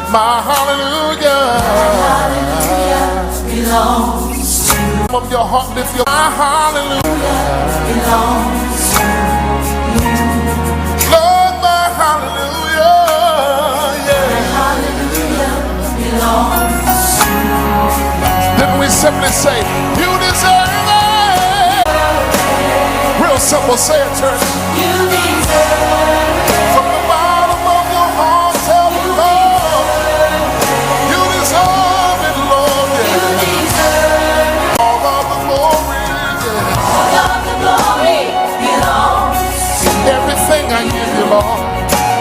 My hallelujah belongs to you. From your heart, lift your my hallelujah belongs to you. Lord, my hallelujah, yeah. My hallelujah belongs to you. Then we simply say, you deserve it. Real simple, say it, church. You deserve it. From the bottom of your heart, tell the Lord, you deserve it, Lord. Yeah. You deserve it. All of the glory, yeah. All of the glory belongs to you. Everything I give you, Lord,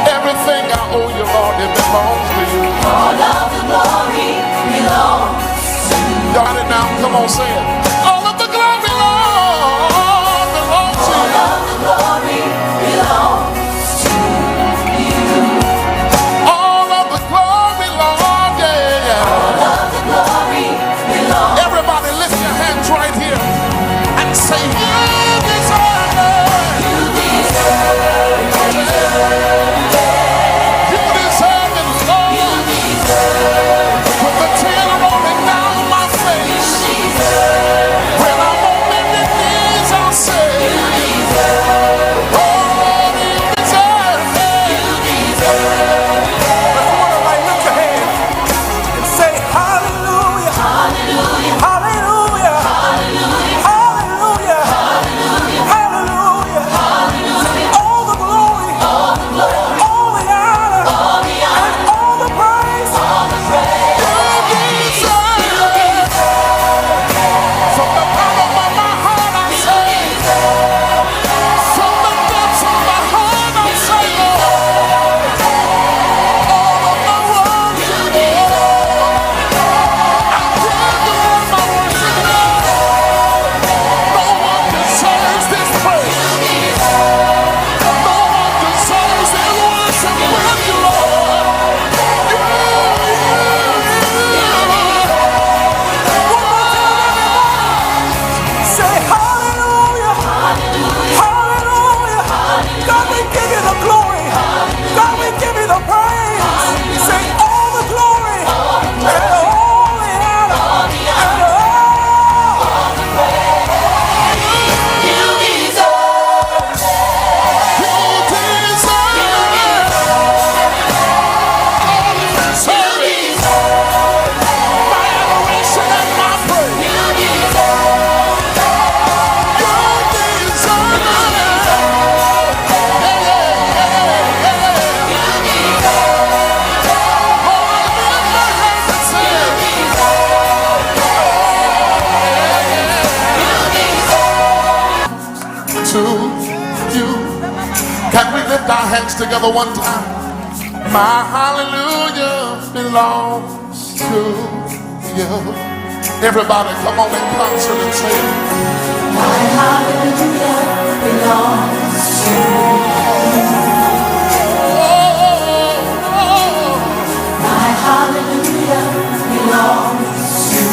everything I owe you, Lord, it belongs to you. All of the glory belongs to you. Got it now? Come on, say it. All of the glory, Lord, belongs to you. All of the glory belongs to you. All of the glory, Lord, yeah. All of the glory belongs. Everybody lift your hands right here and say, you deserve it. You deserve it. You deserve it. You deserve it, Lord. You deserve it. With the tear rolling down my face. You deserve it. When I'm on bended knees, I'll say, you deserve it. Oh, Lord, you deserve it. You deserve it. Everybody lift your hands and say hallelujah, hallelujah, hallelujah, hallelujah, hallelujah, hallelujah. All the glory, all the honor, and all the praise. You deserve it. From the bottom of my heart, I say, from the depths of my heart, I say, Lord, all of my worship, Lord, I give you all my worship, Lord. No one deserves this praise. No one deserves this worship with you, Lord. You. Say hallelujah, hallelujah. God, we give you the glory. God, we give you the praise. Say all the glory and all the honor and all the praise. You deserve it. To you. Can we lift our hands together one time? My hallelujah belongs to you. Everybody, come on in concert and say it. My hallelujah belongs to you. My hallelujah belongs to you.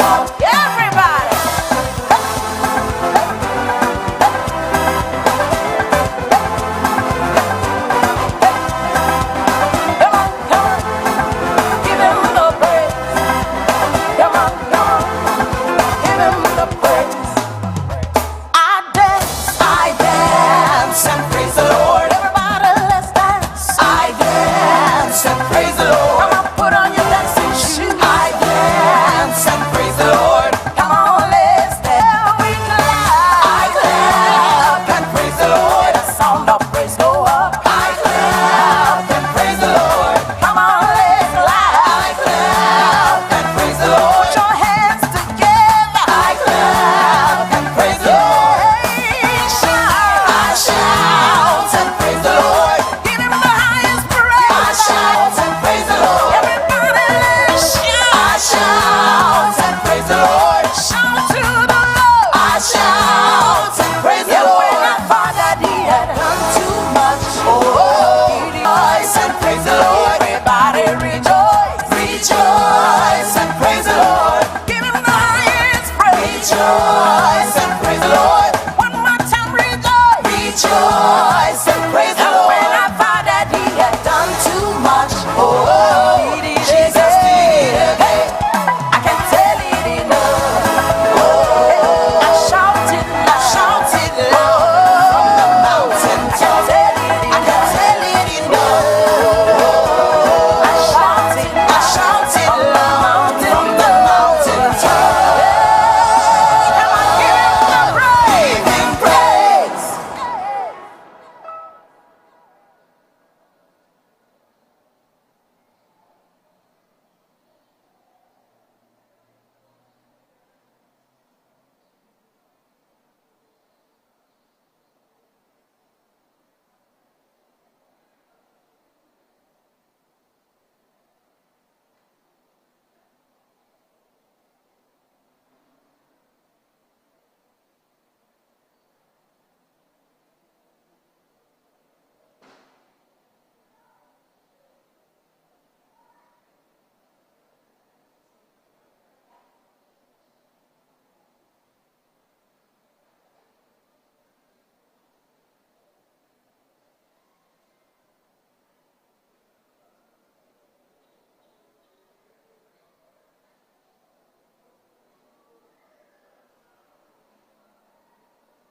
Everybody. Come on, come on. Give him the praise. Come on, come on. Give him the praise. I dance and praise the Lord. Everybody, let's dance. I dance and praise the Lord. Come on, put on your dancing shoes. I dance and praise the Lord. Come on, let's dance. We clap. I clap and praise the Lord. The sound of praise go up. I clap and praise the Lord. Come on, let's clap. I clap and praise the Lord. Put your hands together. I clap and praise the Lord. I shout and praise the Lord. Give him the highest praise. I shout and praise the Lord. Everybody let's shout. I shout and praise the Lord. Shout to the Lord. I shout and praise the Lord. When I thought that he had done too much, he rejoice and praise the Lord. Everybody rejoice. Rejoice and praise the Lord. Give him the highest praise. Rejoice and praise the Lord. One more time, rejoice. Rejoice and praise the Lord. When I thought that he had done too much, he did Jesus did it again. I can't tell it enough. I shouted, Lord, from the mountain top. I can't tell it enough. I shouted, Lord, from the mountain top. Come on, give him the praise. Give him praise.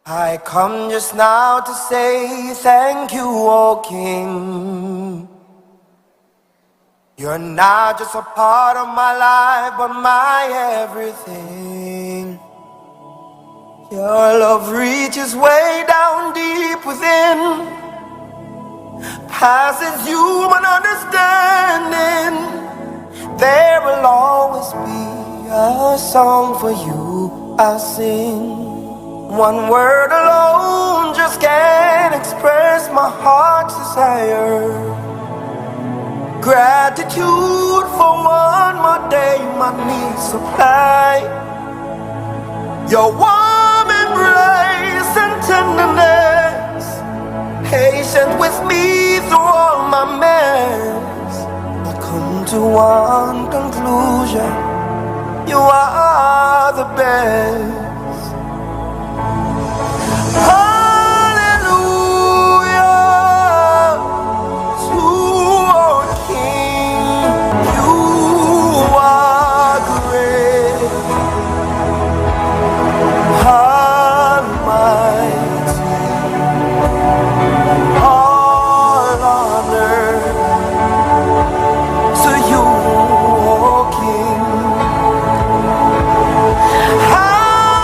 I come just now to say thank you, O King. You're not just a part of my life, but my everything. Your love reaches way down deep within, passes human understanding. There will always be a song for you I'll sing. One word alone just can't express my heart's desire. Gratitude for one more day my needs supply. Your warm embrace and tenderness, patient with me through all my mess. I come to one conclusion: you are the best. Hallelujah to our King. You are great, almighty, all honor to you, O King. Hallelujah.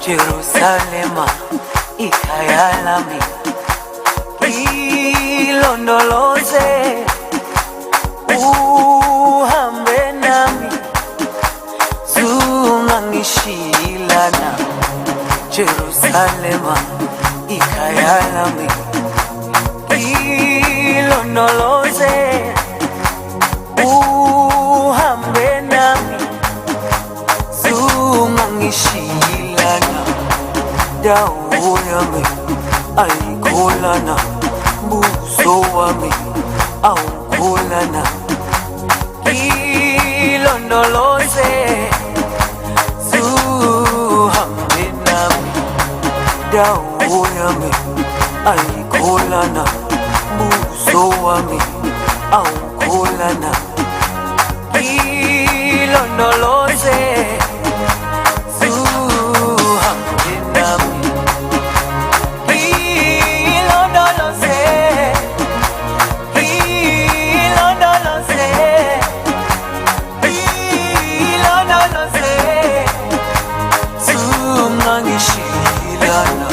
Jerusalema ikhaya lami, ilondoloze uhambe nami, zungangishilana. Jerusalema ikhaya lami, ilondoloze uhambe nami, zungangishilana. Dawo yami ayikholana, buso wami awukholana. Ilondoloze zuhambe nami, dawo yami ayikholana, buso wami awukholana. Ilondoloze zuhambe nami, ilondoloze, ilondoloze, ilondoloze zungangishilana.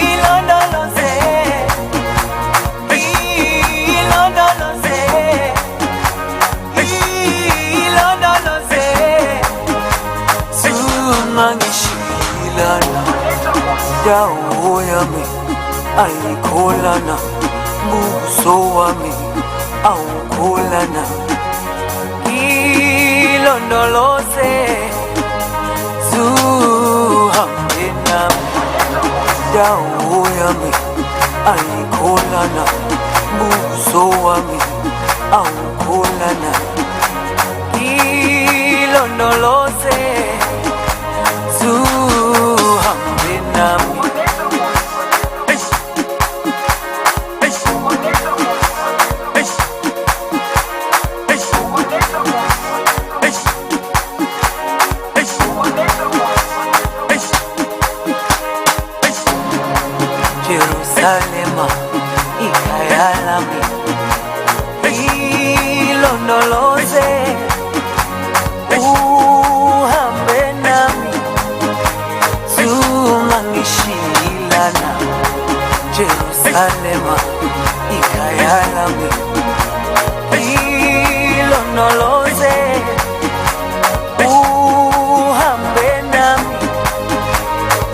Ilondoloze, ilondoloze, ilondoloze zungangishilana. Dawo yami ayikholana, buso wami awukholana. Ilondoloze zuhambe nami, dawo yami ayikholana, buso wami awukholana. Ilondoloze zuhambe nami. Jerusalema ikhaya lami, ilondoloze uhambe nami, zungangishilana. Jerusalema ikhaya lami, ilondoloze uhambe nami,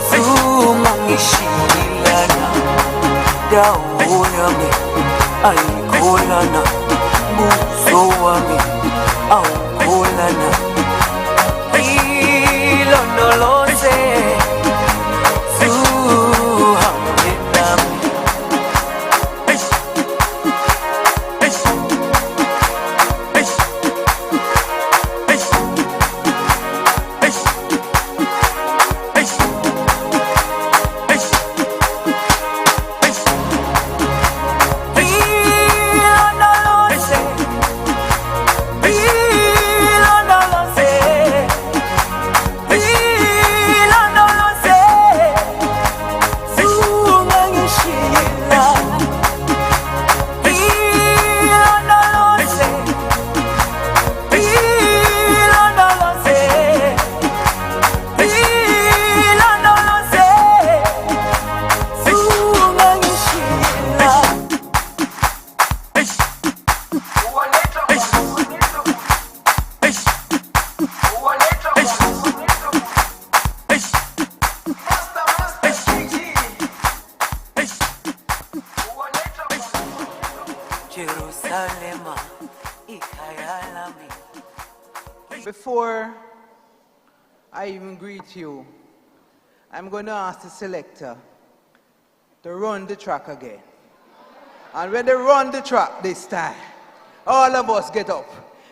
zungangishilana. Dawo yami ayikholana, buso wami awukholana. Ilondoloze zuhambe nami. Before I even greet you, I'm going to ask the selector to run the track again. And when they run the track this time, all of us get up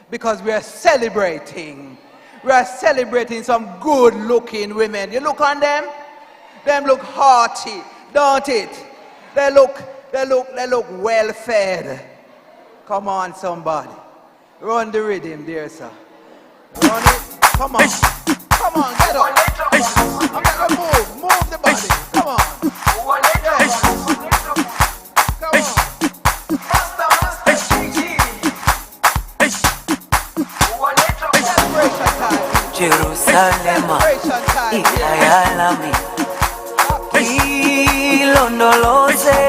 because we are celebrating. We are celebrating some good-looking women. You look on them look hearty, don't it? They look well-fed. Come on, somebody. Run the rhythm, dear sir. Run it. Come on. Come on, get up. I'm gonna move the body. Come on. Yes. Come on. Celebration time. Jerusalem. Jerusalema Celebration time. Yeah. ikayalami ilondoloze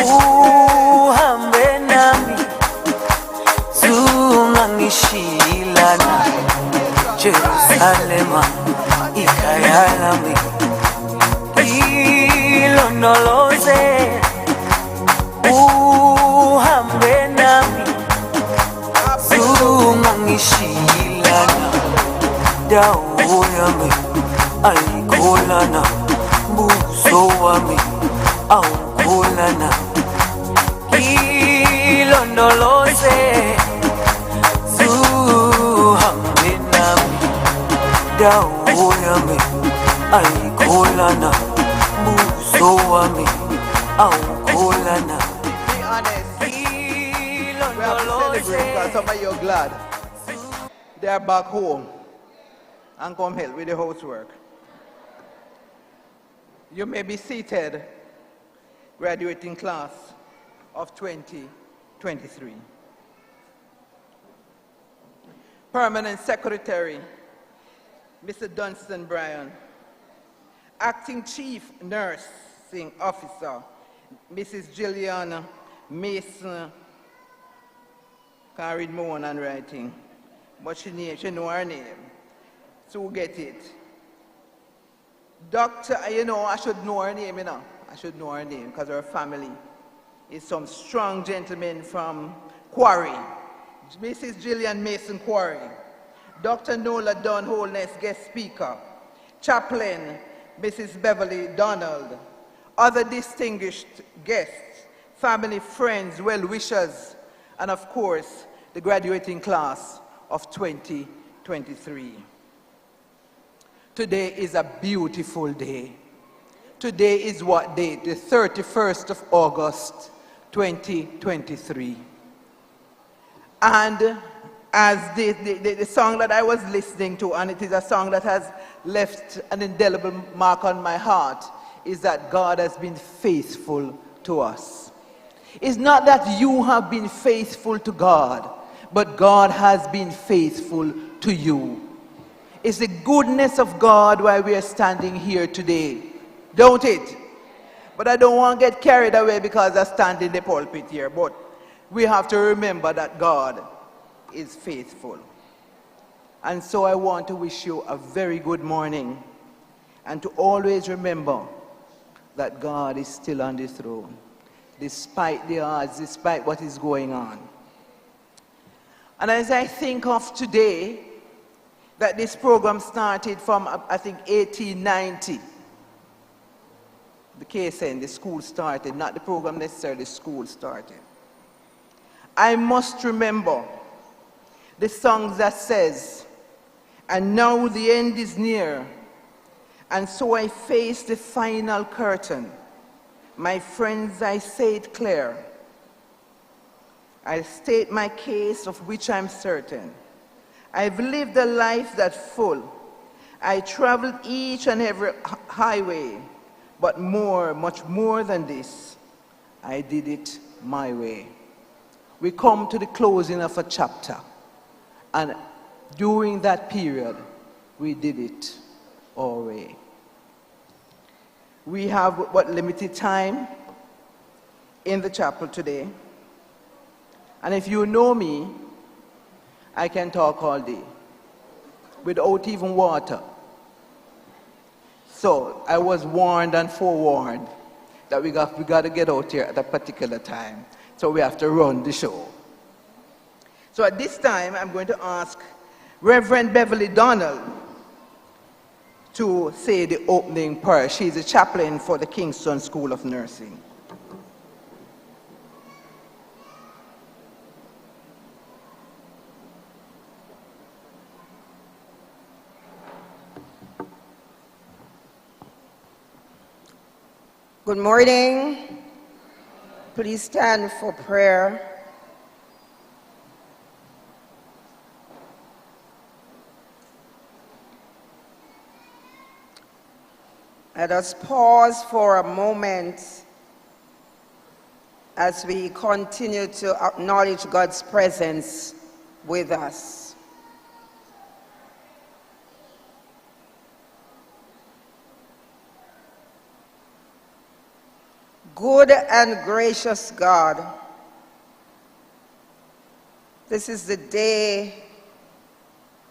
uhambe nami zungangishilana Jerusalema ikayalami ilondoloze uhambe nami zungangishilana dawo yami ayikholana buso wami awukholana ilondoloze zuhambe nami dawo yami ayikholana buso wami awukholana Be honest. We have to celebrate because some of you are glad. They are back home and come help with the housework. You may be seated, graduating class of 2023. Permanent Secretary, Mr. Dunstan Bryan. Acting Chief Nursing Officer, Mrs. Jillian Mason. Can't read more on handwriting, but she know her name, so we'll get it. Doctor, you know, I should know her name, you know. I should know her name because her family is some strong gentlemen from Quarry. Mrs. Jillian Mason Quarry. Dr. Nola Dunn Holness, guest speaker. Chaplain, Mrs. Beverly Donald. Other distinguished guests, family, friends, well-wishers, and of course, the graduating class of 2023. Today is a beautiful day. Today is what date? The 31st of August, 2023. And as the song that I was listening to, and it is a song that has left an indelible mark on my heart, is that God has been faithful to us. It's not that you have been faithful to God, but God has been faithful to you. It's the goodness of God why we are standing here today, don't it? But I don't want to get carried away because I stand in the pulpit here, but we have to remember that God is faithful. And so I want to wish you a very good morning and to always remember that God is still on the throne, despite the odds, despite what is going on. And as I think of today, that this program started from, I think, 1890. The KSN, the school started, not the program necessarily, the school started. I must remember the song that says, and now the end is near, and so I face the final curtain. My friends, I say it clear. I state my case of which I'm certain. I've lived a life that's full. I traveled each and every highway, but more, much more than this, I did it my way. We come to the closing of a chapter, and during that period, we did it our way. We have what limited time in the chapel today, and if you know me, I can talk all day without even water. So I was warned and forewarned that we got to get out here at a particular time. So we have to run the show. So at this time, I'm going to ask Reverend Beverly Donald to say the opening prayer. She's a chaplain for the Kingston School of Nursing. Good morning. Please stand for prayer. Let us pause for a moment as we continue to acknowledge God's presence with us. Good and gracious God, this is the day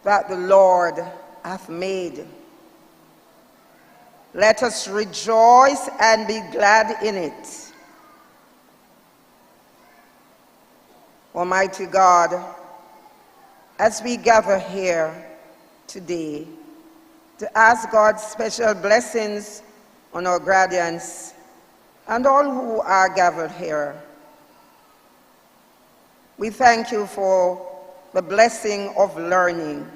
that the Lord hath made. Let us rejoice and be glad in it. Almighty God, as we gather here today to ask God's special blessings on our guardians and all who are gathered here, we thank you for the blessing of learning.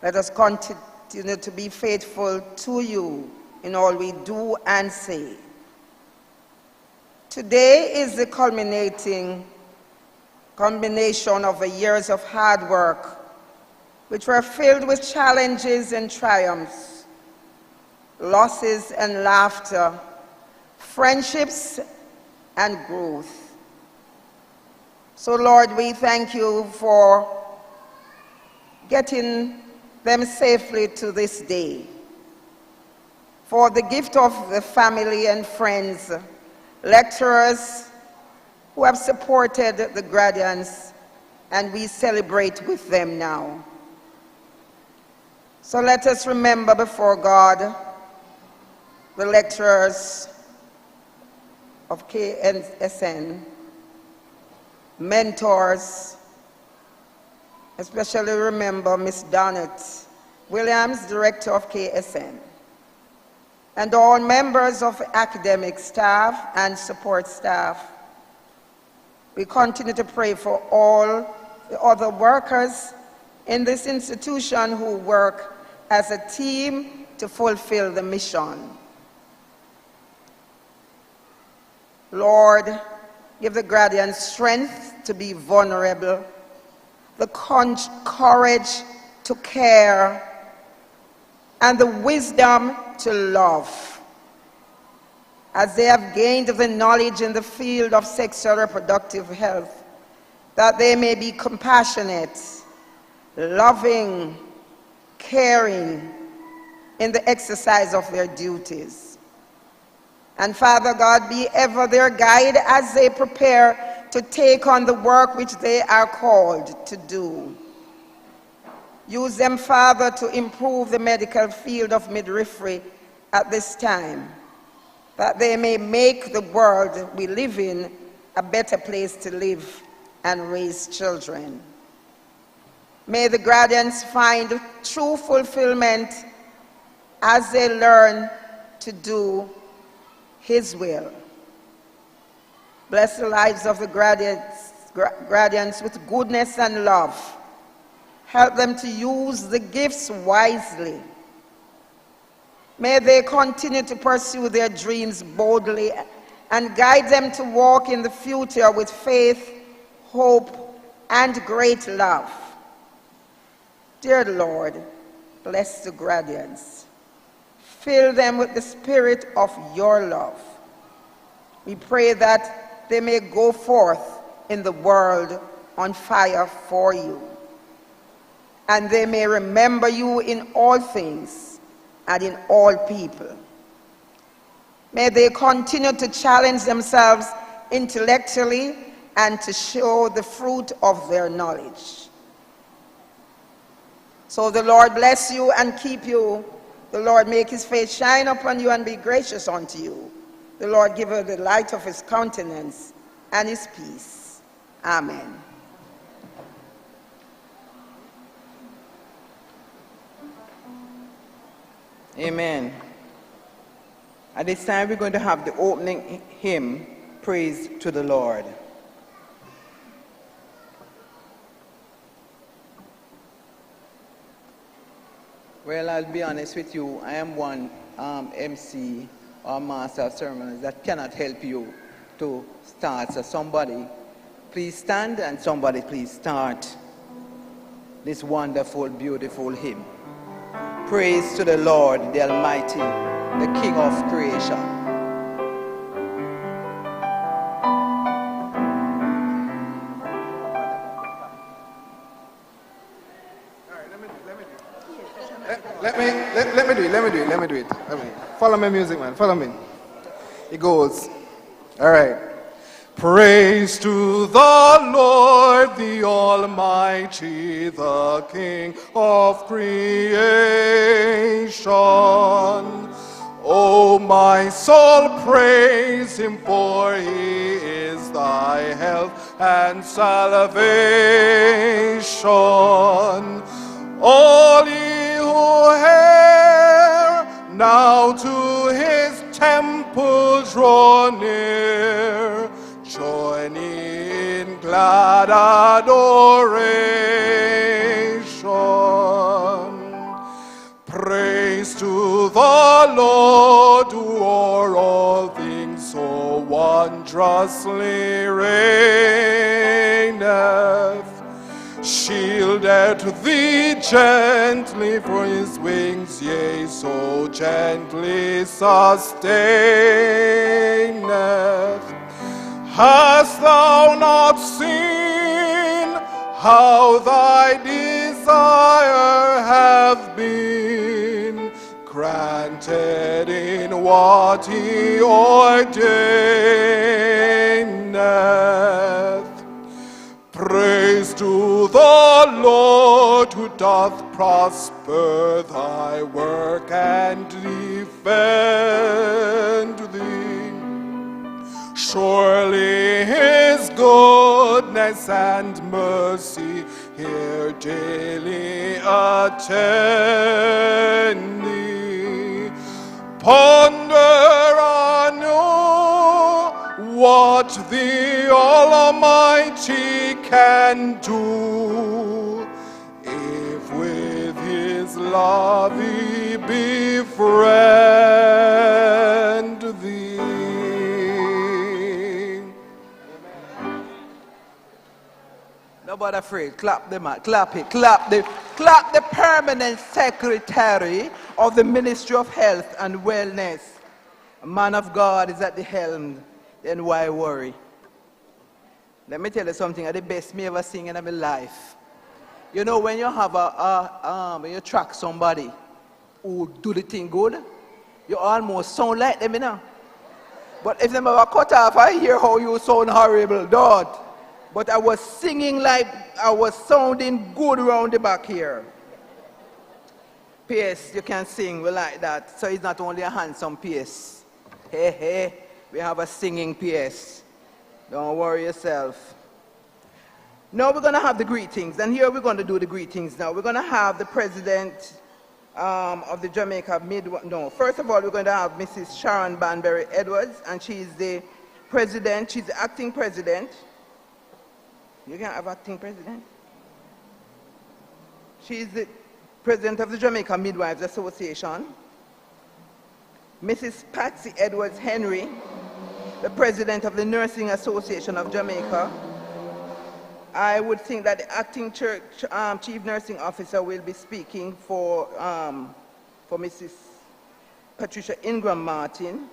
Let us continue to be faithful to you in all we do and say. Today is the culmination of the years of hard work, which were filled with challenges and triumphs, losses and laughter, friendships and growth. So Lord, we thank you for getting them safely to this day, for the gift of the family and friends, lecturers who have supported the guardians, and we celebrate with them now. So let us remember before God the lecturers of KSN, mentors, especially remember Miss Donnet Williams, director of KSN, and all members of academic staff and support staff. We continue to pray for all the other workers in this institution who work as a team to fulfill the mission. Lord, give the guardians strength to be vulnerable, the courage to care, and the wisdom to love. As they have gained the knowledge in the field of sexual reproductive health, that they may be compassionate, loving, caring in the exercise of their duties. And Father God, be ever their guide as they prepare to take on the work which they are called to do. Use them, Father, to improve the medical field of midwifery at this time, that they may make the world we live in a better place to live and raise children. May the guardians find true fulfillment as they learn to do His will. Bless the lives of the guardians with goodness and love. Help them to use the gifts wisely. May they continue to pursue their dreams boldly and guide them to walk in the future with faith, hope, and great love. Dear Lord, bless the guardians. Fill them with the spirit of your love. We pray that they may go forth in the world on fire for you, and they may remember you in all things and in all people. May they continue to challenge themselves intellectually and to show the fruit of their knowledge. So the Lord bless you and keep you. The Lord make his face shine upon you and be gracious unto you. The Lord give you the light of his countenance and his peace. Amen. Amen. At this time, we're going to have the opening hymn, Praise to the Lord. Well, I'll be honest with you, I am one MC or master of ceremonies that cannot help you to start. So somebody, please stand, and somebody please start this wonderful, beautiful hymn. Praise to the Lord, the Almighty, the King of creation. Let me do it. Follow my music, man. Follow me. It goes. All right. Praise to the Lord, the Almighty, the King of creation. O my soul, praise him, for he is thy health and salvation. All ye who hear, now to his temple draw near. Join in glad adoration. Praise to the Lord, who o'er all things so wondrously reigneth. Shielded thee gently for his wings, yea, so gently sustaineth. Hast thou not seen how thy desire hath been granted in what he ordaineth? Praise to the Lord, who doth prosper thy work and defend thee. Surely his goodness and mercy here daily attend thee. Ponder anew what the Almighty can do, if with his love he befriend thee. Nobody afraid. Clap them out. Clap it. Clap the permanent secretary of the Ministry of Health and Wellness. A man of God is at the helm. Then why worry? Let me tell you something. The best me ever sing in my life. You know, when you have when you track somebody who do the thing good, you almost sound like them, you know. But if them ever cut off, I hear how you sound horrible, Lord. But I was singing like I was sounding good around the back here. PS, you can sing, we like that. So it's not only a handsome PS. Hey, hey, we have a singing PS. Don't worry yourself. Now we're going to have the greetings. And here we're going to do the greetings now. We're going to have the president of the Jamaica first of all, we're going to have Mrs. Sharon Banbury Edwards, and she's the president, she's the acting president. You can have acting president. She's the president of the Jamaica Midwives Association. Mrs. Patsy Edwards Henry, the president of the Nursing Association of Jamaica. I would think that the acting church chief nursing officer will be speaking for Mrs. Patricia Ingram Martin.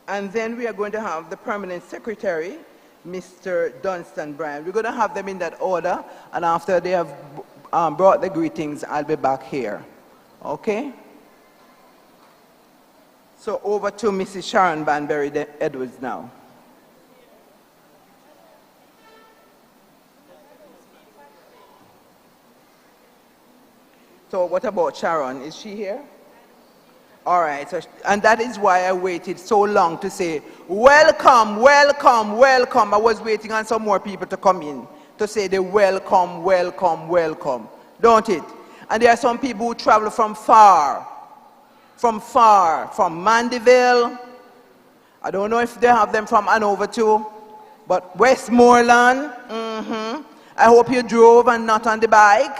And then we are going to have the permanent secretary, Mr. Dunstan Bryan. We're going to have them in that order, and after they have brought the greetings, I'll be back here. Okay? So over to Mrs. Sharon Banbury Edwards now. So what about Sharon? Is she here? All right, so, and that is why I waited so long to say, welcome, welcome, welcome. I was waiting on some more people to come in to say the welcome, welcome, welcome. Don't it? And there are some people who travel from far, from Mandeville. I don't know if they have them from Hanover too, but Westmoreland, I hope you drove and not on the bike,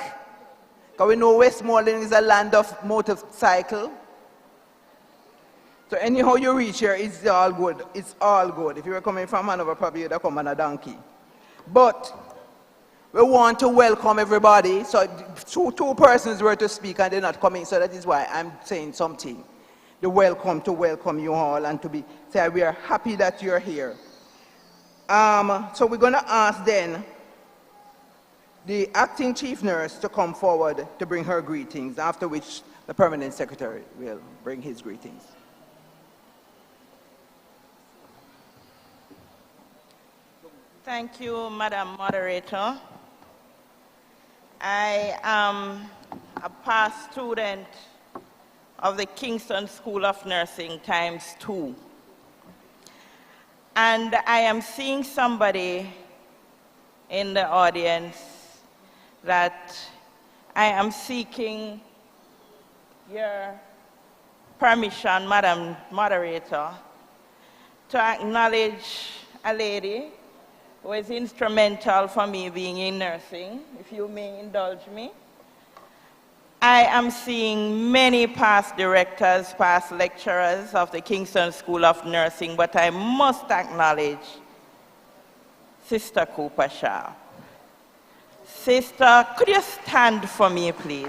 because we know Westmoreland is a land of motorcycle. So anyhow you reach here, it's all good. It's all good. If you were coming from Hanover, probably you'd have come on a donkey. But we want to welcome everybody. So two persons were to speak and they're not coming, so that is why I'm saying something. The welcome to welcome you all and to say we are happy that you're here. So we're going to ask then the acting chief nurse to come forward to bring her greetings, after which the permanent secretary will bring his greetings. Thank you, Madam Moderator. I am a past student of the Kingston School of Nursing ×2. And I am seeing somebody in the audience that I am seeking your permission, Madam Moderator, to acknowledge a lady who is instrumental for me being in nursing, if you may indulge me. I am seeing many past directors, past lecturers of the Kingston School of Nursing, but I must acknowledge Sister Cooper Sharp. Sister, could you stand for me, please?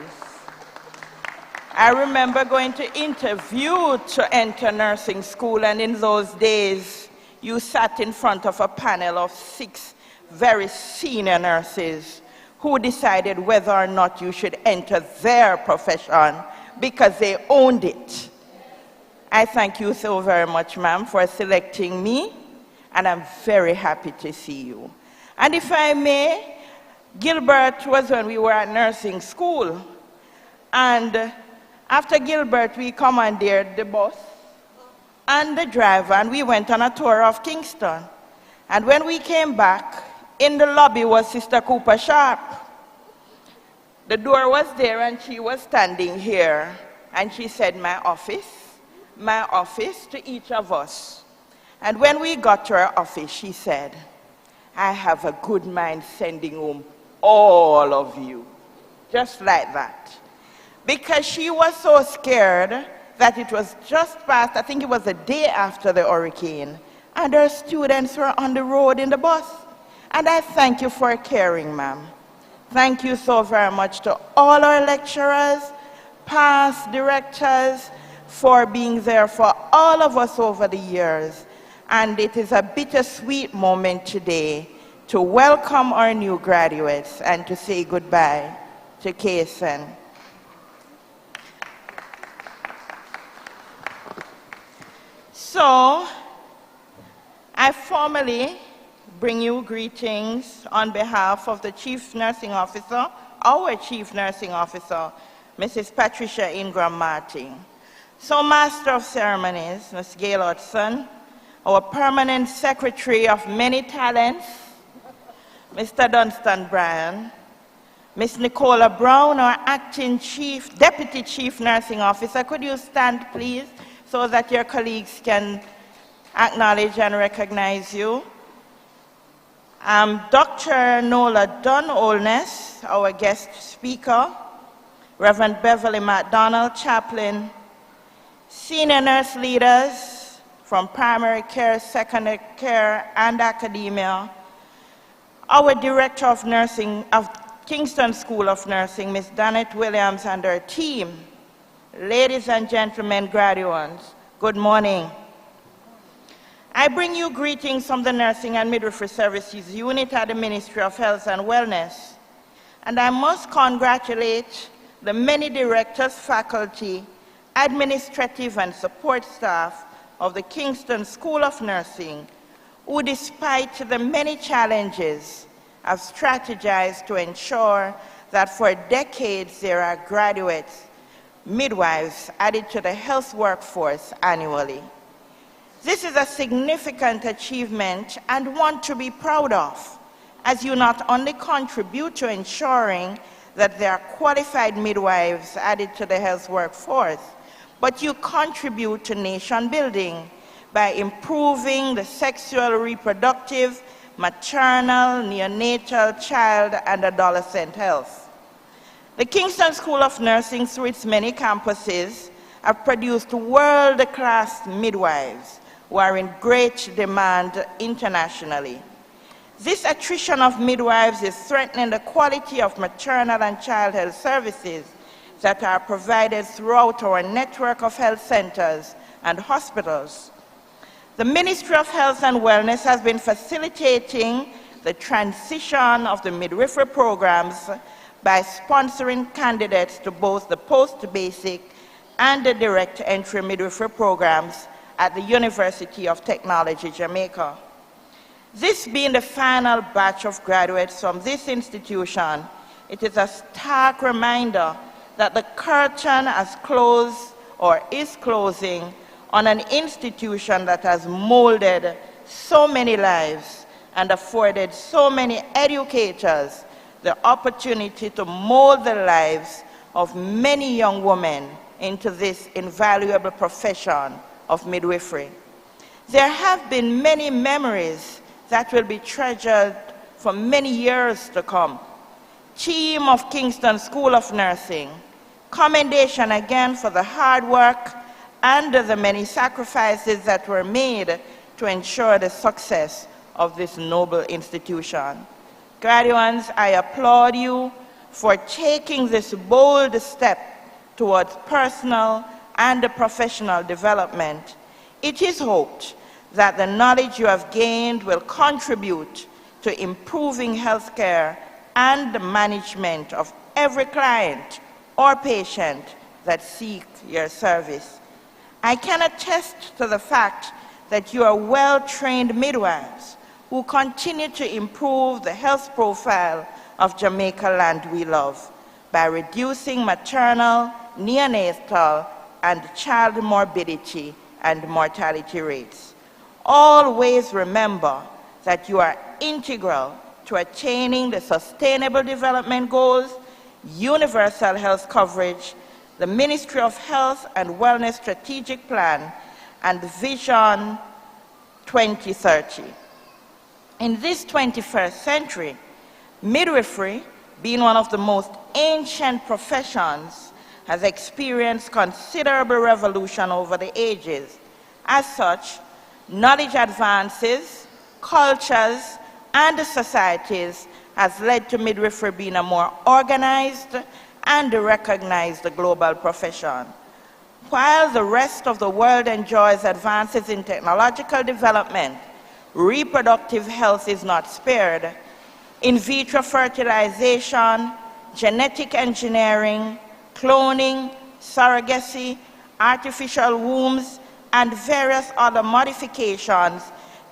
I remember going to interview to enter nursing school, and in those days, you sat in front of a panel of 6 very senior nurses who decided whether or not you should enter their profession because they owned it. I thank you so very much, ma'am, for selecting me, and I'm very happy to see you. And if I may, Gilbert was when we were at nursing school, and after Gilbert, we commandeered the bus and the driver, and we went on a tour of Kingston. And when we came back, in the lobby was Sister Cooper Sharp. The door was there, and she was standing here, and she said, my office to each of us. And when we got to her office, she said, I have a good mind sending home all of you, just like that. Because she was so scared that it was just past, I think it was the day after the hurricane, and her students were on the road in the bus. And I thank you for caring, ma'am. Thank you so very much to all our lecturers, past directors, for being there for all of us over the years. And it is a bittersweet moment today to welcome our new graduates and to say goodbye to Kingston. So, I formally bring you greetings on behalf of the Chief Nursing Officer, our Chief Nursing Officer, Mrs. Patricia Ingram Martin. So, Master of Ceremonies, Ms. Gail Hudson, our Permanent Secretary of Many Talents, Mr. Dunstan Bryan, Ms. Nicola Brown, our Acting Deputy Chief Nursing Officer. Could you stand, please, so that your colleagues can acknowledge and recognize you. Dr. Nola Dunn-Olness, our guest speaker, Reverend Beverly McDonald, chaplain, senior nurse leaders from primary care, secondary care, and academia, our Director of Nursing of Kingston School of Nursing, Ms. Danette Williams, and her team. Ladies and gentlemen, graduates, good morning. I bring you greetings from the Nursing and Midwifery Services Unit at the Ministry of Health and Wellness. And I must congratulate the many directors, faculty, administrative and support staff of the Kingston School of Nursing, who despite the many challenges have strategized to ensure that for decades there are graduates, midwives added to the health workforce annually. This is a significant achievement and one to be proud of, as you not only contribute to ensuring that there are qualified midwives added to the health workforce, but you contribute to nation building by improving the sexual, reproductive, maternal, neonatal, child, and adolescent health. The Kingston School of Nursing, through its many campuses, have produced world-class midwives who are in great demand internationally. This attrition of midwives is threatening the quality of maternal and child health services that are provided throughout our network of health centers and hospitals. The Ministry of Health and Wellness has been facilitating the transition of the midwifery programs by sponsoring candidates to both the post-basic and the direct entry midwifery programs at the University of Technology, Jamaica. This being the final batch of graduates from this institution, it is a stark reminder that the curtain has closed or is closing on an institution that has molded so many lives and afforded so many educators the opportunity to mold the lives of many young women into this invaluable profession of midwifery. There have been many memories that will be treasured for many years to come. Team of Kingston School of Nursing, commendation again for the hard work and the many sacrifices that were made to ensure the success of this noble institution. Graduates, I applaud you for taking this bold step towards personal and professional development. It is hoped that the knowledge you have gained will contribute to improving healthcare and the management of every client or patient that seek your service. I can attest to the fact that you are well-trained midwives who continue to improve the health profile of Jamaica land we love by reducing maternal, neonatal, and child morbidity and mortality rates. Always remember that you are integral to attaining the Sustainable Development Goals, universal health coverage, the Ministry of Health and Wellness Strategic Plan, and the Vision 2030. In this 21st century, midwifery, being one of the most ancient professions, has experienced considerable revolution over the ages. As such, knowledge advances, cultures, and societies has led to midwifery being a more organized and recognized global profession. While the rest of the world enjoys advances in technological development, reproductive health is not spared. In vitro fertilization, genetic engineering, cloning, surrogacy, artificial wombs, and various other modifications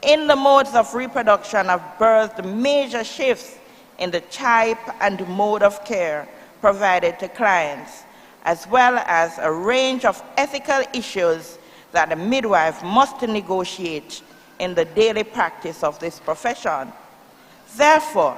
in the modes of reproduction have birthed major shifts in the type and mode of care provided to clients, as well as a range of ethical issues that a midwife must negotiate in the daily practice of this profession. Therefore,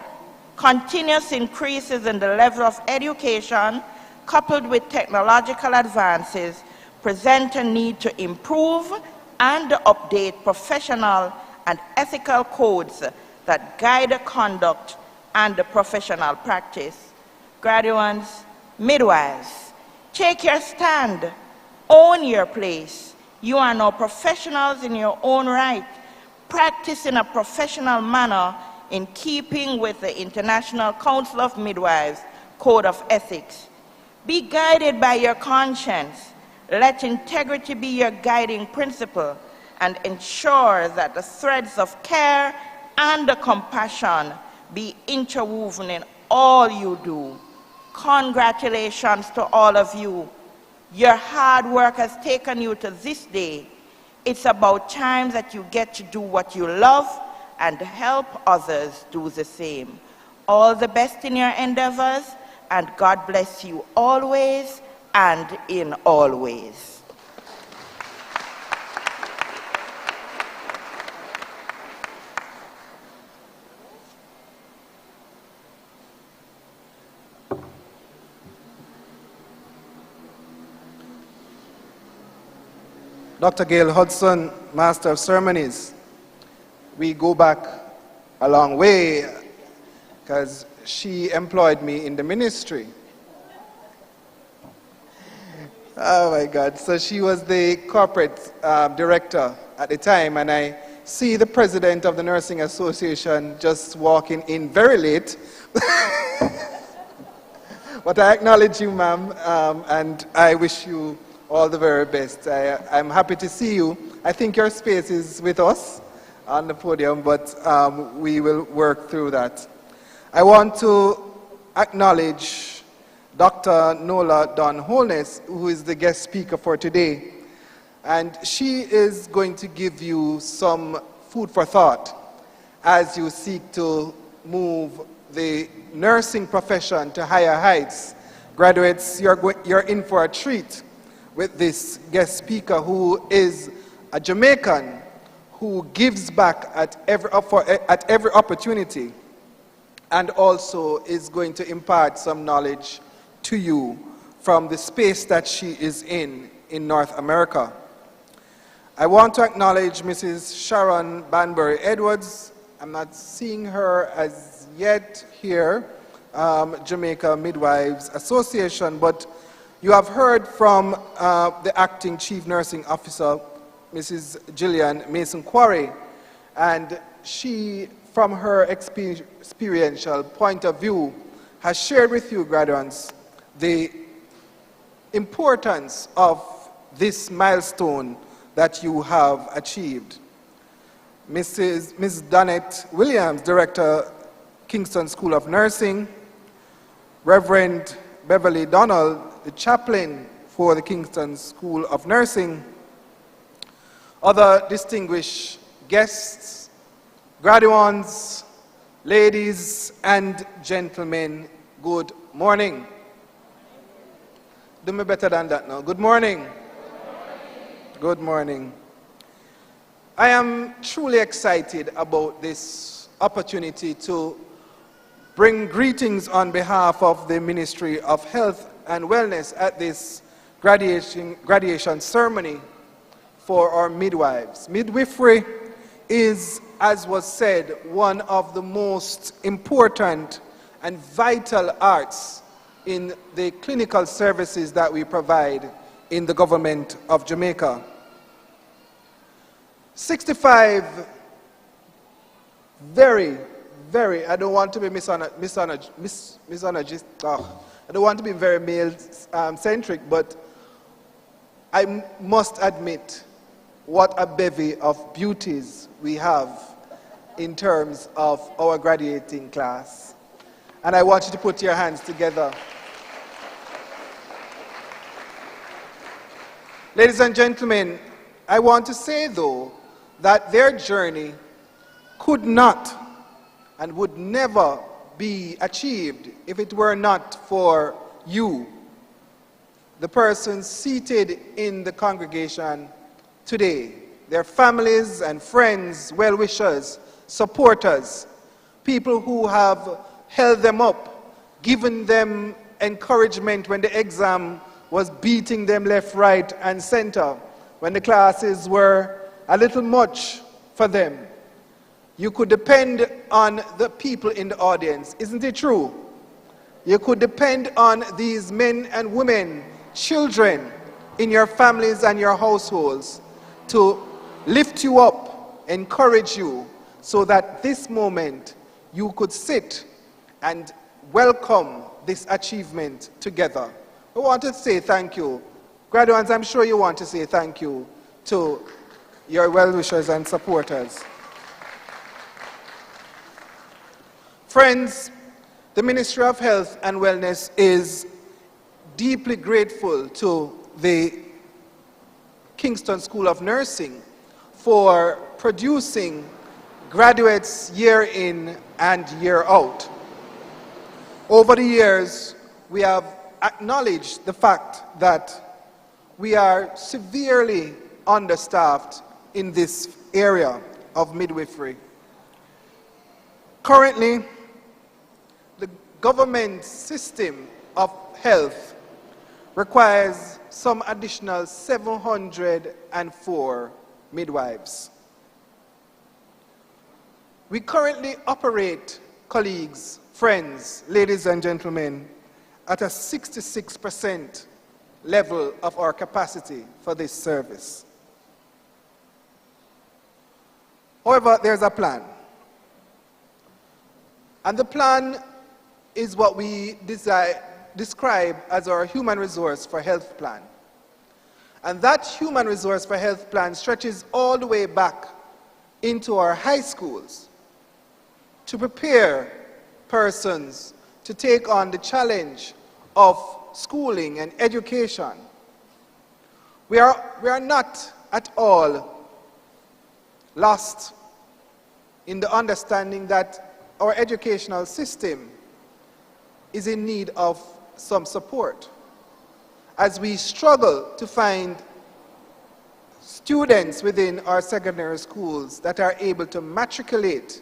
continuous increases in the level of education, coupled with technological advances, present a need to improve and update professional and ethical codes that guide conduct and professional practice. Graduates, midwives, take your stand, own your place. You are now professionals in your own right. Practice in a professional manner in keeping with the International Council of Midwives Code of Ethics. Be guided by your conscience. Let integrity be your guiding principle, and ensure that the threads of care and compassion be interwoven in all you do. Congratulations to all of you. Your hard work has taken you to this day. It's about time that you get to do what you love and help others do the same. All the best in your endeavors, and God bless you always and in all ways. Dr. Gail Hudson, Master of Ceremonies. We go back a long way because she employed me in the ministry. Oh my God. So she was the corporate director at the time, and I see the president of the Nursing Association just walking in very late. But I acknowledge you, ma'am, and I wish you all the very best. I'm happy to see you. I think your space is with us on the podium, but we will work through that. I want to acknowledge Dr. Nola Don Holness, who is the guest speaker for today. And she is going to give you some food for thought. as you seek to move the nursing profession to higher heights. Graduates, you're in for a treat with this guest speaker who is a Jamaican who gives back at every opportunity, and also is going to impart some knowledge to you from the space that she is in North America. I want to acknowledge Mrs. Sharon Banbury Edwards. I'm not seeing her as yet here, Jamaica Midwives Association, but you have heard from the acting chief nursing officer, Mrs. Gillian Mason-Quarry, and she, from her experiential point of view, has shared with you, graduates, the importance of this milestone that you have achieved. Ms. Donette Williams, Director, Kingston School of Nursing, Reverend Beverly Donald, the chaplain for the Kingston School of Nursing, other distinguished guests, graduates, ladies and gentlemen, good morning. Do me better than that now. Good morning. Good morning. I am truly excited about this opportunity to bring greetings on behalf of the Ministry of Health and Wellness at this graduation ceremony for our midwives. Midwifery is, as was said, one of the most important and vital arts in the clinical services that we provide in the government of Jamaica. 65 very, I don't want to be I don't want to be very male-centric, but I must admit what a bevy of beauties we have in terms of our graduating class. And I want you to put your hands together. Ladies and gentlemen, I want to say, though, that their journey could not and would never be achieved if it were not for you, the persons seated in the congregation today, their families and friends, well-wishers, supporters, people who have held them up, given them encouragement when the exam was beating them left, right, and center, when the classes were a little much for them. You could depend on the people in the audience. Isn't it true? You could depend on these men and women, children in your families and your households to lift you up, encourage you, so that this moment you could sit and welcome this achievement together. I want to say thank you. Graduates, I'm sure you want to say thank you to your well-wishers and supporters. Friends, the Ministry of Health and Wellness is deeply grateful to the Kingston School of Nursing for producing graduates year in and year out. Over the years, we have acknowledged the fact that we are severely understaffed in this area of midwifery. Currently, the government system of health requires some additional 704 midwives. We currently operate, colleagues, friends, ladies and gentlemen, at a 66% level of our capacity for this service. However, there's a plan. And the plan is what we describe as our Human Resource for Health plan. And that Human Resource for Health plan stretches all the way back into our high schools to prepare persons to take on the challenge of schooling and education. We are not at all lost in the understanding that our educational system is in need of some support as we struggle to find students within our secondary schools that are able to matriculate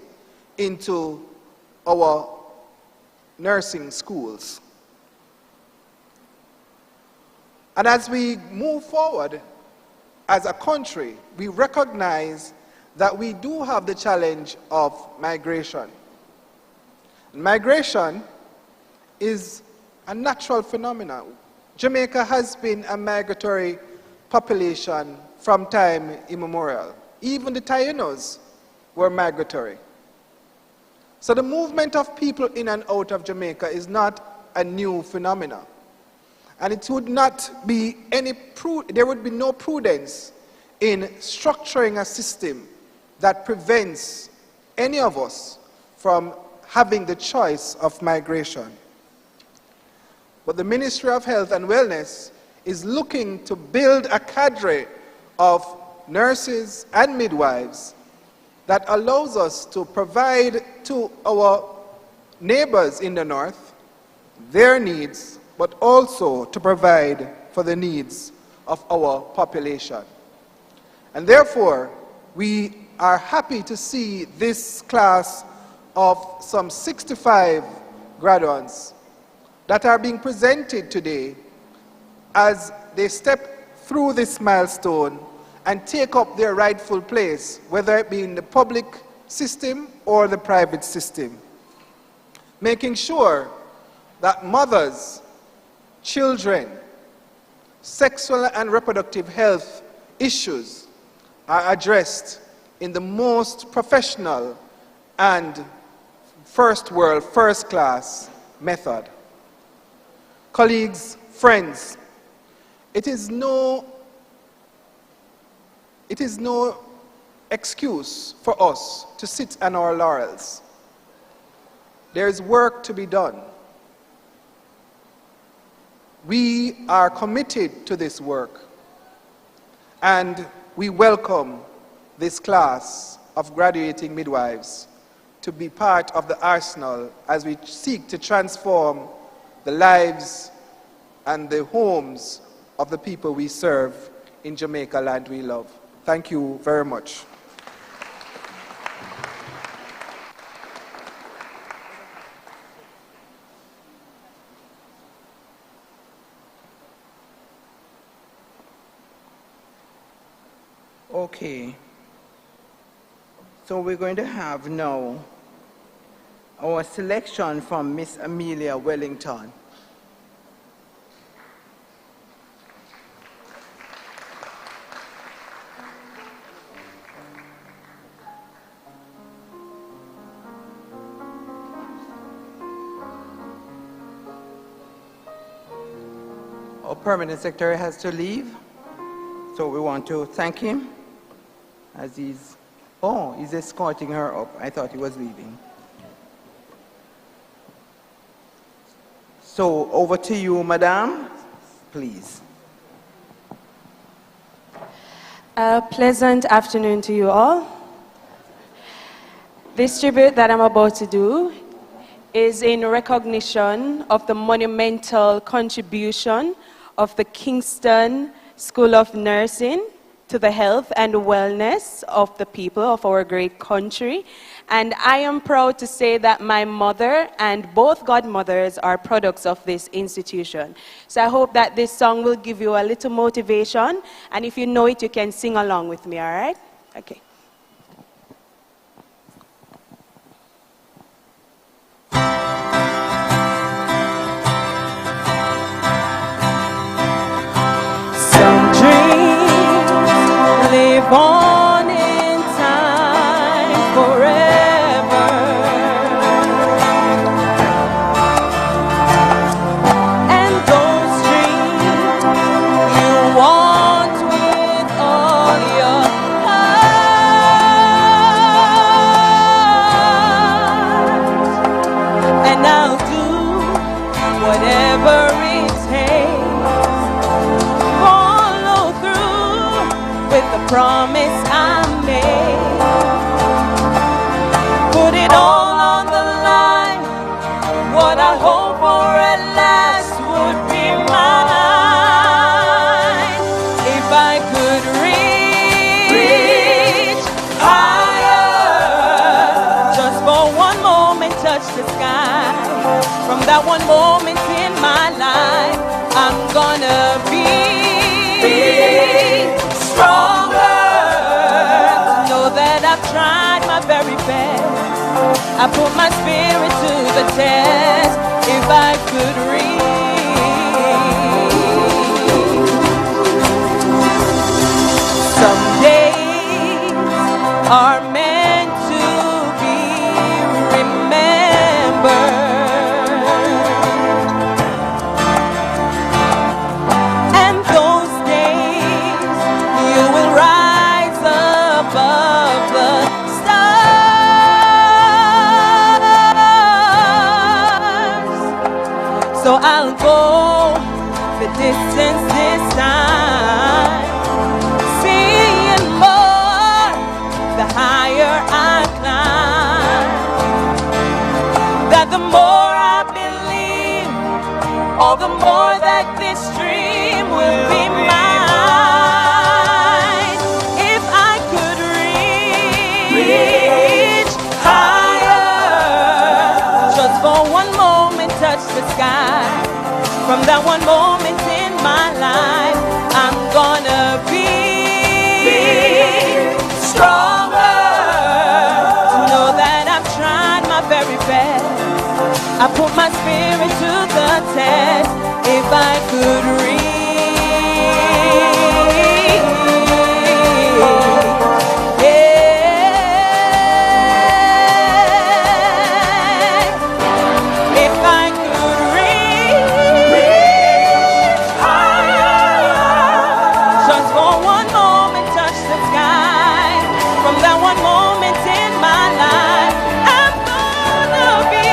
into our nursing schools. And as we move forward as a country, we recognize that we do have the challenge of migration. Migration is a natural phenomenon. Jamaica has been a migratory population from time immemorial. Even the Tainos were migratory. So the movement of people in and out of Jamaica is not a new phenomenon. And it would not be there would be no prudence in structuring a system that prevents any of us from having the choice of migration. But the Ministry of Health and Wellness is looking to build a cadre of nurses and midwives that allows us to provide to our neighbors in the north their needs, but also to provide for the needs of our population. And therefore, we are happy to see this class of some 65 graduates that are being presented today as they step through this milestone and take up their rightful place, whether it be in the public system or the private system, making sure that mothers, children, sexual and reproductive health issues are addressed in the most professional and first world, first class method. Colleagues, friends, it is no excuse for us to sit on our laurels. There is work to be done. We are committed to this work, and we welcome this class of graduating midwives to be part of the arsenal as we seek to transform the lives and the homes of the people we serve in Jamaica, land we love. Thank you very much. Okay. So we're going to have now our selection from Miss Amelia Wellington. Our permanent secretary has to leave, so we want to thank him as he's escorting her up. I thought he was leaving. So over to you, Madame, please. A pleasant afternoon to you all. This tribute that I'm about to do is in recognition of the monumental contribution of the Kingston School of Nursing to the health and wellness of the people of our great country. And I am proud to say that my mother and both godmothers are products of this institution. So I hope that this song will give you a little motivation, and if you know it, you can sing along with me, all right? Okay. Some dreams live on in time forever, and those dreams you want with all your heart, and I'll do whatever it takes, follow through with the promise I made. what I hope for at last would be mine. If I could reach higher, just for one moment touch the sky. From that one moment in my life, I'm gonna be stronger. Know that I've tried my very best. I put my spirit to the test. If I could reach, some days are meant to be remembered, and those days you will rise above the stars. So I'll go the distance this time, seeing more the higher I climb. That the more I believe, all the more that this dream will be mine. If I could reach higher, just for one moment touch the sky. From that one moment in my life, I'm gonna be stronger. To know that I've tried my very best. I put my spirit to the test. If I could if I could reach higher, just for one moment touch the sky. From that one moment in my life, I'm gonna be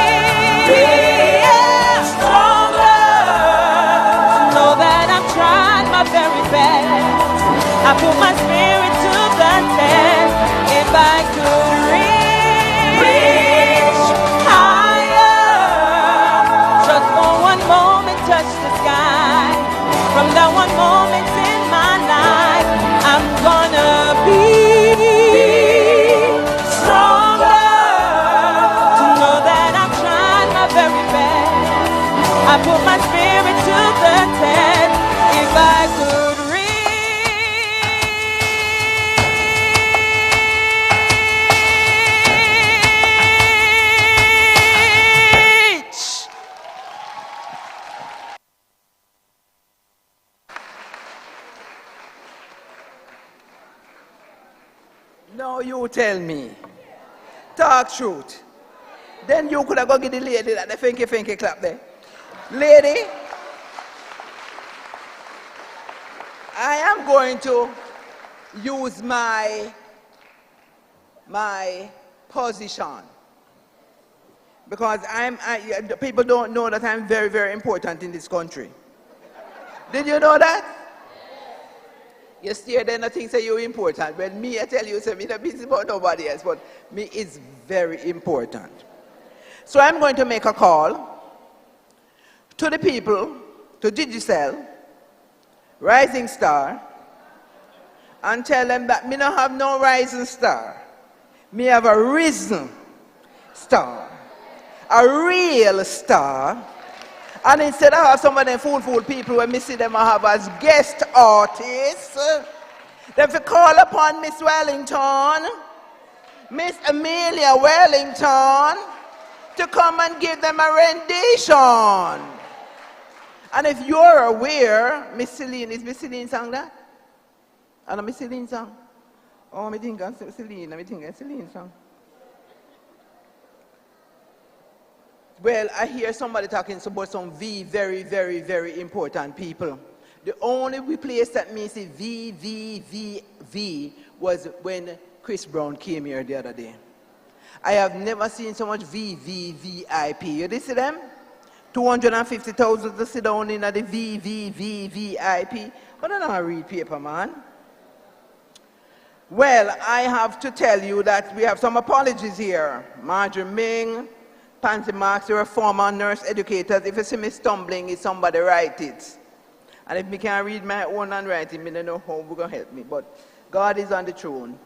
stronger. Know that I've tried my very best. I put my spirit to the test. If I could reach higher, just for one moment touch the sky. From that one moment in my life, I'm gonna be stronger. To know that I've tried my very best. I put my spirit to the test. If I could reach. Now you tell me. Talk truth. Then you could have go get the lady that the finky clap there. Lady, I am going to use my position, because people don't know that I'm very, very important in this country. Did you know that? You stare there and think say you're important. When me, I tell you, say me not busy about nobody else, but me is very important. So I'm going to make a call to the people, to Digicel, Rising Star, and tell them that me don't have no rising star. Me have a risen star, a real star. And instead of have some of them fool people when me see them I have as guest artists, them to call upon Miss Wellington, Miss Amelia Wellington, to come and give them a rendition. And if you're aware, Miss Celine, is Miss Celine sang that? And Miss Celine sang? Oh, I think it's Celine, I think it's Celine song. Well, I hear somebody talking about some very, very, very important people. The only place that me see V was when Chris Brown came here the other day. I have never seen so much VIP. You did see them? 250,000 to sit down in the VIP. But I don't read paper, man. Well, I have to tell you that we have some apologies here. Marjorie Ming, Pansy Marks, you're a former nurse educator. If you see me stumbling, it's somebody write it. And if me can't read my own handwriting, I don't know how we're going to help me. But God is on the throne.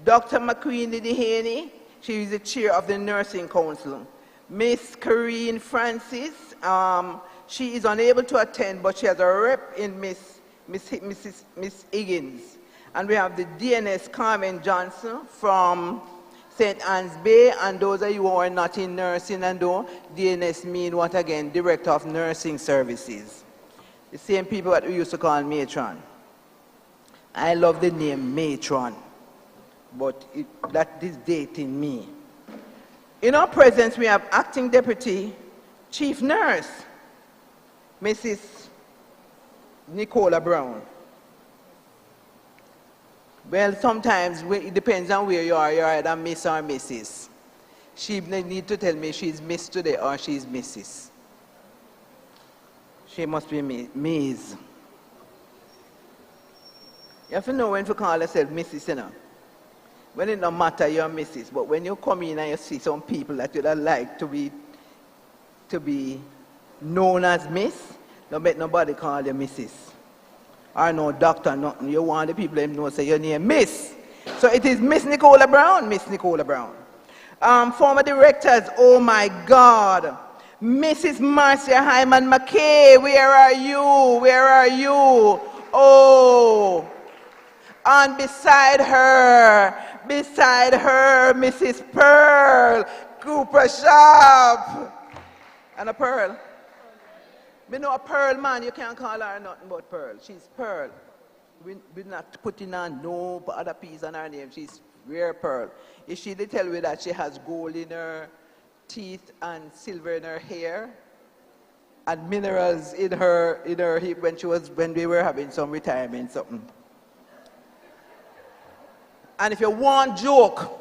Dr. McQueen Haney, she is the chair of the Nursing Council. Miss Corrine Francis, she is unable to attend, but she has a rep in Miss Higgins. And we have the DNS Carmen Johnson from St. Anne's Bay, and those of you who are not in nursing and do, DNS mean what again? Director of Nursing Services. The same people that we used to call matron. I love the name matron, but that is dating me. In our presence, we have acting deputy chief nurse, Mrs. Nicola Brown. Well, sometimes it depends on where you are. You're either Miss or Mrs. She need to tell me she's Miss today or she's Mrs. She must be Miss. You have to know when to call yourself Mrs. You know. When it don't matter, you're Mrs. But when you come in and you see some people that you don't like to be known as Miss, don't let nobody call you Mrs. Or no doctor, nothing. You want the people to know, say your name, Miss. So it is Miss Nicola Brown, Miss Nicola Brown. Former directors, oh my God. Mrs. Marcia Hyman McKay, where are you? Where are you? Oh. And beside her, Mrs. Pearl Cooper Sharp. And a Pearl. We know a Pearl, man, you can't call her nothing but Pearl. She's Pearl. We're not putting on no other piece on her name. She's rare Pearl. Is she did tell me that she has gold in her teeth and silver in her hair and minerals in her hip when we were having some retirement something. And if you want joke,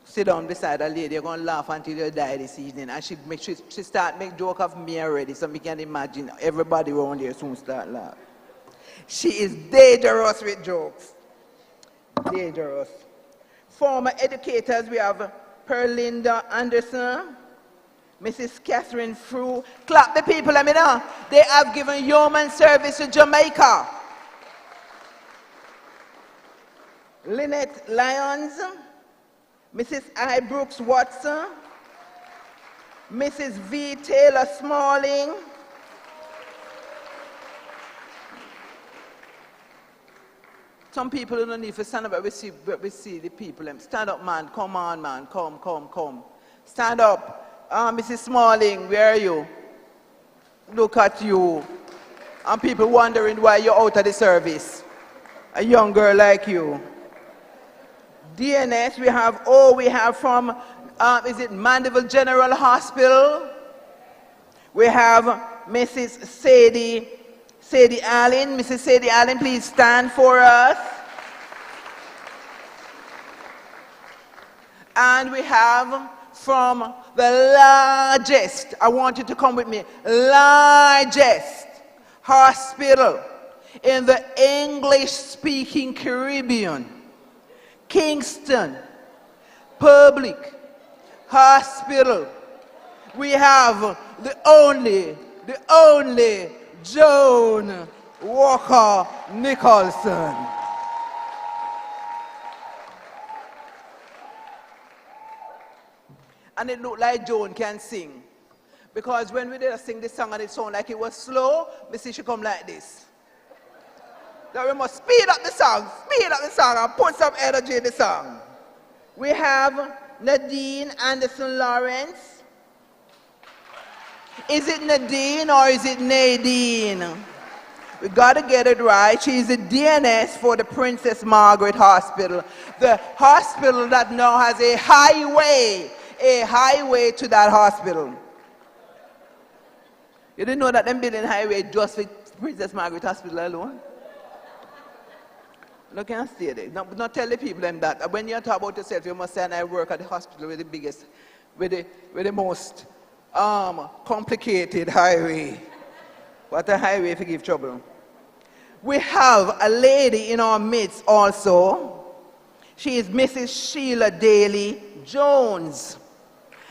sit down beside a lady, you're going to laugh until you die this evening. And she start make joke of me already, so we can imagine everybody around here soon start laugh. She is dangerous with jokes. Dangerous. Former educators, we have Perlinda Anderson, Mrs. Catherine Frew. Clap the people, let me know. They have given yeoman service to Jamaica. Lynette Lyons, Mrs. I. Brooks Watson, Mrs. V. Taylor Smalling, some people don't need to stand up, but we see the people. Stand up, man. Come on, man. Come. Stand up. Mrs. Smalling, where are you? Look at you. And people wondering why you're out of the service. A young girl like you. DNS, we have from, is it Mandeville General Hospital? We have Mrs. Sadie Allen. Mrs. Sadie Allen, please stand for us. And we have from the largest, I want you to come with me, largest hospital in the English-speaking Caribbean. Kingston Public Hospital. We have the only Joan Walker Nicholson. And it looked like Joan can sing. Because when we did sing this song and it sounded like it was slow, we see she come like this. That we must speed up the song and put some energy in the song. We have Nadine Anderson Lawrence. Is it Nadine or is it Nadine? We gotta get it right. She's a DNS for the Princess Margaret Hospital. The hospital that now has a highway to that hospital. You didn't know that them building highway just for Princess Margaret Hospital alone? No, can't stay there. Not tell the people them that. When you talk about yourself, you must say, and I work at the hospital with the biggest, with the most complicated highway. What a highway if you give trouble. We have a lady in our midst also. She is Mrs. Sheila Daly Jones.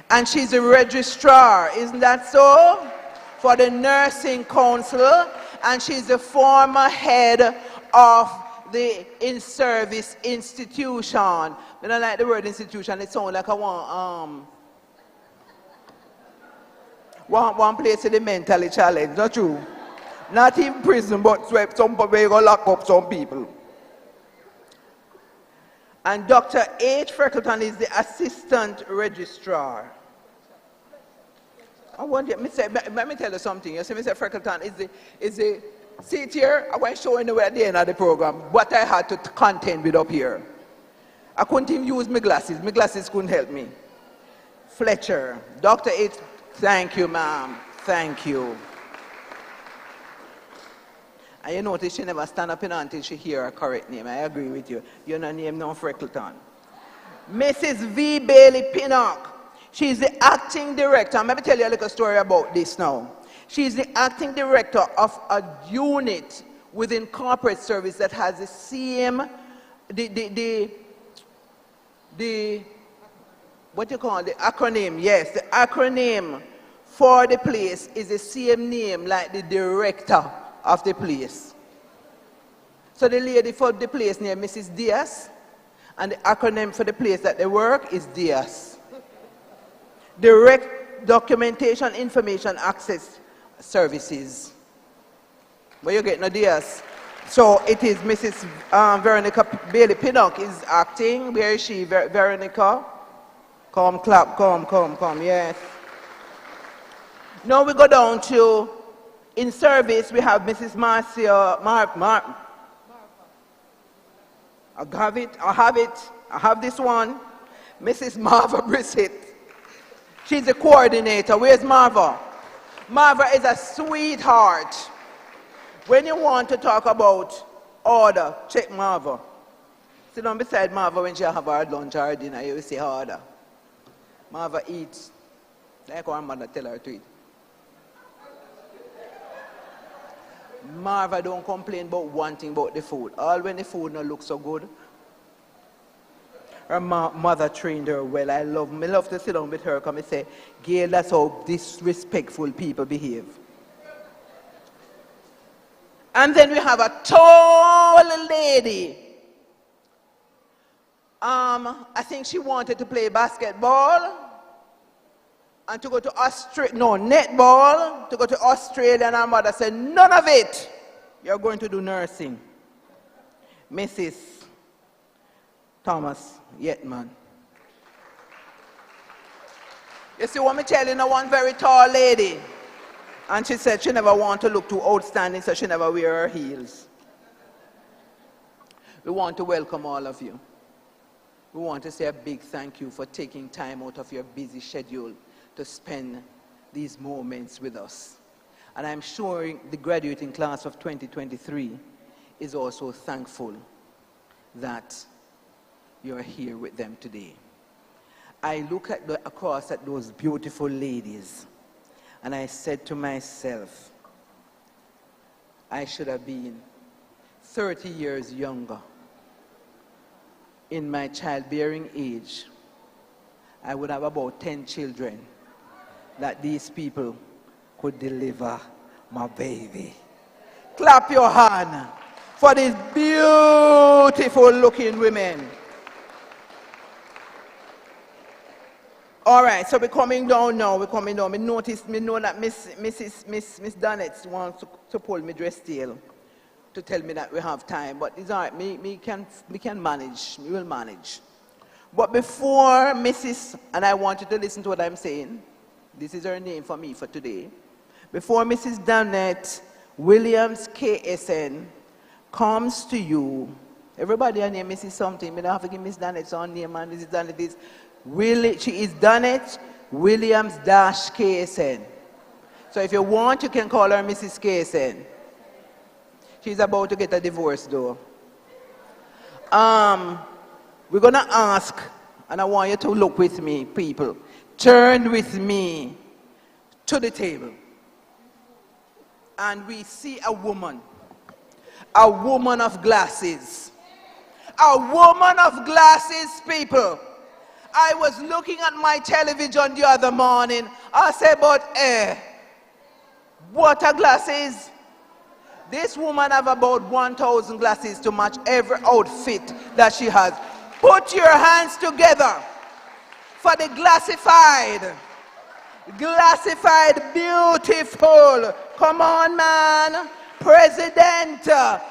And she's a registrar, isn't that so? For the Nursing Council. And she's the former head of the in-service institution. I don't like the word institution, it sounds like I want one place in the mentally challenged, not true? Not in prison, but some people going to lock up some people. And Dr. H. Freckleton is the assistant registrar. I want you, let me tell you something. You see, Mr. Freckleton is the seat here. I want to show you at the end of the program what I had to contend with up here. I couldn't even use my glasses. My glasses couldn't help me. Fletcher, Dr. H. Thank you, ma'am. Thank you. And you notice she never stand up in until she hear her correct name. I agree with you. You're not named no Freckleton. Mrs. V. Bailey Pinnock. She's the acting director. I'm going to tell you a little story about this now. She's the acting director of a unit within corporate service that has the same, what do you call it? The acronym, yes. The acronym for the place is the same name like the director of the place. So the lady for the place named Mrs. Diaz, and the acronym for the place that they work is Diaz. Direct Documentation Information Access Services. Where you get no Diaz? So it is Mrs. Veronica Bailey Pinnock is acting. Where is she, Veronica? Come, clap, come, yes. Now we go down to, in service, we have Mrs. Marcia, I have this one, Mrs. Marva Brissett. She's the coordinator. Where's Marva? Marva is a sweetheart. When you want to talk about order, check Marva. Sit down beside Marva when she have her lunch or dinner, you will say order. Marva eats like our mother tell her to eat. Marva don't complain about one thing about the food. All when the food not look so good. Her mother trained her well. I love to sit down with her come and say, Gail, that's how disrespectful people behave. And then we have a tall lady. I think she wanted to play basketball and to go to netball, to go to Australia, and her mother said, none of it. You're going to do nursing. Mrs. Thomas Yetman. You see what I'm telling you, one very tall lady. And she said she never want to look too outstanding, so she never wear her heels. We want to welcome all of you. We want to say a big thank you for taking time out of your busy schedule to spend these moments with us. And I'm sure the graduating class of 2023 is also thankful that you're here with them today. I look across at those beautiful ladies, and I said to myself, I should have been 30 years younger. In my childbearing age, I would have about 10 children that these people could deliver my baby. Clap your hand for these beautiful looking women. All right, so we're coming down now. We know that Miss Dunnett wants to pull me dress tail to tell me that we have time. But it's all right, we can manage. We will manage. But before Mrs., and I want you to listen to what I'm saying. This is her name for me for today. Before Mrs. Dunnett Williams KSN comes to you, everybody her name Mrs. something. I don't have to give Miss Dunnett's own name, and Mrs. Dunnett is she is Dunnett Williams KSN. So if you want, you can call her Mrs. KSN. She's about to get a divorce though. We're gonna ask, and I want you to look with me, people. Turn with me to the table. And we see a woman of glasses, A woman of glasses, people. I was looking at my television the other morning. I said, but what are glasses? This woman have about 1,000 glasses to match every outfit that she has. Put your hands together for the glassified. Glassified, beautiful. Come on, man. President of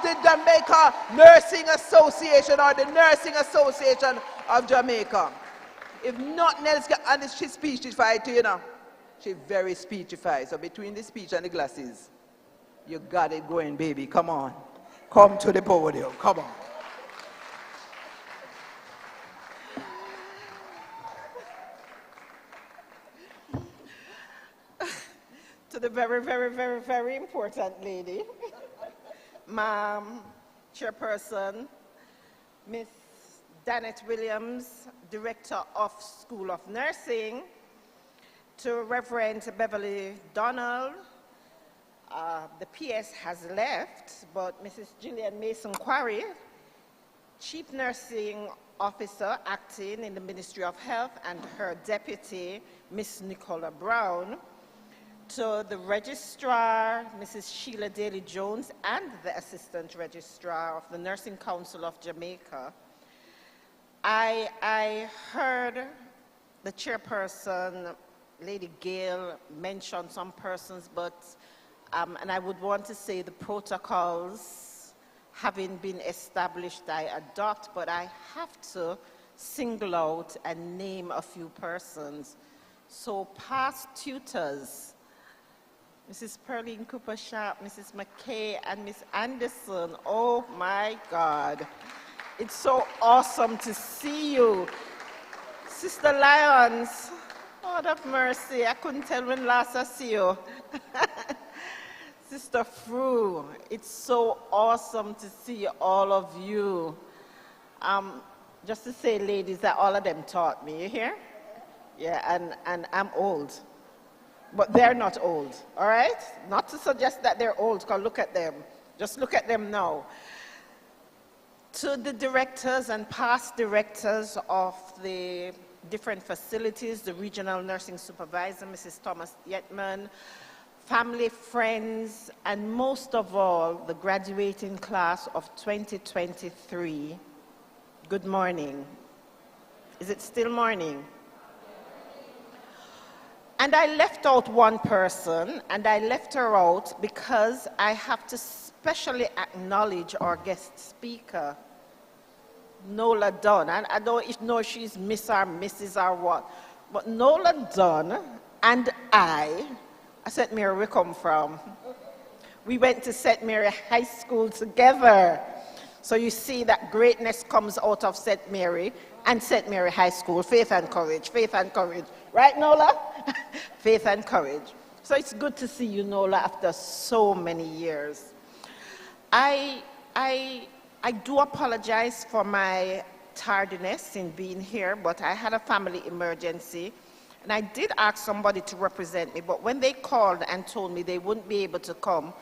the Jamaica Nursing Association, or the Nursing Association of Jamaica. If nothing else, and she speechified too, you know. She very speechified. So between the speech and the glasses, you got it going, baby. Come on. Come to the podium. Come on. To the very, very, very, very important lady, Ma'am Chairperson, Miss Danette Williams, Director of School of Nursing, to Reverend Beverly Donald. The PS has left, but Mrs. Gillian Mason-Quarry, Chief Nursing Officer acting in the Ministry of Health, and her deputy, Miss Nicola Brown, to the Registrar, Mrs. Sheila Daly-Jones, and the Assistant Registrar of the Nursing Council of Jamaica. I heard the chairperson, Lady Gail, mention some persons, but, and I would want to say the protocols having been established, I adopt, but I have to single out and name a few persons. So past tutors, Mrs. Pearline Cooper-Sharp, Mrs. McKay, and Miss Anderson. Oh my God. It's so awesome to see you. Sister Lyons, Lord of mercy, I couldn't tell when last I see you. Sister Fru, it's so awesome to see all of you. Just to say, ladies, that all of them taught me, you hear? Yeah, and I'm old. But they're not old, all right? Not to suggest that they're old, because look at them. Just look at them now. To the directors and past directors of the different facilities, the regional nursing supervisor, Mrs. Thomas Yetman, family, friends, and most of all, the graduating class of 2023, good morning. Is it still morning? And I left out one person, and I left her out because I have to specially acknowledge our guest speaker, Nola Dunn. And I don't know if she's Miss or Mrs. or what, but Nola Dunn and I St. Mary we come from. We went to St. Mary High School together. So you see that greatness comes out of St. Mary and St. Mary High School. Faith and courage, faith and courage. Right, Nola? Faith and courage. So it's good to see you, Nola, after so many years. I do apologize for my tardiness in being here, but I had a family emergency. And I did ask somebody to represent me, but when they called and told me they wouldn't be able to come,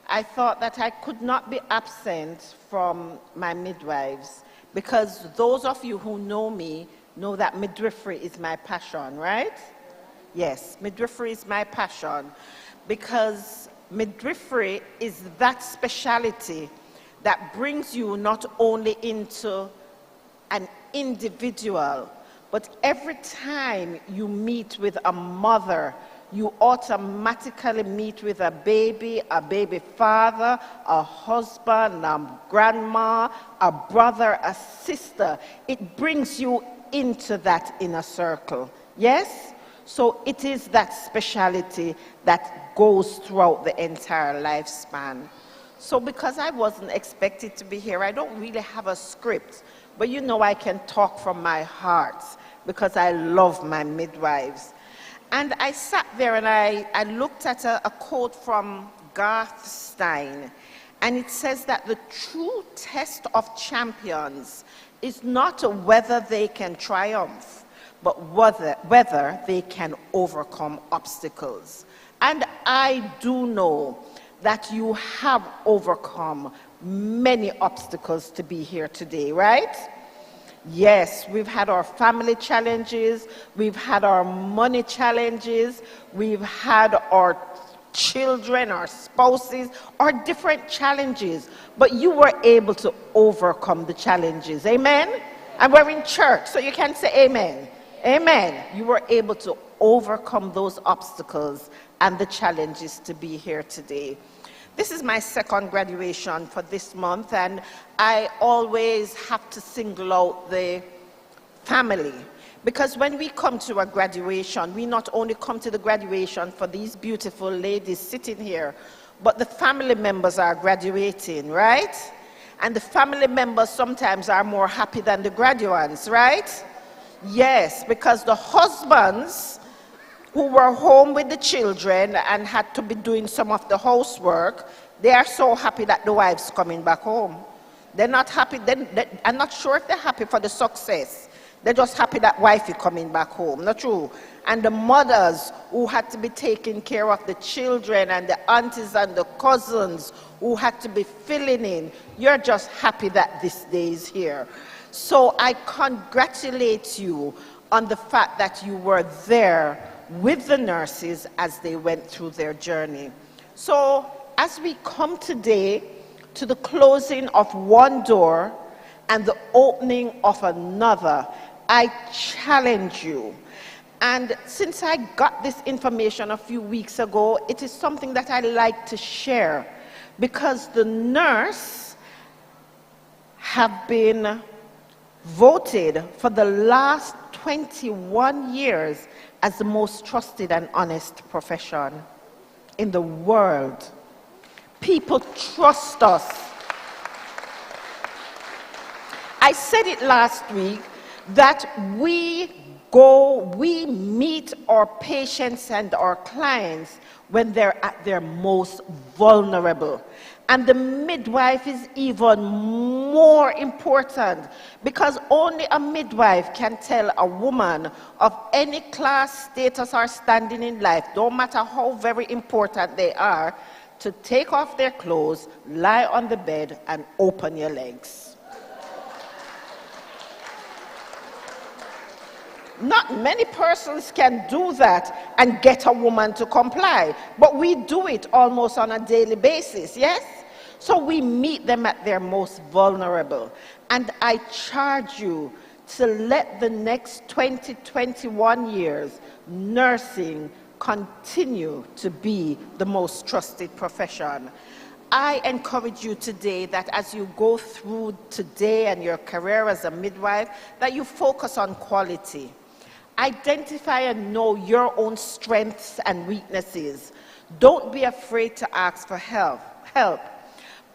I thought that I could not be absent from my midwives, because those of you who know me know that midwifery is my passion, right? Yes, midwifery is my passion, because midwifery is that specialty that brings you not only into an individual, but every time you meet with a mother, you automatically meet with a baby father, a husband, a grandma, a brother, a sister. It brings you into that inner circle. Yes? So it is that speciality that goes throughout the entire lifespan. So because I wasn't expected to be here, I don't really have a script, but you know I can talk from my heart because I love my midwives. And I sat there and I looked at a quote from Garth Stein, and it says that the true test of champions is not whether they can triumph, but whether they can overcome obstacles. And I do know that you have overcome many obstacles to be here today, right? Yes, we've had our family challenges, we've had our money challenges, we've had our children, our spouses, our different challenges, but you were able to overcome the challenges, amen? And we're in church, so you can say amen. Amen. You were able to overcome those obstacles and the challenges to be here today. This is my second graduation for this month, and I always have to single out the family. Because when we come to a graduation, we not only come to the graduation for these beautiful ladies sitting here, but the family members are graduating, right? And the family members sometimes are more happy than the graduates, right? Yes, because the husbands who were home with the children and had to be doing some of the housework, they are so happy that the wife's coming back home. They're not happy, I'm not sure if they're happy for the success. They're just happy that wife is coming back home, not true? And the mothers who had to be taking care of the children and the aunties and the cousins who had to be filling in, you're just happy that this day is here. So I congratulate you on the fact that you were there with the nurses as they went through their journey. So as we come today to the closing of one door and the opening of another, I challenge you. And since I got this information a few weeks ago, it is something that I like to share, because the nurse have been voted for the last 21 years as the most trusted and honest profession in the world. People trust us. I said it last week that we meet our patients and our clients when they're at their most vulnerable. And the midwife is even more important, because only a midwife can tell a woman of any class, status, or standing in life, no matter how very important they are, to take off their clothes, lie on the bed, and open your legs. Not many persons can do that and get a woman to comply, but we do it almost on a daily basis, yes? So we meet them at their most vulnerable. And I charge you to let the next 21 years, nursing continue to be the most trusted profession. I encourage you today that as you go through today and your career as a midwife, that you focus on quality. Identify and know your own strengths and weaknesses. Don't be afraid to ask for help.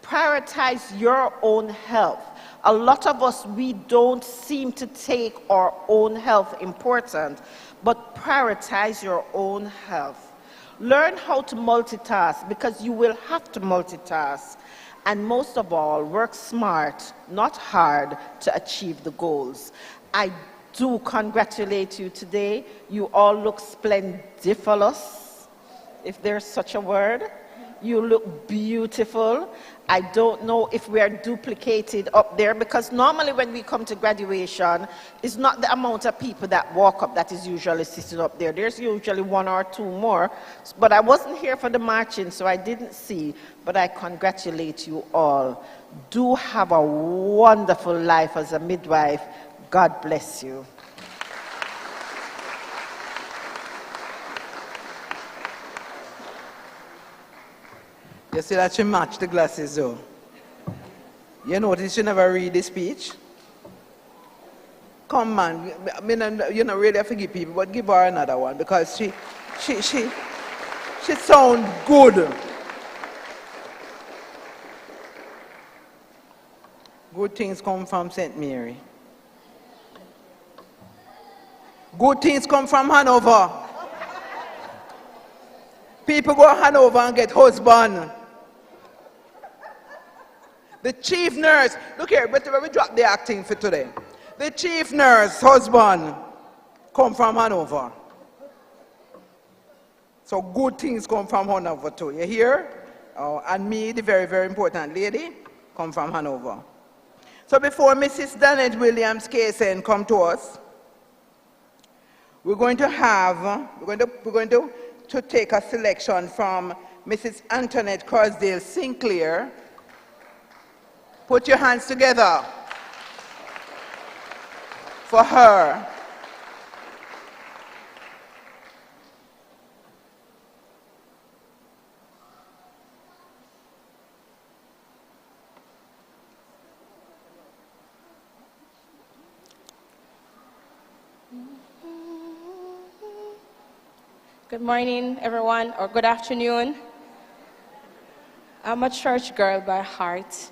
Prioritize your own health. A lot of us, we don't seem to take our own health important, but prioritize your own health. Learn how to multitask, because you will have to multitask. And most of all, work smart, not hard, to achieve the goals. I do congratulate you today. You all look splendiferous, if there's such a word. You look beautiful. I don't know if we are duplicated up there, because normally when we come to graduation, it's not the amount of people that walk up that is usually sitting up there. There's usually one or two more. But I wasn't here for the marching, so I didn't see. But I congratulate you all. Do have a wonderful life as a midwife. God bless you. You see that she matched the glasses though. You notice she never read the speech? Come man, I mean, you know, really I forgive people, but give her another one, because she sound good. Good things come from St. Mary. Good things come from Hanover. People go to Hanover and get husband. The chief nurse, look here, but we drop the acting for today. The chief nurse husband come from Hanover. So good things come from Hanover too. You hear? Oh, and me, the very, very important lady, come from Hanover. So before Mrs. Danette Williams Kaysen come to us, we're going to take a selection from Mrs. Antoinette Crosdale Sinclair. Put your hands together for her. Good morning, everyone, or good afternoon. I'm a church girl by heart,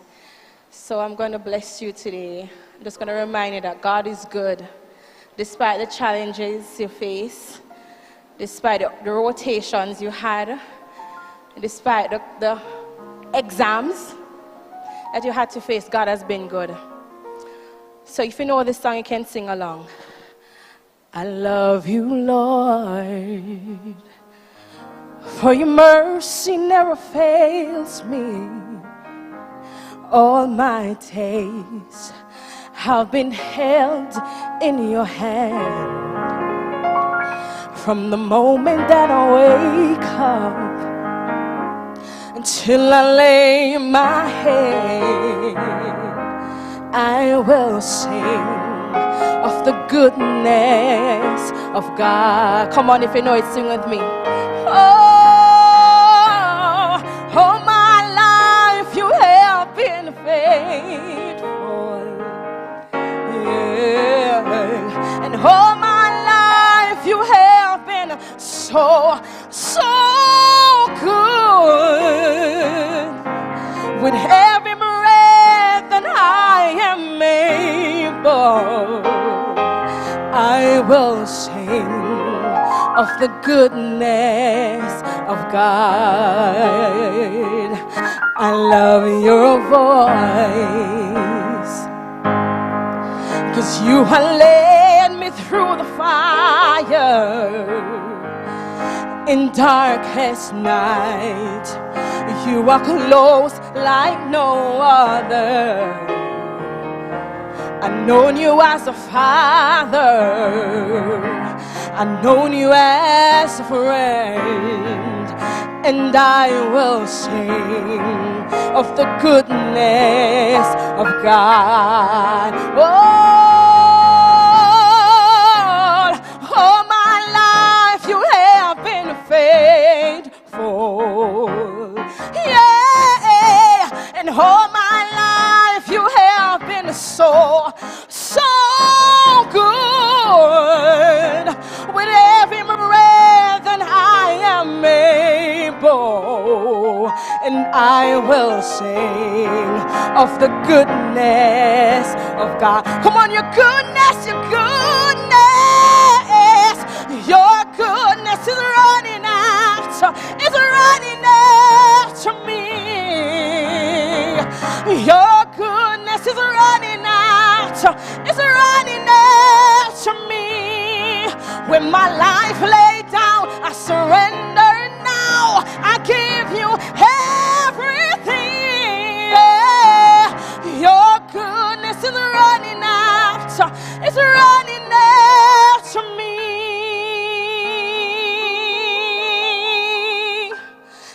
so I'm going to bless you today. I'm just going to remind you that God is good, despite the challenges you face, despite the rotations you had, despite the exams that you had to face. God has been good. So if you know this song, you can sing along. I love you, Lord, for your mercy never fails me. All my days have been held in your hand. From the moment that I wake up until I lay my head, I will sing of the goodness of God. Come on, if you know it, sing with me. Oh, all my life you have been faithful. Yeah. And all my life you have been so, so good. With every breath that I am able, I will sing of the goodness of God. I love your voice, 'cause you have led me through the fire in darkest night. You are close like no other. I've known you as a father, I've known you as a friend, and I will sing of the goodness of God. All my life you have been faithful. Yeah, and all my life you have been so, so good. With every breath that I am able, and I will sing of the goodness of God. Come on, your goodness, your goodness, your goodness is running after, is running after me. Your goodness is running after, is running after me. When my life laid down, I surrender now. I give you everything. Yeah. Your goodness is running after, is running after me.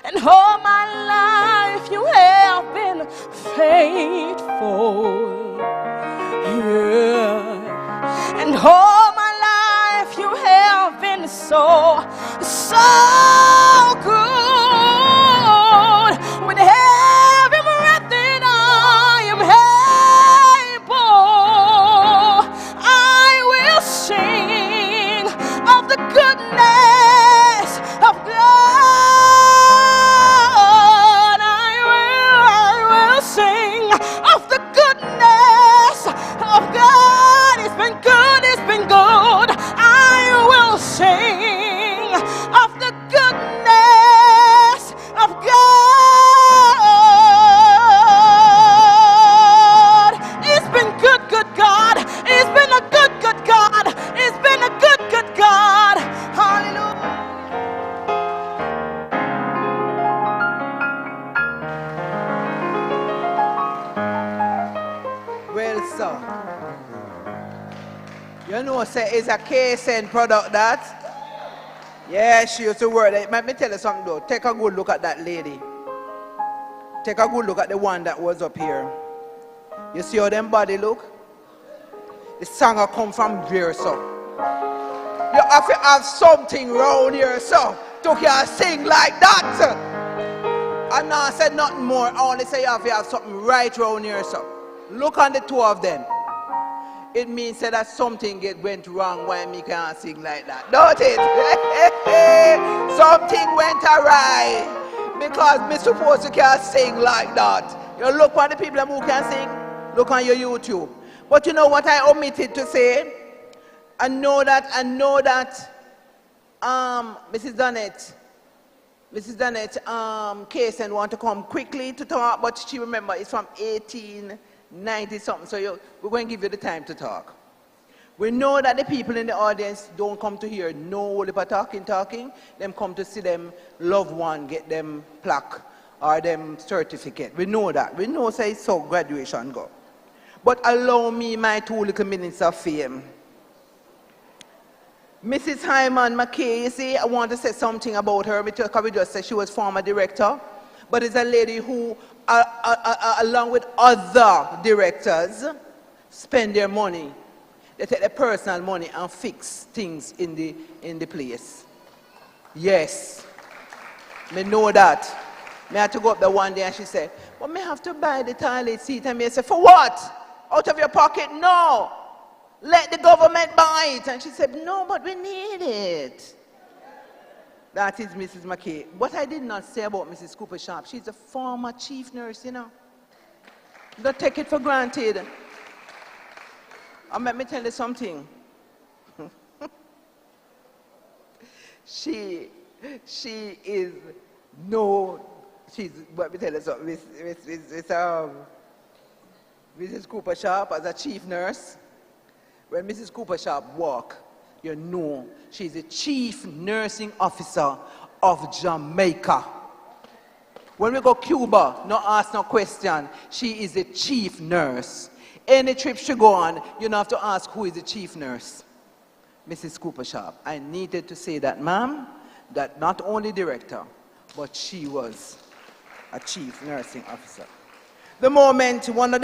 And all my life you have been faithful. Yeah. And all my life you have been so, so good. With every breath that I am able, I will sing of the goodness of God. I will sing of the goodness of God. It's been good, it's been good. I will sing of the goodness of God. It's been good, good God. It's been a good, good God. It's been a good, good God. Hallelujah. know say it's a Kingston product that. Yeah, she used to work. Let me tell you something though. Take a good look at that lady. Take a good look at the one that was up here. You see how them body look? The singer come from there, so. You have to have something round here, so. To can sing like that. And now I said nothing more. I only say you have to have something right round here, so. Look on the two of them. It means that something went wrong why me can't sing like that. Don't it? Something went awry. Because me supposed to can't sing like that. You look on the people who can sing. Look on your YouTube. But you know what I omitted to say? I know that Mrs. Dunnett, Kingston want to come quickly to talk, but she remember it's from 1890 something, so we're going to give you the time to talk. We know that the people in the audience don't come to hear no only for talking, them come to see them loved one get them plaque or them certificate. We know that. We know say so graduation go. But allow me my 2 little minutes of fame. Mrs. Hyman McKay, you see, I want to say something about her because we just said she was former director, but it's a lady who, along with other directors, spend their money. They take their personal money and fix things in the place. Yes, me know that. Me had to go up there one day and she said, well, me have to buy the toilet seat. And me say, for what? Out of your pocket? No. Let the government buy it. And she said, no, but we need it. That is Mrs. McKay. What I did not say about Mrs. Cooper Sharp, she's a former chief nurse, you know. Don't take it for granted. And let me tell you something. She's, let me tell you something, Mrs. Cooper Sharp as a chief nurse, when Mrs. Cooper Sharp walk, you know she's the chief nursing officer of Jamaica. When we go Cuba, no ask no question, she is the chief nurse. Any trip she go on, you don't have to ask who is the chief nurse. Mrs. Cooper Sharp. I needed to say that, ma'am, that not only director, but she was a chief nursing officer. One of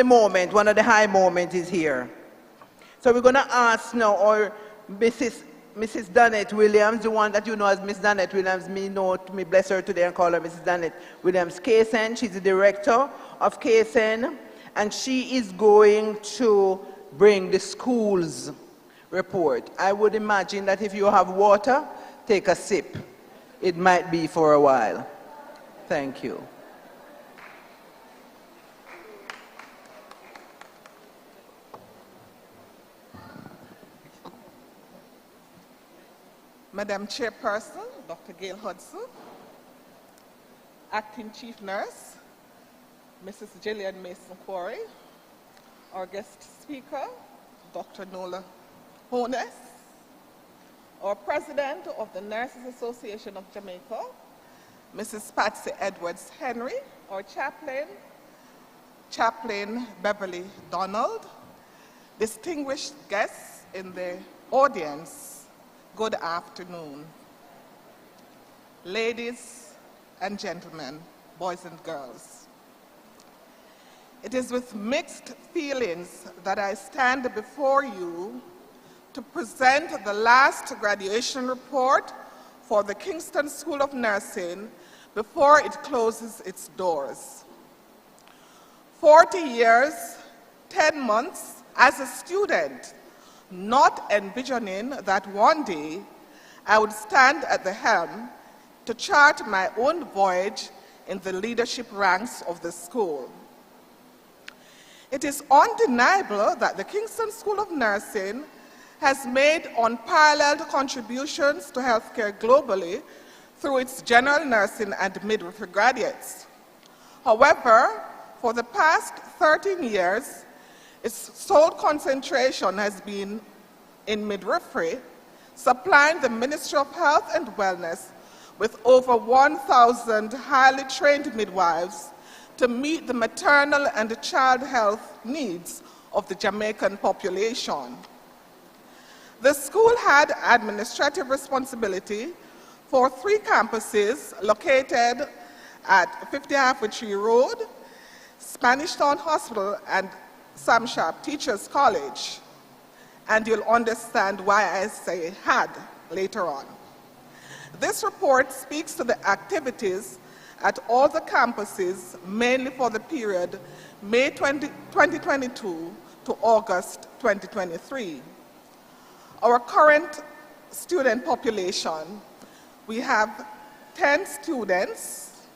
the high moments is here. So we're going to ask now, or Mrs. Dunnett Williams, the one that you know as Miss Dunnett Williams, me bless her today and call her Mrs. Dunnett Williams Kingston. She's the director of Kingston, and she is going to bring the school's report. I would imagine that if you have water, take a sip. It might be for a while. Thank you. Madam Chairperson, Dr. Gail Hudson, Acting Chief Nurse, Mrs. Gillian Mason-Quarry, our guest speaker, Dr. Nola Honess, our President of the Nurses Association of Jamaica, Mrs. Patsy Edwards Henry, our Chaplain Beverly Donald, distinguished guests in the audience, good afternoon. Ladies and gentlemen, boys and girls. It is with mixed feelings that I stand before you to present the last graduation report for the Kingston School of Nursing before it closes its doors. 40 years, 10 months as a student, not envisioning that one day I would stand at the helm to chart my own voyage in the leadership ranks of the school. It is undeniable that the Kingston School of Nursing has made unparalleled contributions to healthcare globally through its general nursing and midwifery graduates. However, for the past 13 years, its sole concentration has been in midwifery, supplying the Ministry of Health and Wellness with over 1,000 highly trained midwives to meet the maternal and child health needs of the Jamaican population. The school had administrative responsibility for 3 campuses located at 50 Halfway Tree Road, Spanish Town Hospital, and Sam Sharp Teachers College. And you'll understand why I say had later on. This report speaks to the activities at all the campuses, mainly for the period May 2022 to August 2023. Our current student population, we have 10 students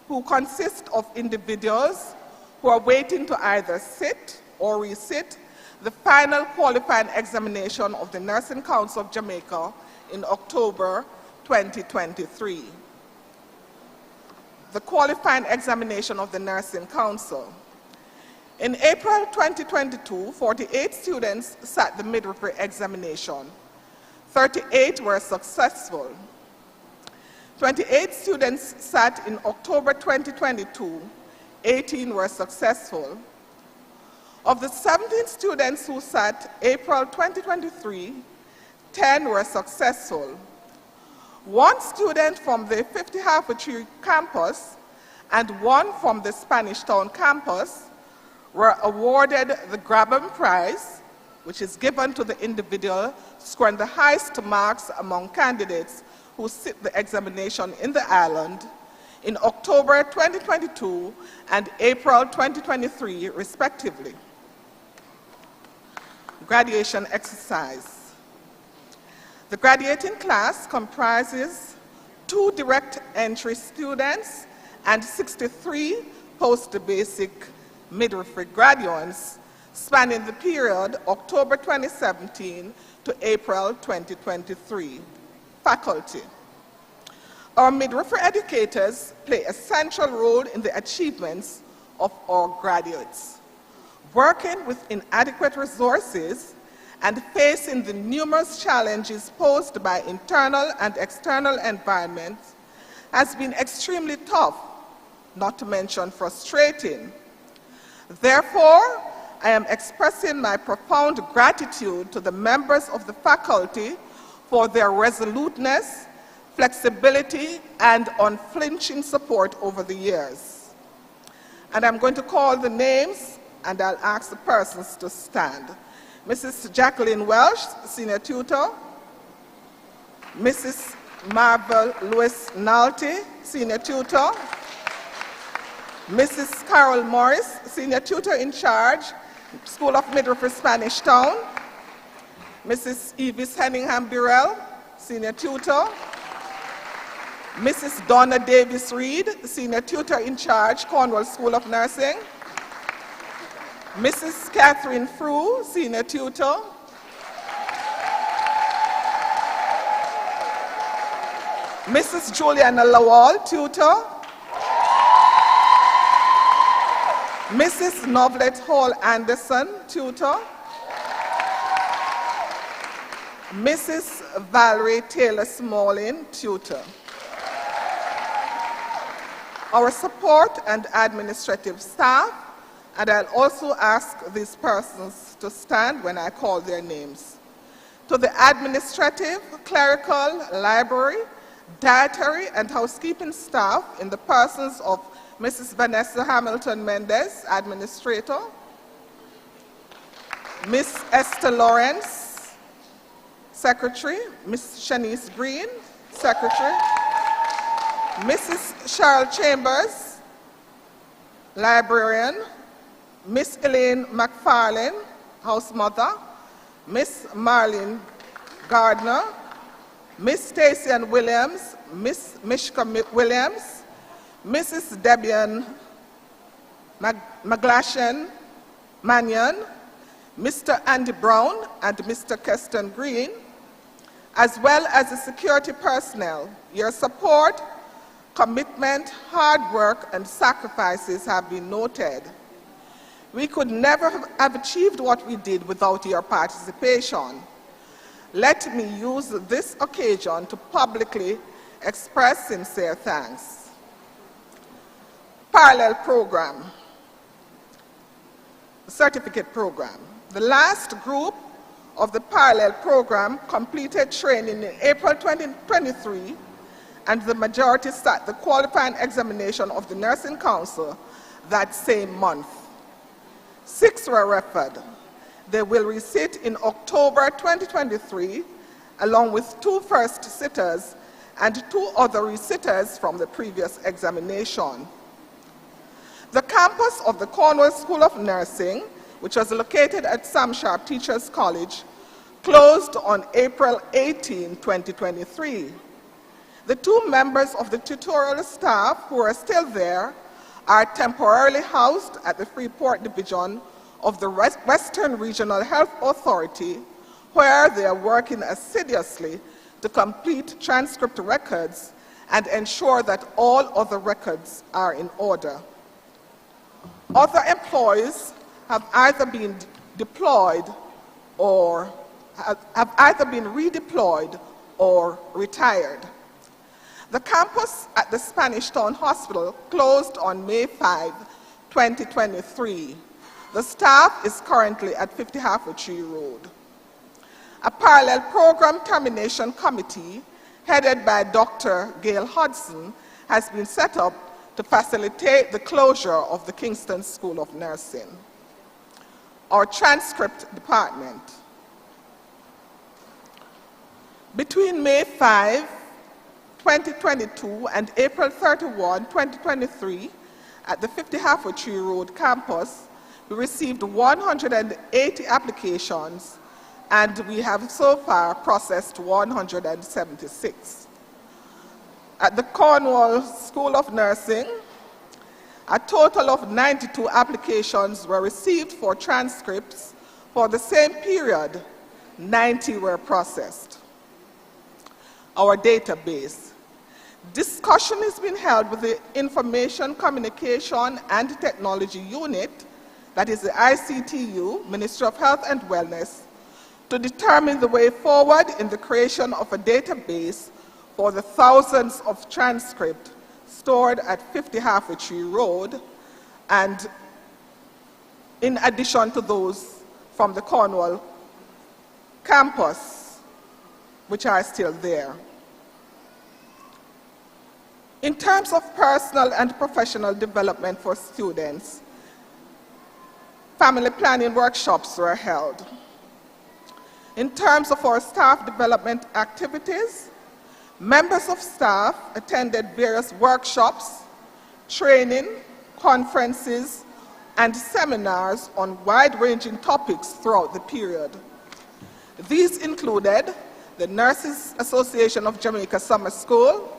who consist of individuals who are waiting to either sit or resit the final qualifying examination of the Nursing Council of Jamaica in October 2023. The qualifying examination of the Nursing Council. In April 2022, 48 students sat the midwifery examination. 38 were successful. 28 students sat in October 2022. 18 were successful. Of the 17 students who sat April 2023, 10 were successful. 1 student from the 50 Halfway Tree campus and 1 from the Spanish Town campus were awarded the Grabham Prize, which is given to the individual scoring the highest marks among candidates who sit the examination in the island in October 2022 and April 2023, respectively. Graduation exercise. The graduating class comprises 2 direct entry students and 63 post-basic midwifery graduates spanning the period October 2017 to April 2023. Faculty. Our midwifery educators play a central role in the achievements of our graduates. Working with inadequate resources and facing the numerous challenges posed by internal and external environments has been extremely tough, not to mention frustrating. Therefore, I am expressing my profound gratitude to the members of the faculty for their resoluteness, flexibility, and unflinching support over the years. And I'm going to call the names and I'll ask the persons to stand. Mrs. Jacqueline Welsh, Senior Tutor. Mrs. Marvel Lewis Nalty, Senior Tutor. Mrs. Carol Morris, Senior Tutor in Charge, School of Midwifery, Spanish Town. Mrs. Evis Henningham Burrell, Senior Tutor. Mrs. Donna Davis Reed, Senior Tutor in Charge, Cornwall School of Nursing. Mrs. Catherine Frew, Senior Tutor. Mrs. Juliana Lawal, Tutor. Mrs. Novlet Hall Anderson, Tutor. Mrs. Valerie Taylor Smalling, Tutor. Our support and administrative staff, and I'll also ask these persons to stand when I call their names. To the administrative, clerical, library, dietary, and housekeeping staff in the persons of Mrs. Vanessa Hamilton Mendez, Administrator, Miss Esther Lawrence, Secretary, Miss Shanice Green, Secretary, Mrs. Cheryl Chambers, Librarian, Miss Elaine McFarlane, House Mother, Miss Marlene Gardner, Miss Stacey Ann Williams, Miss Mishka Williams, Mrs. Debian Maglashan Mannion, Mr. Andy Brown, and Mr. Keston Green, as well as the security personnel. Your support, commitment, hard work, and sacrifices have been noted. We could never have achieved what we did without your participation. Let me use this occasion to publicly express sincere thanks. Parallel program, certificate program. The last group of the parallel program completed training in April 2023, and the majority sat the qualifying examination of the Nursing Council that same month. 6 were referred. They will resit in October 2023, along with 2 first sitters and 2 other resitters from the previous examination. The campus of the Cornwall School of Nursing, which was located at Sam Sharp Teachers College, closed on April 18, 2023. The 2 members of the tutorial staff who are still there are temporarily housed at the Freeport Division of the Western Regional Health Authority, where they are working assiduously to complete transcript records and ensure that all other records are in order. Other employees have either been deployed or have either been redeployed or retired. The campus at the Spanish Town Hospital closed on May 5, 2023. The staff is currently at 50 Hertfordshire Road. A parallel program termination committee headed by Dr. Gail Hodson has been set up to facilitate the closure of the Kingston School of Nursing. Our transcript department. Between May 5, 2022 and April 31, 2023, at the 50 Hertfordshire Road campus, we received 180 applications, and we have so far processed 176. At the Cornwall School of Nursing, a total of 92 applications were received for transcripts. For the same period, 90 were processed. Our database. Discussion has been held with the Information, Communication and Technology Unit, that is the ICTU, Ministry of Health and Wellness, to determine the way forward in the creation of a database for the thousands of transcripts stored at 50 Hertfordshire Road, and in addition to those from the Cornwall campus, which are still there. In terms of personal and professional development for students, family planning workshops were held. In terms of our staff development activities, members of staff attended various workshops, training, conferences, and seminars on wide-ranging topics throughout the period. These included the Nurses Association of Jamaica Summer School,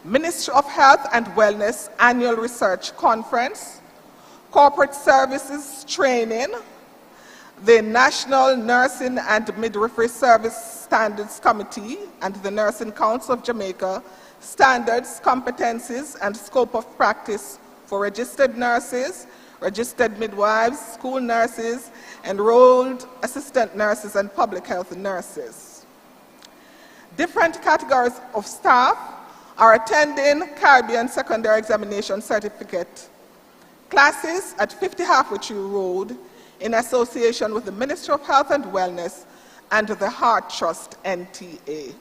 Ministry of Health and Wellness Annual Research Conference, Corporate Services Training, the National Nursing and Midwifery Service Standards Committee and the Nursing Council of Jamaica Standards, Competencies, and Scope of Practice for registered nurses, registered midwives, school nurses, enrolled assistant nurses, and public health nurses. Different categories of staff are attending Caribbean Secondary Examination Certificate classes at 50 Hertfordshire Road in association with the Ministry of Health and Wellness and the Heart Trust NTA.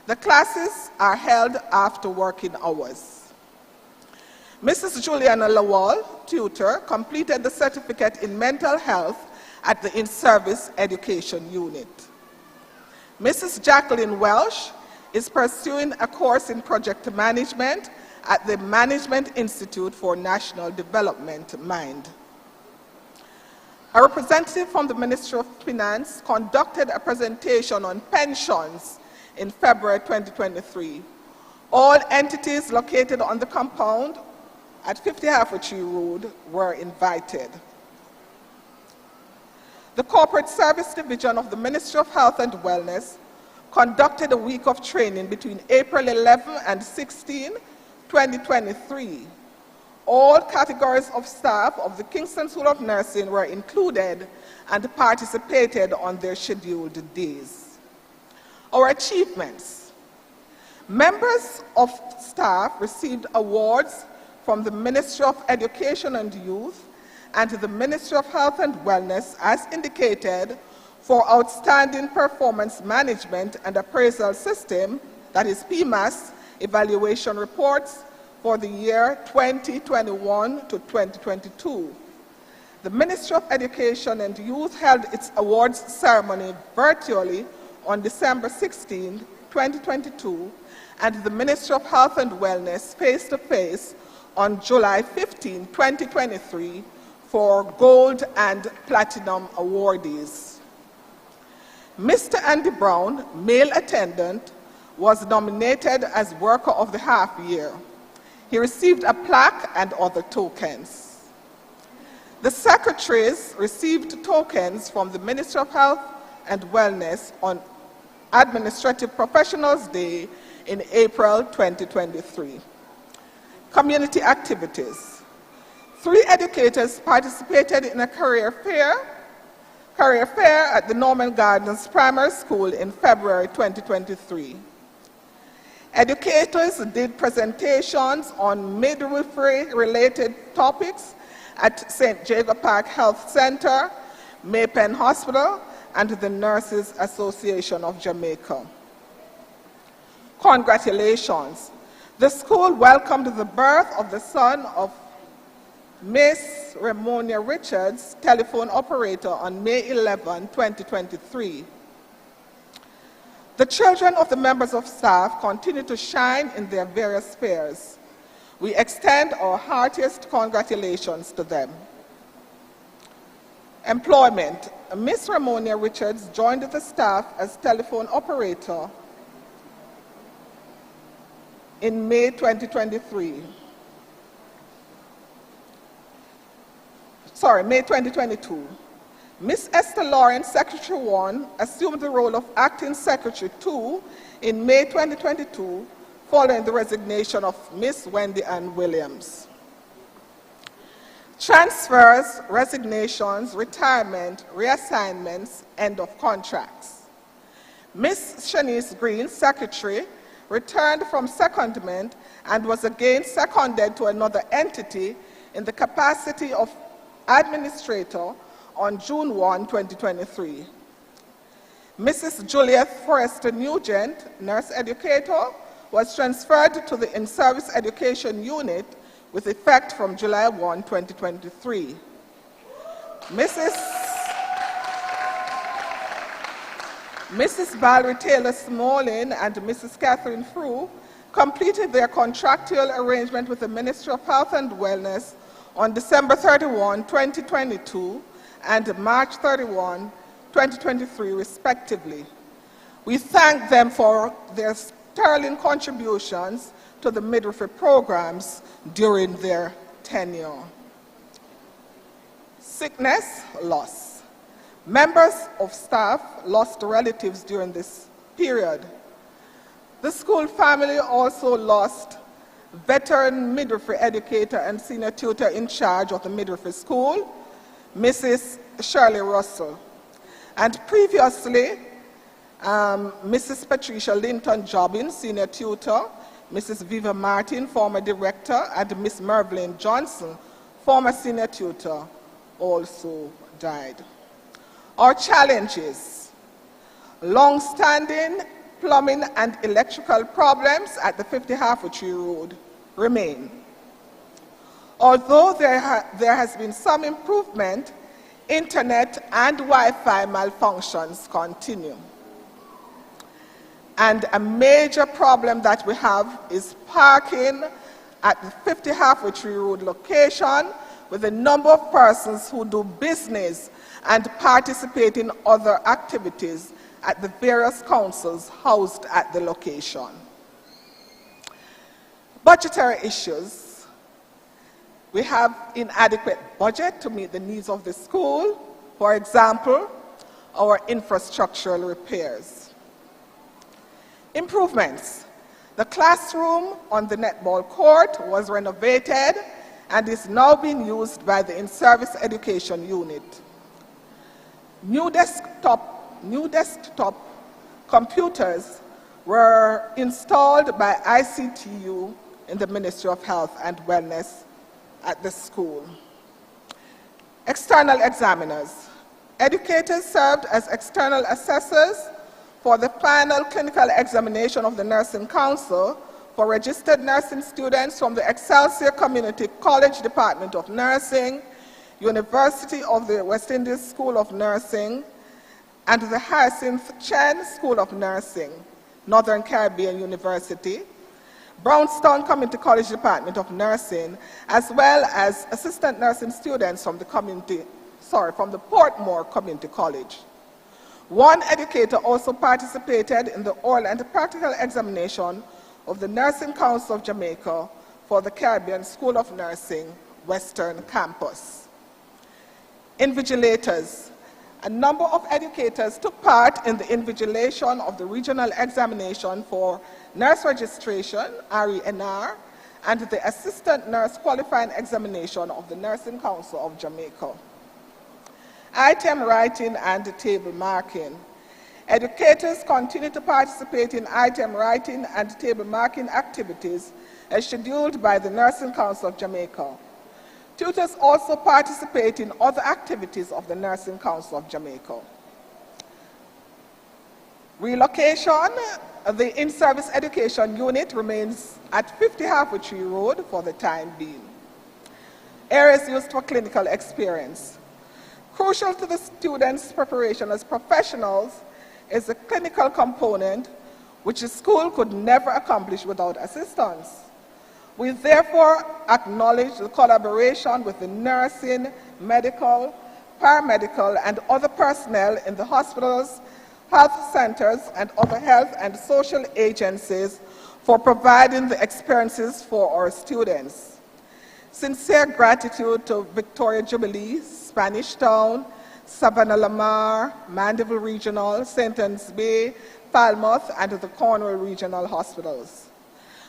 The classes are held after working hours. Mrs. Juliana Lawal, tutor, completed the certificate in mental health at the in-service education unit. Mrs. Jacqueline Welsh is pursuing a course in project management at the Management Institute for National Development, MIND. A representative from the Ministry of Finance conducted a presentation on pensions in February 2023. All entities located on the compound at 50 Hertfordshire Road were invited. The Corporate Service Division of the Ministry of Health and Wellness conducted a week of training between April 11 and 16, 2023. All categories of staff of the Kingston School of Nursing were included and participated on their scheduled days. Our achievements. Members of staff received awards from the Ministry of Education and Youth and the Ministry of Health and Wellness as indicated for Outstanding Performance Management and Appraisal System, that is PMAS, evaluation reports for the year 2021 to 2022. The Ministry of Education and Youth held its awards ceremony virtually on December 16, 2022, and the Ministry of Health and Wellness face-to-face on July 15, 2023, for Gold and Platinum awardees. Mr. Andy Brown, male attendant, was nominated as Worker of the Half Year. He received a plaque and other tokens. The secretaries received tokens from the Ministry of Health and Wellness on Administrative Professionals Day in April 2023. Community activities. 3 educators participated in a career fair at the Norman Gardens Primary School in February 2023. Educators did presentations on midwifery-related topics at St. Jago Park Health Center, Maypen Hospital, and the Nurses Association of Jamaica. Congratulations. The school welcomed the birth of the son of Miss Ramonia Richards, telephone operator, on May 11, 2023. The children of the members of staff continue to shine in their various spheres. We extend our heartiest congratulations to them. Employment. Miss Ramonia Richards joined the staff as telephone operator in May 2023. May 2022. Miss Esther Lawrence, Secretary 1, assumed the role of Acting Secretary 2 in May 2022, following the resignation of Miss Wendy Ann Williams. Transfers, resignations, retirement, reassignments, end of contracts. Miss Shanice Green, Secretary, returned from secondment and was again seconded to another entity in the capacity of Administrator on June 1, 2023. Mrs. Juliet Forrester Nugent, Nurse Educator, was transferred to the In-Service Education Unit with effect from July 1, 2023. Mrs. Valerie Taylor Smolin and Mrs. Catherine Frew completed their contractual arrangement with the Ministry of Health and Wellness on December 31, 2022 and March 31, 2023, respectively. We thank them for their sterling contributions to the midwifery programs during their tenure. Sickness, loss. Members of staff lost relatives during this period. The school family also lost veteran midwifery educator and senior tutor in charge of the midwifery school, Mrs. Shirley Russell. And previously, Mrs. Patricia Linton Jobbins, senior tutor, Mrs. Viva Martin, former director, and Miss Mervyn Johnson, former senior tutor, also died. Our challenges: long-standing plumbing and electrical problems at the 50 Halfway Road remain. Although there has been some improvement, internet and Wi-Fi malfunctions continue. And a major problem that we have is parking at the 50 Halfway Road location with a number of persons who do business and participate in other activities at the various councils housed at the location. Budgetary issues. We have inadequate budget to meet the needs of the school. For example, our infrastructural repairs. Improvements. The classroom on the netball court was renovated and is now being used by the In-Service Education Unit. New desktop computers were installed by ICTU in the Ministry of Health and Wellness at the school. External examiners. Educators served as external assessors for the final clinical examination of the Nursing Council for registered nursing students from the Excelsior Community College Department of Nursing, University of the West Indies School of Nursing, and the Hyacinth Chen School of Nursing, Northern Caribbean University, Brownstown Community College Department of Nursing, as well as assistant nursing students from the Portmore Community College. One educator also participated in the oral and practical examination of the Nursing Council of Jamaica for the Caribbean School of Nursing, Western Campus. Invigilators. A number of educators took part in the invigilation of the regional examination for nurse registration, RENR, and the assistant nurse qualifying examination of the Nursing Council of Jamaica. Item writing and table marking. Educators continue to participate in item writing and table marking activities as scheduled by the Nursing Council of Jamaica. Tutors also participate in other activities of the Nursing Council of Jamaica. Relocation, the in-service education unit remains at 50 Halfway Tree Road for the time being. Areas used for clinical experience. Crucial to the students' preparation as professionals is the clinical component, which the school could never accomplish without assistance. We therefore acknowledge the collaboration with the nursing, medical, paramedical, and other personnel in the hospitals, health centers, and other health and social agencies for providing the experiences for our students. Sincere gratitude to Victoria Jubilee, Spanish Town, Savannah Lamar, Mandeville Regional, St. Anne's Bay, Falmouth, and the Cornwall Regional Hospitals.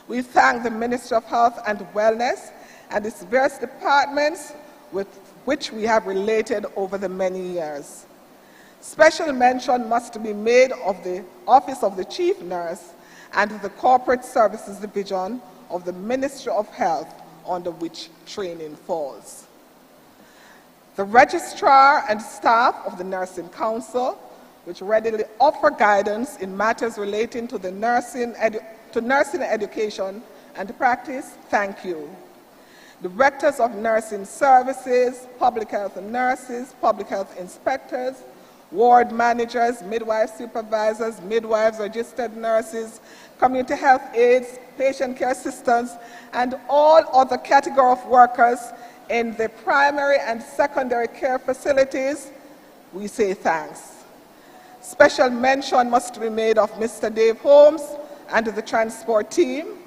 We thank the Ministry of Health and Wellness and its various departments with which we have related over the many years. Special mention must be made of the Office of the Chief Nurse and the Corporate Services Division of the Ministry of Health, under which training falls. The registrar and staff of the Nursing Council, which readily offer guidance in matters relating to the nursing education and practice, thank you. Directors of nursing services, public health nurses, public health inspectors, ward managers, midwife supervisors, midwives, registered nurses, community health aides, patient care assistants, and all other category of workers in the primary and secondary care facilities, we say thanks. Special mention must be made of Mr. Dave Holmes and the transport team,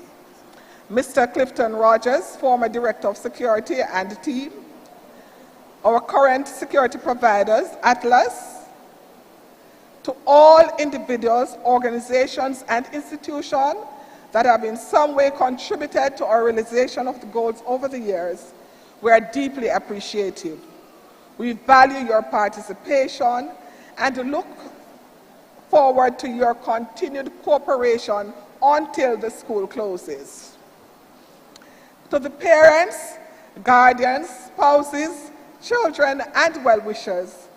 Mr. Clifton Rogers, former Director of Security and team, our current security providers, Atlas, to all individuals, organizations, and institutions that have in some way contributed to our realization of the goals over the years, we are deeply appreciative. We value your participation and look forward to your continued cooperation until the school closes. To the parents, guardians, spouses, children, and well-wishers,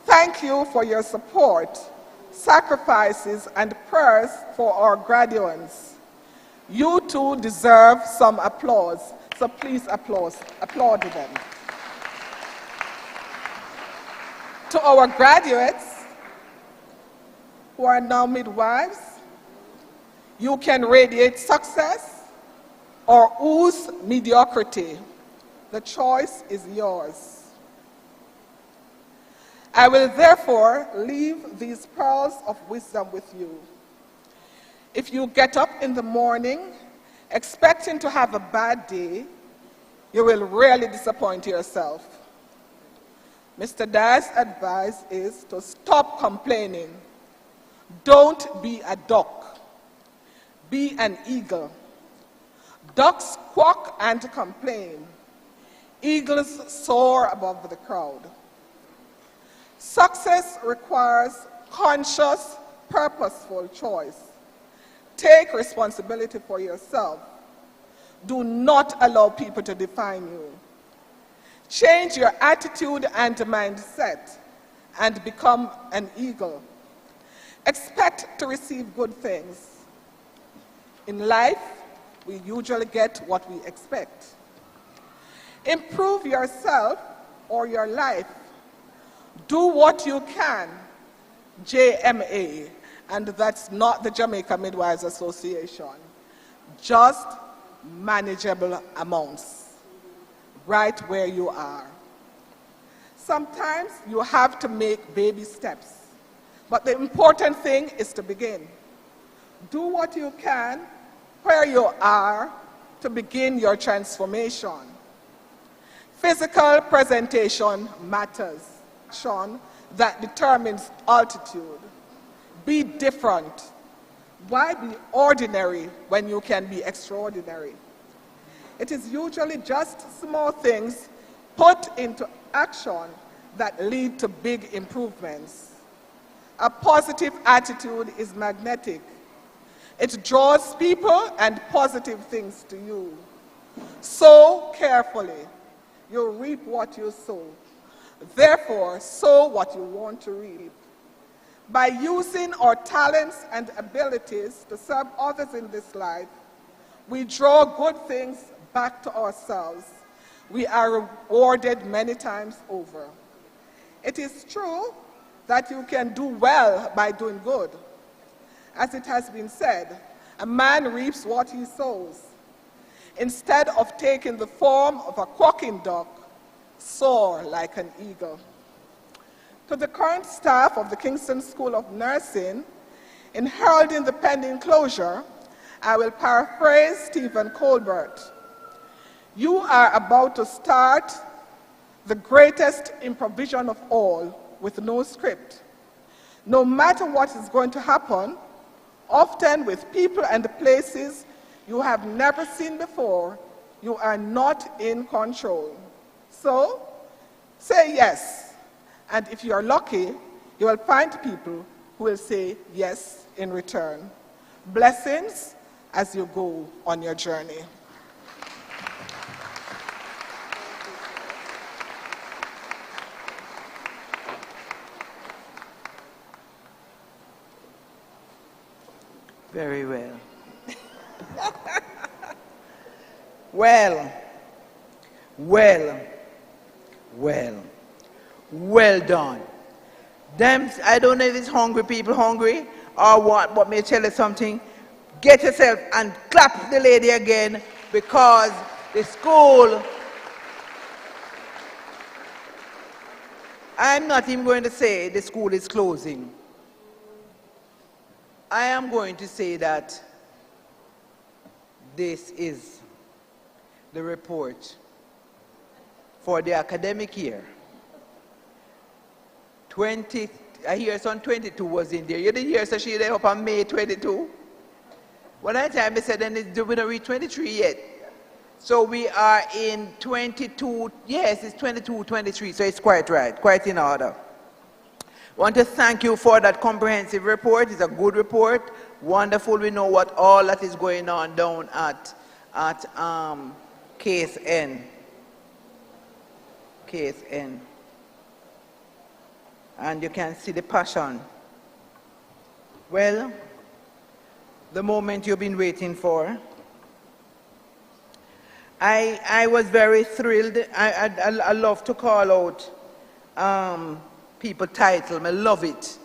thank you for your support, sacrifices, and prayers for our graduates. You too deserve some applause, so please applaud them. To our graduates who are now midwives, you can radiate success or ooze mediocrity. The choice is yours. I will therefore leave these pearls of wisdom with you. If you get up in the morning expecting to have a bad day, you will really disappoint yourself. Mr. Dyer's advice is to stop complaining. Don't be a duck. Be an eagle. Ducks quack and complain. Eagles soar above the crowd. Success requires conscious, purposeful choice. Take responsibility for yourself. Do not allow people to define you. Change your attitude and mindset and become an eagle. Expect to receive good things. In life, we usually get what we expect. Improve yourself or your life. Do what you can, JMA, and that's not the Jamaica Midwives Association. Just manageable amounts, right where you are. Sometimes you have to make baby steps, but the important thing is to begin. Do what you can where you are to begin your transformation. Physical presentation matters, Sean, that determines altitude. Be different. Why be ordinary when you can be extraordinary? It is usually just small things put into action that lead to big improvements. A positive attitude is magnetic. It draws people and positive things to you. Sow carefully. You reap what you sow. Therefore, sow what you want to reap. By using our talents and abilities to serve others in this life, we draw good things back to ourselves. We are rewarded many times over. It is true that you can do well by doing good. As it has been said, a man reaps what he sows. Instead of taking the form of a quacking duck, soar like an eagle. To the current staff of the Kingston School of Nursing, in heralding the pending closure, I will paraphrase Stephen Colbert. You are about to start the greatest improvisation of all with no script. No matter what is going to happen, often with people and places you have never seen before, you are not in control. So, say yes. And if you are lucky, you will find people who will say yes in return. Blessings as you go on your journey. Very well. Well done. Them, I don't know if it's hungry people hungry or what, but may I tell you something? Get yourself and clap the lady again, because the school, I'm not even going to say the school is closing. I am going to say that this is the report for the academic year. I hear son 22 was in there. You didn't hear so she there up on May 22? When I time they said then it's doing a read 23 yet. So we are in 22, yes, it's 22, 23, so it's quite right, quite in order. I want to thank you for that comprehensive report. It's a good report, wonderful. We know what all that is going on down at KSN. And you can see the passion. Well, the moment you've been waiting for. I was very thrilled. I love to call out people title. I love it.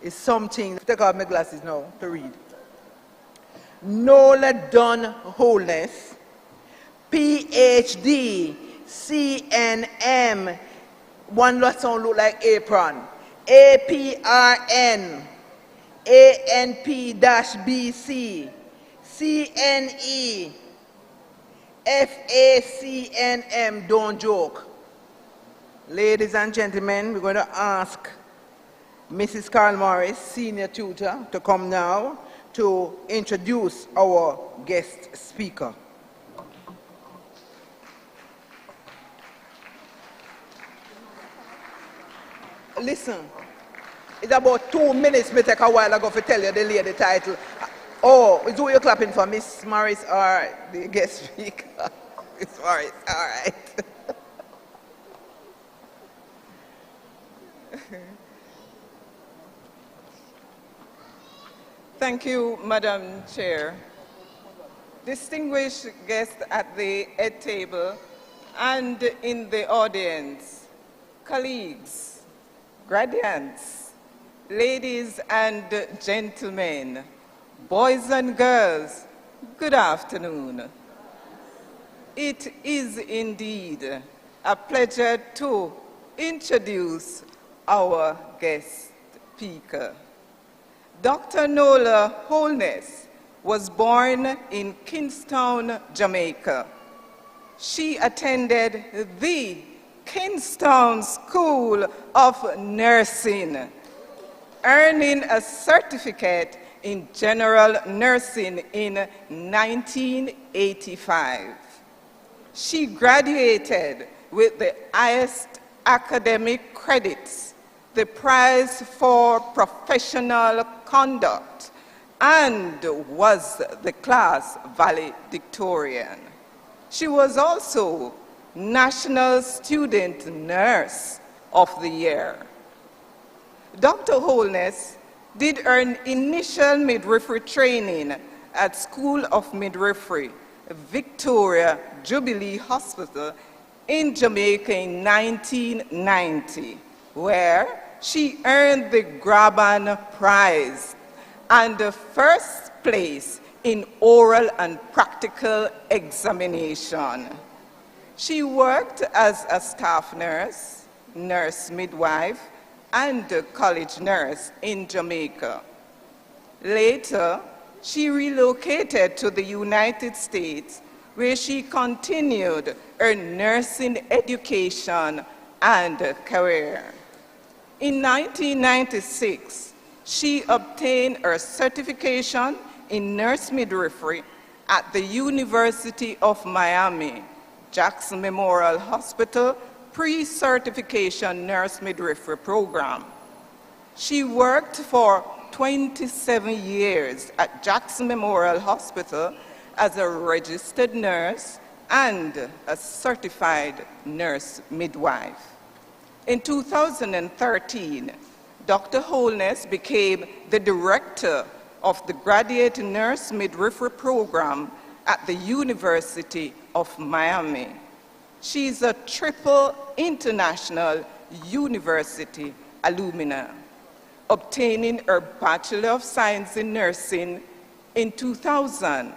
It's something. Take off my glasses now to read. Nola Dunn Wholeness, PhD, CNM. One lot sound look like apron. APRN, ANP-BC, CNE, FACNM, don't joke. Ladies and gentlemen, we're going to ask Mrs. Carl Morris, senior tutor, to come now to introduce our guest speaker. Listen, it's about 2 minutes, me take a while ago to tell you the lady title. Oh, is who you're clapping for, Miss Morris or the guest speaker? Miss Morris, all right. Thank you, Madam Chair. Distinguished guests at the head table and in the audience, colleagues, graduates, ladies and gentlemen, boys and girls, good afternoon. It is indeed a pleasure to introduce our guest speaker. Dr. Nola Holness was born in Kingston, Jamaica. She attended the Kingston School of Nursing, earning a certificate in general nursing in 1985. She graduated with the highest academic credits, the prize for professional conduct, and was the class valedictorian. She was also National Student Nurse of the Year. Dr. Holness did earn initial midwifery training at School of Midwifery, Victoria Jubilee Hospital in Jamaica in 1990, where she earned the Graban Prize and the first place in oral and practical examination. She worked as a staff nurse, nurse midwife, and a college nurse in Jamaica. Later, she relocated to the United States, where she continued her nursing education and career. In 1996, she obtained her certification in nurse midwifery at the University of Miami, Jackson Memorial Hospital pre-certification nurse midwifery program. She worked for 27 years at Jackson Memorial Hospital as a registered nurse and a certified nurse midwife. In 2013, Dr. Holness became the director of the Graduate Nurse Midwifery Program at the University of Miami. She is a triple international university alumna, obtaining her Bachelor of Science in Nursing in 2000,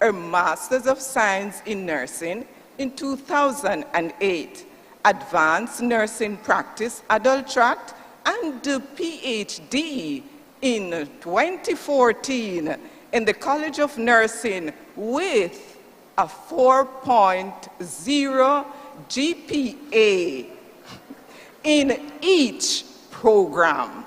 her Master's of Science in Nursing in 2008, Advanced Nursing Practice Adult Track, and a PhD in 2014 in the College of Nursing with a 4.0 GPA in each program.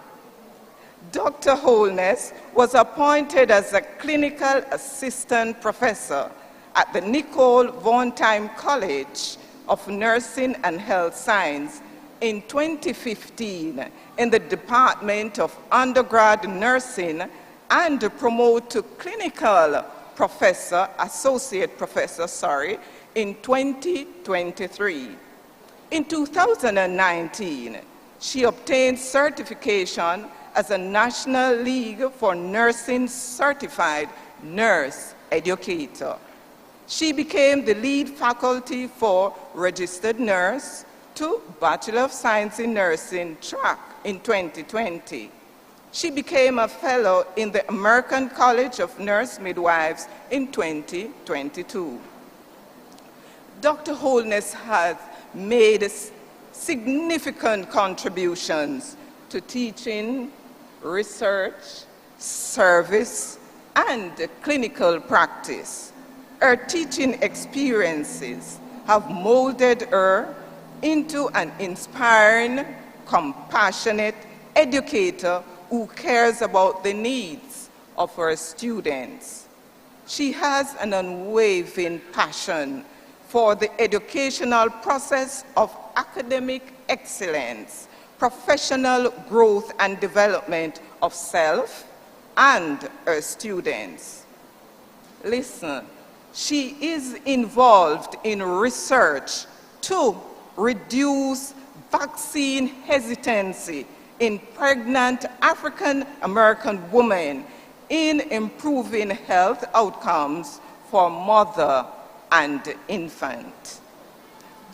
Dr. Holness was appointed as a clinical assistant professor at the Nicole Von Time College of Nursing and Health Science in 2015 in the Department of Undergrad Nursing and promoted to clinical professor, associate professor, in 2023. In 2019, she obtained certification as a National League for Nursing Certified Nurse Educator. She became the lead faculty for Registered Nurse to Bachelor of Science in Nursing track in 2020. She became a fellow in the American College of Nurse Midwives in 2022. Dr. Holness has made significant contributions to teaching, research, service, and clinical practice. Her teaching experiences have molded her into an inspiring, compassionate educator who cares about the needs of her students. She has an unwavering passion for the educational process of academic excellence, professional growth and development of self and her students. Listen, she is involved in research to reduce vaccine hesitancy in pregnant African American women in improving health outcomes for mother and infant.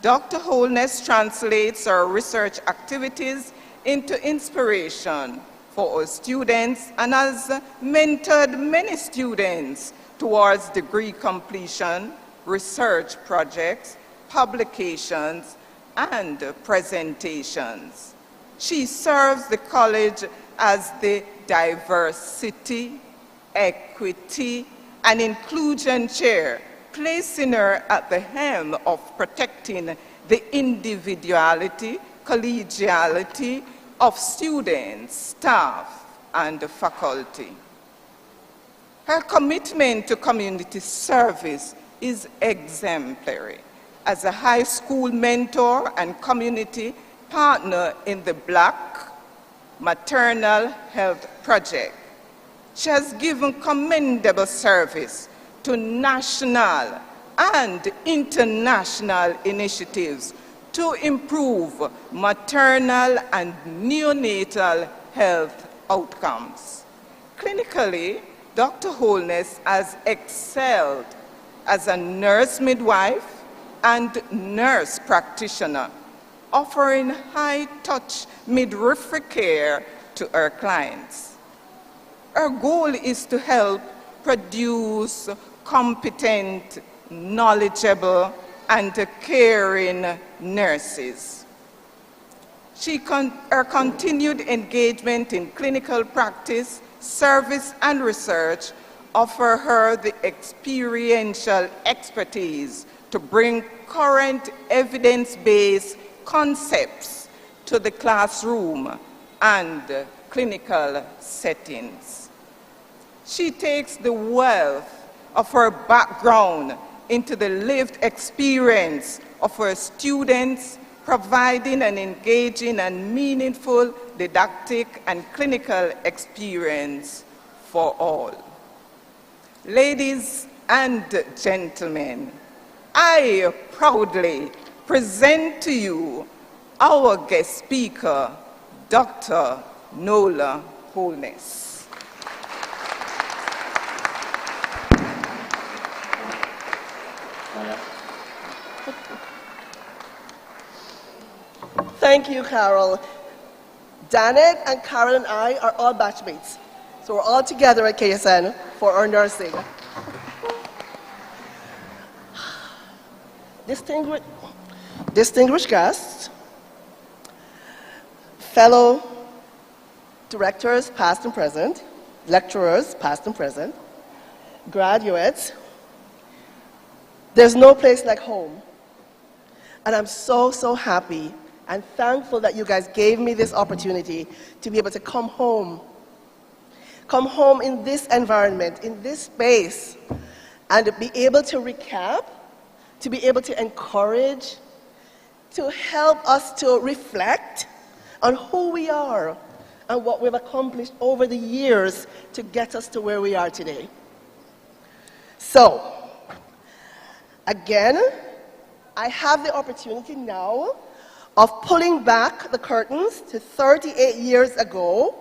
Dr. Holness translates our research activities into inspiration for our students and has mentored many students towards degree completion, research projects, publications, and presentations. She serves the college as the Diversity, Equity, and Inclusion Chair, placing her at the helm of protecting the individuality, collegiality of students, staff, and faculty. Her commitment to community service is exemplary. As a high school mentor and community partner in the Black Maternal Health Project, she has given commendable service to national and international initiatives to improve maternal and neonatal health outcomes. Clinically, Dr. Holness has excelled as a nurse midwife and nurse practitioner, offering high-touch midwifery care to her clients. Our goal is to help produce competent, knowledgeable, and caring nurses. Her continued engagement in clinical practice, service, and research offer her the experiential expertise to bring current evidence-based concepts to the classroom and clinical settings. She takes the wealth of her background into the lived experience of her students, providing an engaging and meaningful didactic and clinical experience for all. Ladies and gentlemen, I proudly present to you our guest speaker, Dr. Nola Holness. Thank you, Carol. Danet and Carol and I are all batchmates. So we're all together at KSN for our nursing. Distinguished guests, fellow directors, past and present, lecturers, past and present, graduates, there's no place like home. And I'm so happy and thankful that you guys gave me this opportunity to be able to come home in this environment, in this space, and be able to recap, to be able to encourage, to help us to reflect on who we are and what we've accomplished over the years to get us to where we are today. So, again, I have the opportunity now of pulling back the curtains to 38 years ago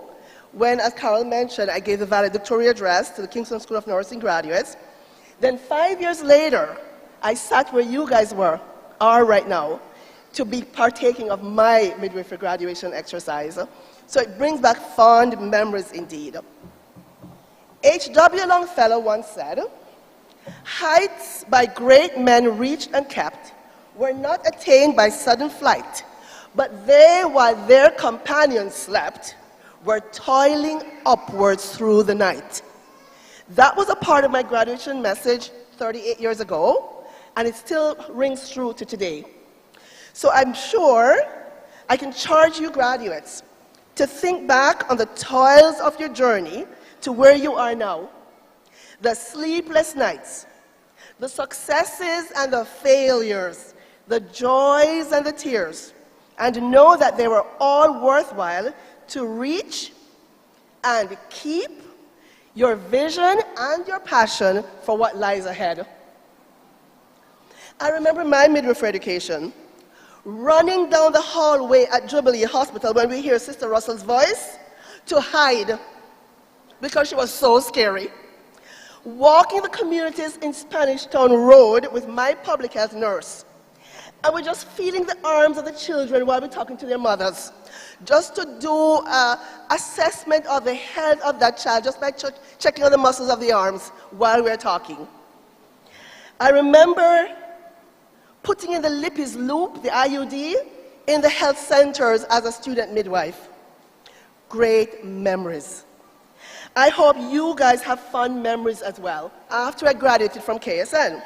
when, as Carol mentioned, I gave the valedictory address to the Kingston School of Nursing graduates. Then 5 years later, I sat where you guys are right now to be partaking of my midwifery graduation exercise. So it brings back fond memories indeed. H.W. Longfellow once said, "Heights by great men reached and kept were not attained by sudden flight, but they, while their companions slept, were toiling upwards through the night." That was a part of my graduation message 38 years ago, and it still rings true to today. So I'm sure I can charge you graduates to think back on the toils of your journey to where you are now, the sleepless nights, the successes and the failures, the joys and the tears, and know that they were all worthwhile to reach and keep your vision and your passion for what lies ahead. I remember my midwifery education running down the hallway at Jubilee Hospital when we hear Sister Russell's voice to hide because she was so scary. Walking the communities in Spanish Town Road with my public health nurse. And we're just feeling the arms of the children while we're talking to their mothers. Just to do an assessment of the health of that child, just by checking on the muscles of the arms while we're talking. I remember putting in the Lippis loop, the IUD, in the health centers as a student midwife. Great memories. I hope you guys have fun memories as well after I graduated from KSN.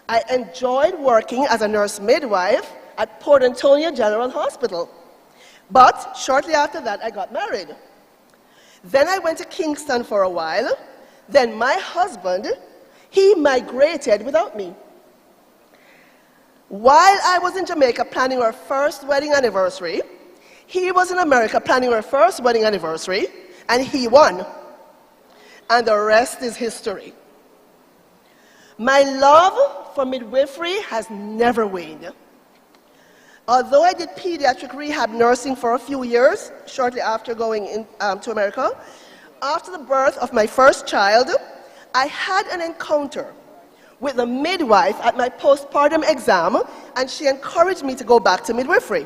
I enjoyed working as a nurse midwife at Port Antonio General Hospital. But shortly after that, I got married. Then I went to Kingston for a while. Then my husband, he migrated without me. While I was in Jamaica planning our first wedding anniversary, he was in America planning our first wedding anniversary, and he won. And the rest is history. My love for midwifery has never waned. Although I did pediatric rehab nursing for a few years, shortly after going to America, after the birth of my first child, I had an encounter with a midwife at my postpartum exam, and she encouraged me to go back to midwifery.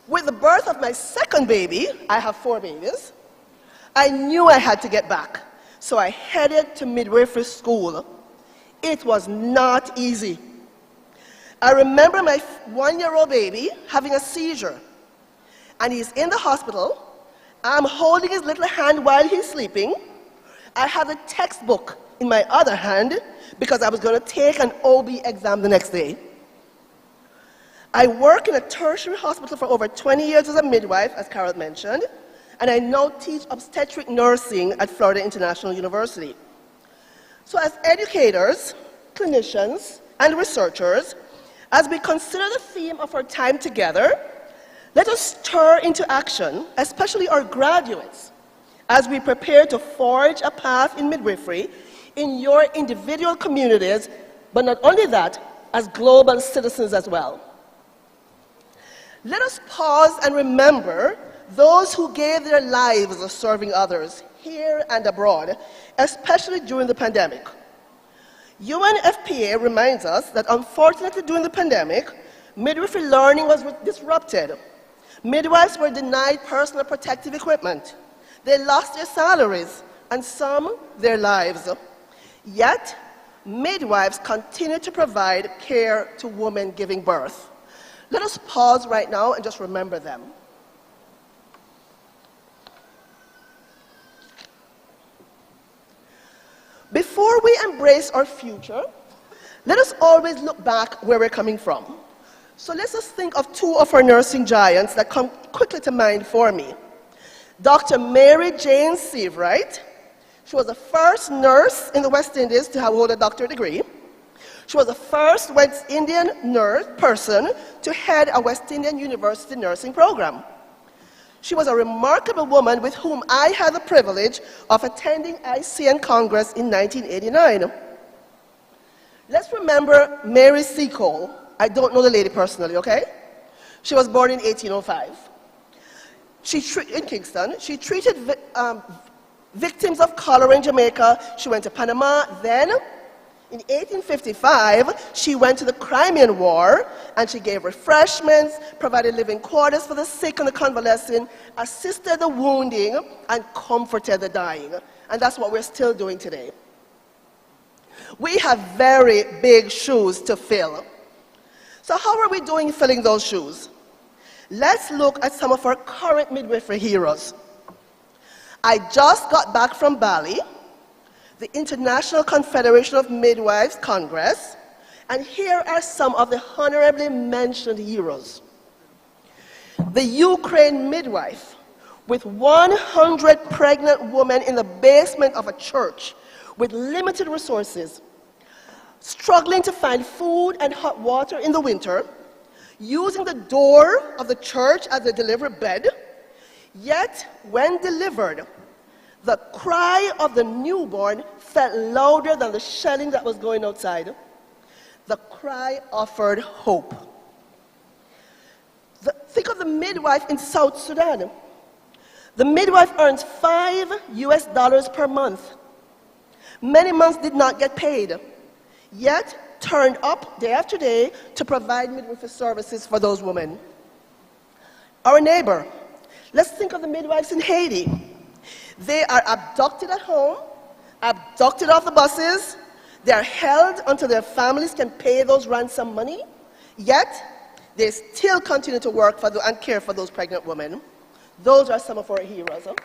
With the birth of my second baby, I have 4 babies, I knew I had to get back. So I headed to midwifery school. It was not easy. I remember my 1-year-old baby having a seizure, and he's in the hospital. I'm holding his little hand while he's sleeping. I have a textbook in my other hand because I was going to take an OB exam the next day. I work in a tertiary hospital for over 20 years as a midwife, as Carol mentioned, and I now teach obstetric nursing at Florida International University. So as educators, clinicians, and researchers, as we consider the theme of our time together, let us stir into action, especially our graduates, as we prepare to forge a path in midwifery in your individual communities, but not only that, as global citizens as well. Let us pause and remember those who gave their lives serving others here and abroad, especially during the pandemic. UNFPA reminds us that unfortunately during the pandemic, midwifery learning was disrupted. Midwives were denied personal protective equipment. They lost their salaries, and some their lives. Yet, midwives continue to provide care to women giving birth. Let us pause right now and just remember them. Before we embrace our future, let us always look back where we're coming from. So let's just think of 2 of our nursing giants that come quickly to mind for me. Dr. Mary Jane Seabright. She was the first nurse in the West Indies to hold a doctorate degree. She was the first West Indian person to head a West Indian University nursing program. She was a remarkable woman with whom I had the privilege of attending ICN Congress in 1989. Let's remember Mary Seacole. I don't know the lady personally, okay? She was born in 1805. In Kingston. She treated victims of cholera in Jamaica. She went to Panama. Then, in 1855, she went to the Crimean War, and she gave refreshments, provided living quarters for the sick and the convalescent, assisted the wounding, and comforted the dying. And that's what we're still doing today. We have very big shoes to fill. So how are we doing filling those shoes? Let's look at some of our current midwifery heroes. I just got back from Bali, the International Confederation of Midwives Congress, and here are some of the honorably mentioned heroes. The Ukraine midwife, with 100 pregnant women in the basement of a church with limited resources, struggling to find food and hot water in the winter, using the door of the church as a delivery bed, yet when delivered, the cry of the newborn felt louder than the shelling that was going outside. The cry offered hope. Think of the midwife in South Sudan. The midwife earns $5 per month. Many months did not get paid, yet turned up day after day to provide midwifery services for those women. Our neighbor, let's think of the midwives in Haiti. They are abducted at home, abducted off the buses, they are held until their families can pay those ransom money, yet they still continue to work for and care for those pregnant women. Those are some of our heroes. Huh?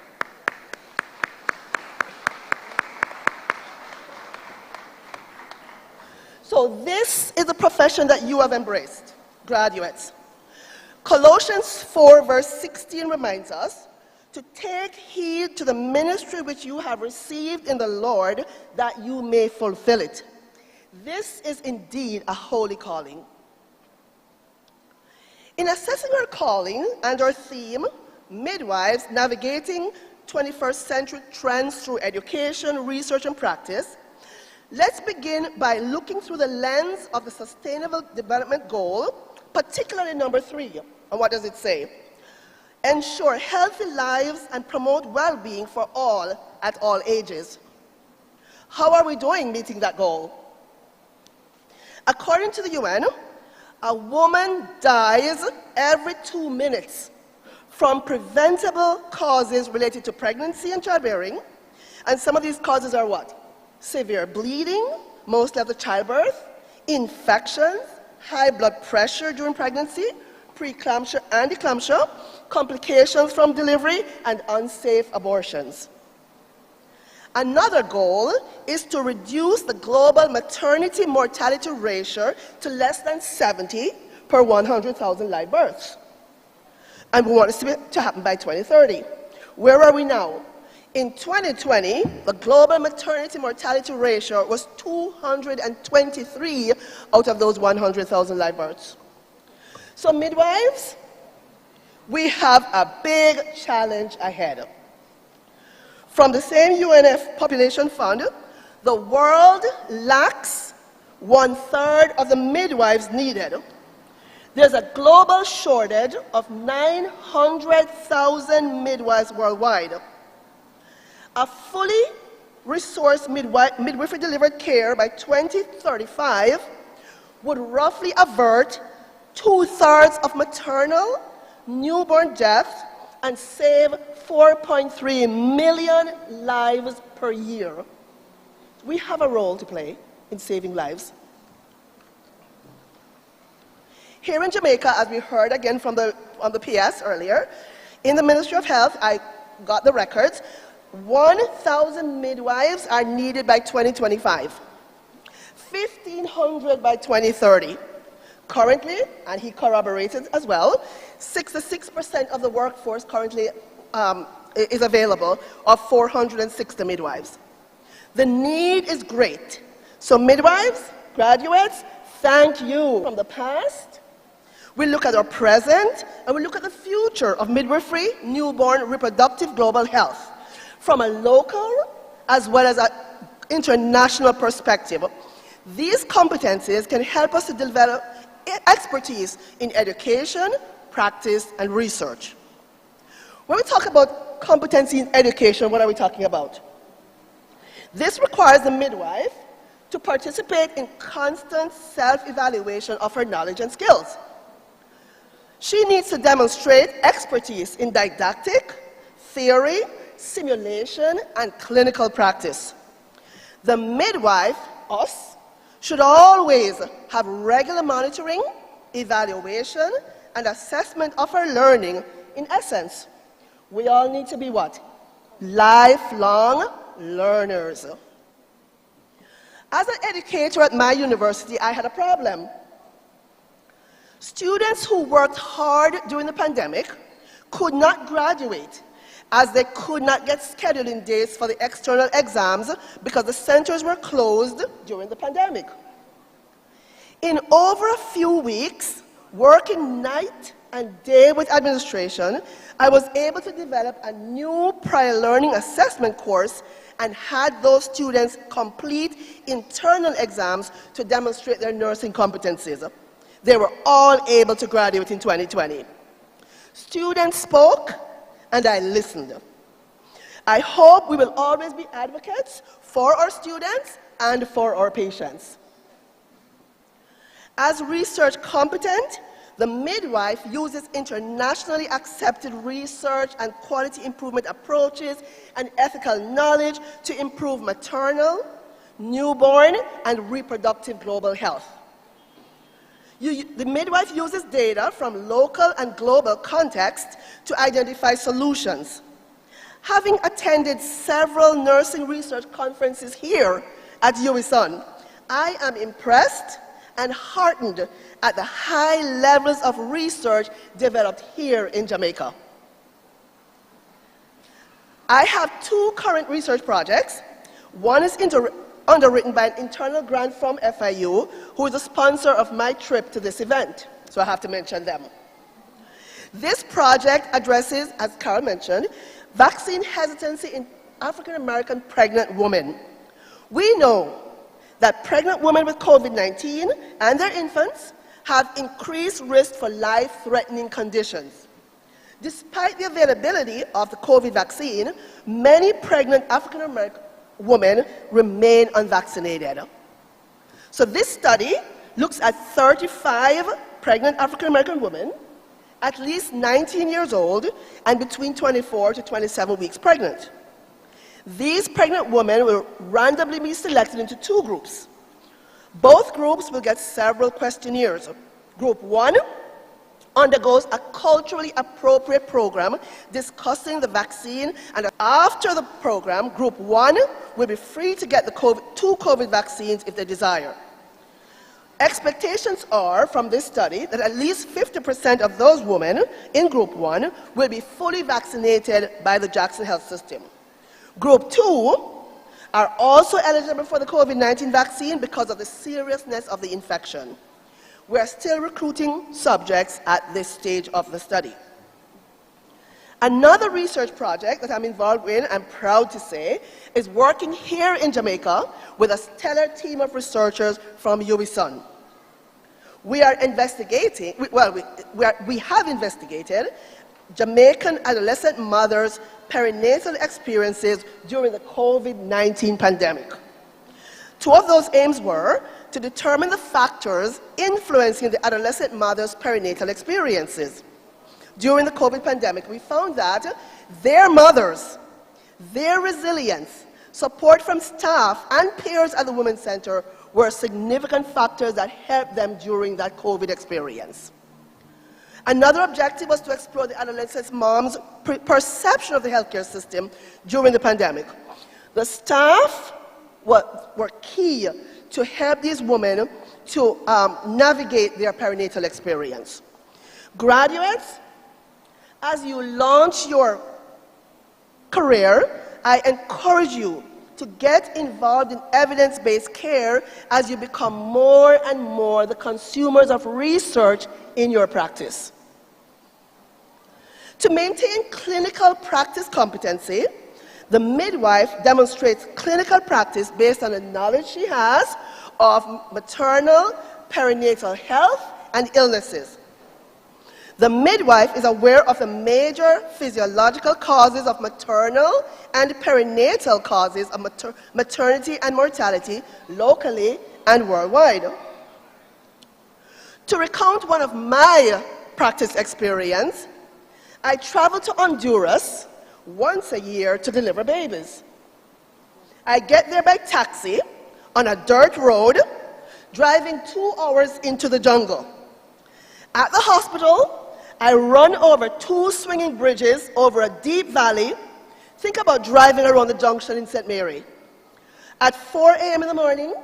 So this is a profession that you have embraced, graduates. Colossians 4 verse 16 reminds us to take heed to the ministry which you have received in the Lord, that you may fulfill it. This is indeed a holy calling. In assessing our calling and our theme, midwives navigating 21st century trends through education, research, and practice, let's begin by looking through the lens of the Sustainable Development Goal, particularly number 3. And what does it say? Ensure healthy lives and promote well-being for all at all ages. How are we doing meeting that goal? According to the UN, a woman dies every 2 minutes from preventable causes related to pregnancy and childbearing. And some of these causes are what? Severe bleeding, mostly after childbirth, infections, high blood pressure during pregnancy, preeclampsia and eclampsia, complications from delivery, and unsafe abortions. Another goal is to reduce the global maternity mortality ratio to less than 70 per 100,000 live births. And we want this to happen by 2030. Where are we now? In 2020, the global maternity mortality ratio was 223 out of those 100,000 live births. So midwives, we have a big challenge ahead. From the same UNF Population Fund, the world lacks 1/3 of the midwives needed. There's a global shortage of 900,000 midwives worldwide. A fully resourced midwifery delivered care by 2035 would roughly avert 2/3 of maternal, newborn deaths and save 4.3 million lives per year. We have a role to play in saving lives. Here in Jamaica, as we heard again from on the PS earlier, in the Ministry of Health, I got the records, 1,000 midwives are needed by 2025, 1,500 by 2030. Currently, and he corroborated as well, 66% of the workforce currently is available, of 460 midwives. The need is great. So midwives, graduates, thank you. From the past, we look at our present, and we look at the future of midwifery, newborn, reproductive, global health, from a local as well as an international perspective. These competencies can help us to develop expertise in education, practice, and research. When we talk about competency in education, what are we talking about? This requires the midwife to participate in constant self-evaluation of her knowledge and skills. She needs to demonstrate expertise in didactic, theory, simulation, and clinical practice. The midwife, us, should always have regular monitoring, evaluation, and assessment of her learning. In essence, we all need to be what? Lifelong learners. As an educator at my university, I had a problem. Students who worked hard during the pandemic could not graduate, as they could not get scheduling dates for the external exams because the centers were closed during the pandemic. In over a few weeks, working night and day with administration, I was able to develop a new prior learning assessment course and had those students complete internal exams to demonstrate their nursing competencies. They were all able to graduate in 2020. Students spoke, and I listened. I hope we will always be advocates for our students and for our patients. As research competent, the midwife uses internationally accepted research and quality improvement approaches and ethical knowledge to improve maternal, newborn, and reproductive global health. The midwife uses data from local and global contexts to identify solutions. Having attended several nursing research conferences here at UWISUN, I am impressed and heartened at the high levels of research developed here in Jamaica. I have 2 current research projects. One is underwritten by an internal grant from FIU, who is a sponsor of my trip to this event, so I have to mention them. This project addresses, as Carol mentioned, vaccine hesitancy in African American pregnant women. We know that pregnant women with COVID-19 and their infants have increased risk for life-threatening conditions. Despite the availability of the COVID vaccine, many pregnant African American women remain unvaccinated. So this study looks at 35 pregnant African American women, at least 19 years old, and between 24 to 27 weeks pregnant. These pregnant women will randomly be selected into 2 groups. Both groups will get several questionnaires. Group 1 undergoes a culturally appropriate program discussing the vaccine, and after the program, Group 1 will be free to get the 2 COVID vaccines if they desire. Expectations are from this study that at least 50% of those women in Group 1 will be fully vaccinated by the Jackson Health System. Group 2 are also eligible for the COVID-19 vaccine because of the seriousness of the infection. We are still recruiting subjects at this stage of the study. Another research project that I'm involved in, I'm proud to say, is working here in Jamaica with a stellar team of researchers from UWISUN. We are investigating, we have investigated Jamaican adolescent mothers' perinatal experiences during the COVID-19 pandemic. 2 of those aims were to determine the factors influencing the adolescent mother's perinatal experiences. During the COVID pandemic, we found that their mothers, their resilience, support from staff and peers at the Women's Center were significant factors that helped them during that COVID experience. Another objective was to explore the adolescent mom's perception of the healthcare system during the pandemic. The staff were key to help these women to navigate their perinatal experience. Graduates, as you launch your career, I encourage you to get involved in evidence-based care as you become more and more the consumers of research in your practice. To maintain clinical practice competency, the midwife demonstrates clinical practice based on the knowledge she has of maternal, perinatal health, and illnesses. The midwife is aware of the major physiological causes of maternal and perinatal causes of maternity and mortality locally and worldwide. To recount one of my practice experience, I travel to Honduras once a year to deliver babies. I get there by taxi on a dirt road, driving 2 hours into the jungle. At the hospital, I run over 2 swinging bridges over a deep valley. Think about driving around the junction in St. Mary. At 4 a.m. in the morning,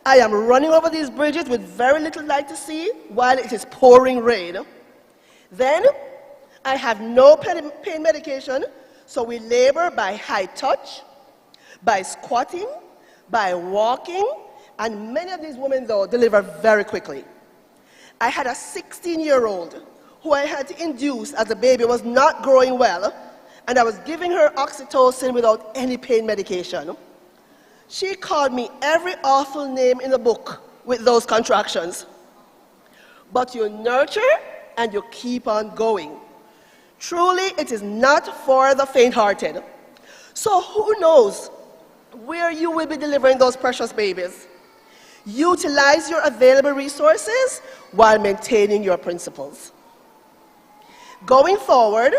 I am running over these bridges with very little light to see while it is pouring rain. Then, I have no pain medication, so we labor by high touch, by squatting, by walking, and many of these women, though, deliver very quickly. I had a 16-year-old who I had to induce as the baby was not growing well, and I was giving her oxytocin without any pain medication. She called me every awful name in the book with those contractions. But you nurture and you keep on going. Truly, it is not for the faint-hearted. So who knows where you will be delivering those precious babies? Utilize your available resources while maintaining your principles. Going forward,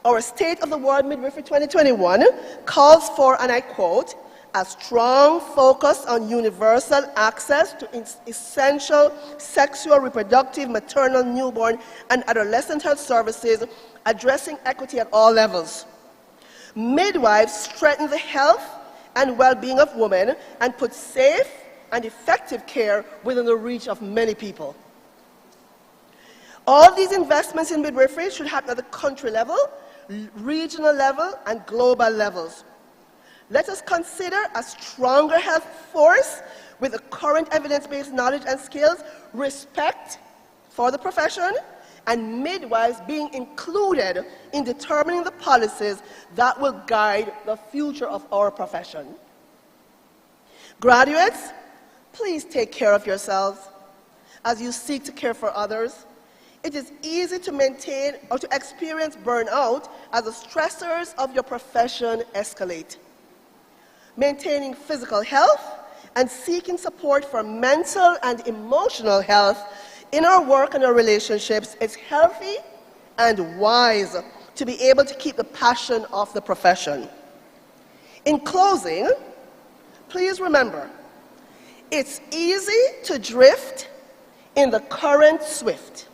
our State of the World Midwifery 2021 calls for, and I quote, a strong focus on universal access to essential sexual, reproductive, maternal, newborn, and adolescent health services, addressing equity at all levels. Midwives strengthen the health and well-being of women and put safe and effective care within the reach of many people. All these investments in midwifery should happen at the country level, regional level, and global levels. Let us consider a stronger health force with the current evidence-based knowledge and skills, respect for the profession, and midwives being included in determining the policies that will guide the future of our profession. Graduates, please take care of yourselves as you seek to care for others. It is easy to maintain or to experience burnout as the stressors of your profession escalate. Maintaining physical health and seeking support for mental and emotional health in our work and our relationships is healthy and wise to be able to keep the passion of the profession. In closing, please remember, it's easy to drift in the current swift.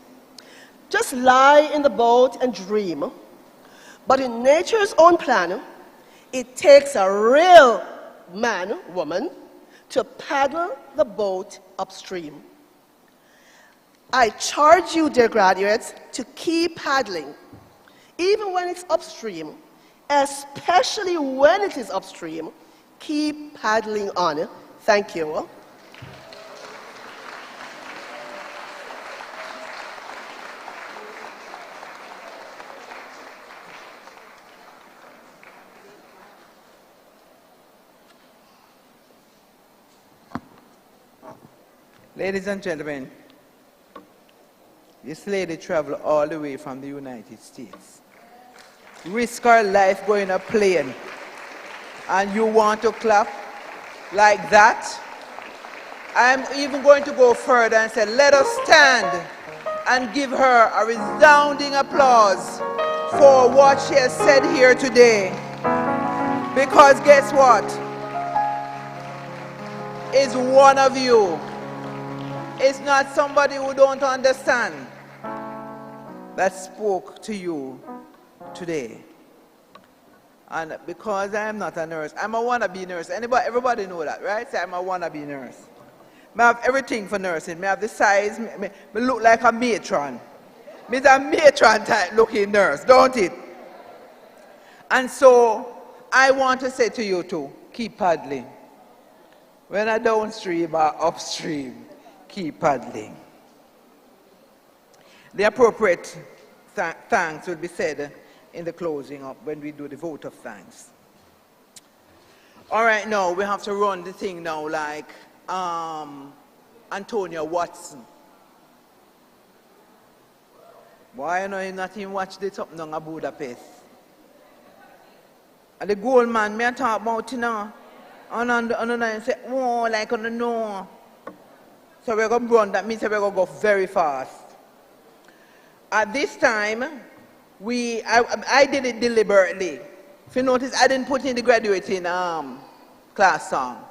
Just lie in the boat and dream. But in nature's own plan, it takes a real man, woman, to paddle the boat upstream. I charge you, dear graduates, to keep paddling, even when it's upstream, especially when it is upstream. Keep paddling on. Thank you. Ladies and gentlemen, this lady traveled all the way from the United States. Risk her life going a plane. And you want to clap like that? I'm even going to go further and say, let us stand and give her a resounding applause for what she has said here today. Because guess what? Is one of you. It's not somebody who don't understand that spoke to you today. And because I am not a nurse, I'm a wannabe nurse. Everybody know that, right? Say I'm a wannabe nurse. I have everything for nursing. I have the size, I look like a matron. It's a matron type looking nurse, don't it? And so I want to say to you too, keep paddling. When I downstream or upstream, keep paddling. The appropriate thanks will be said in the closing up when we do the vote of thanks. All right, now we have to run the thing now like Antonia Watson. Why you not even watch this up now in Budapest? And the gold man, me I talk about it now. And say, oh, like on the no. So we're going to run, that means we're going to go very fast. At this time, I did it deliberately. If you notice, I didn't put in the graduating class song.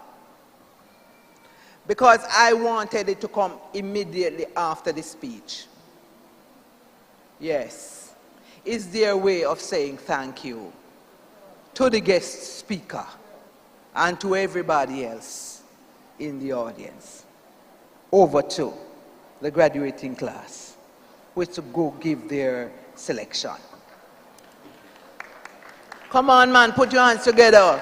Because I wanted it to come immediately after the speech. Yes. It's their way of saying thank you to the guest speaker and to everybody else in the audience. Over to the graduating class, which to go give their selection. Come on, man, put your hands together.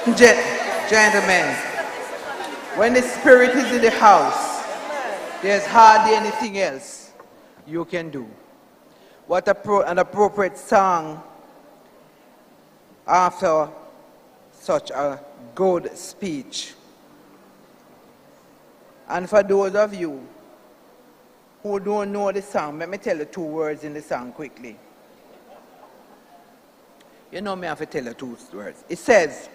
Gentlemen, when the Spirit is in the house, there's hardly anything else you can do. What an appropriate song after such a good speech. And for those of you who don't know the song, let me tell you 2 words in the song quickly. You know me, I have to tell you 2 words. It says,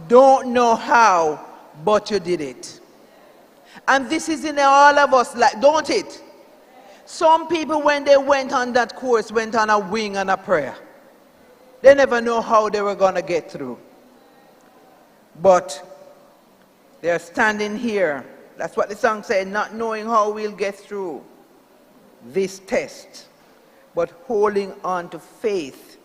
don't know how, but you did it. And this is in all of us, like, don't it? Some people, when they went on that course, went on a wing and a prayer. They never know how they were going to get through. But they're standing here. That's what the song said, not knowing how we'll get through this test, but holding on to faith.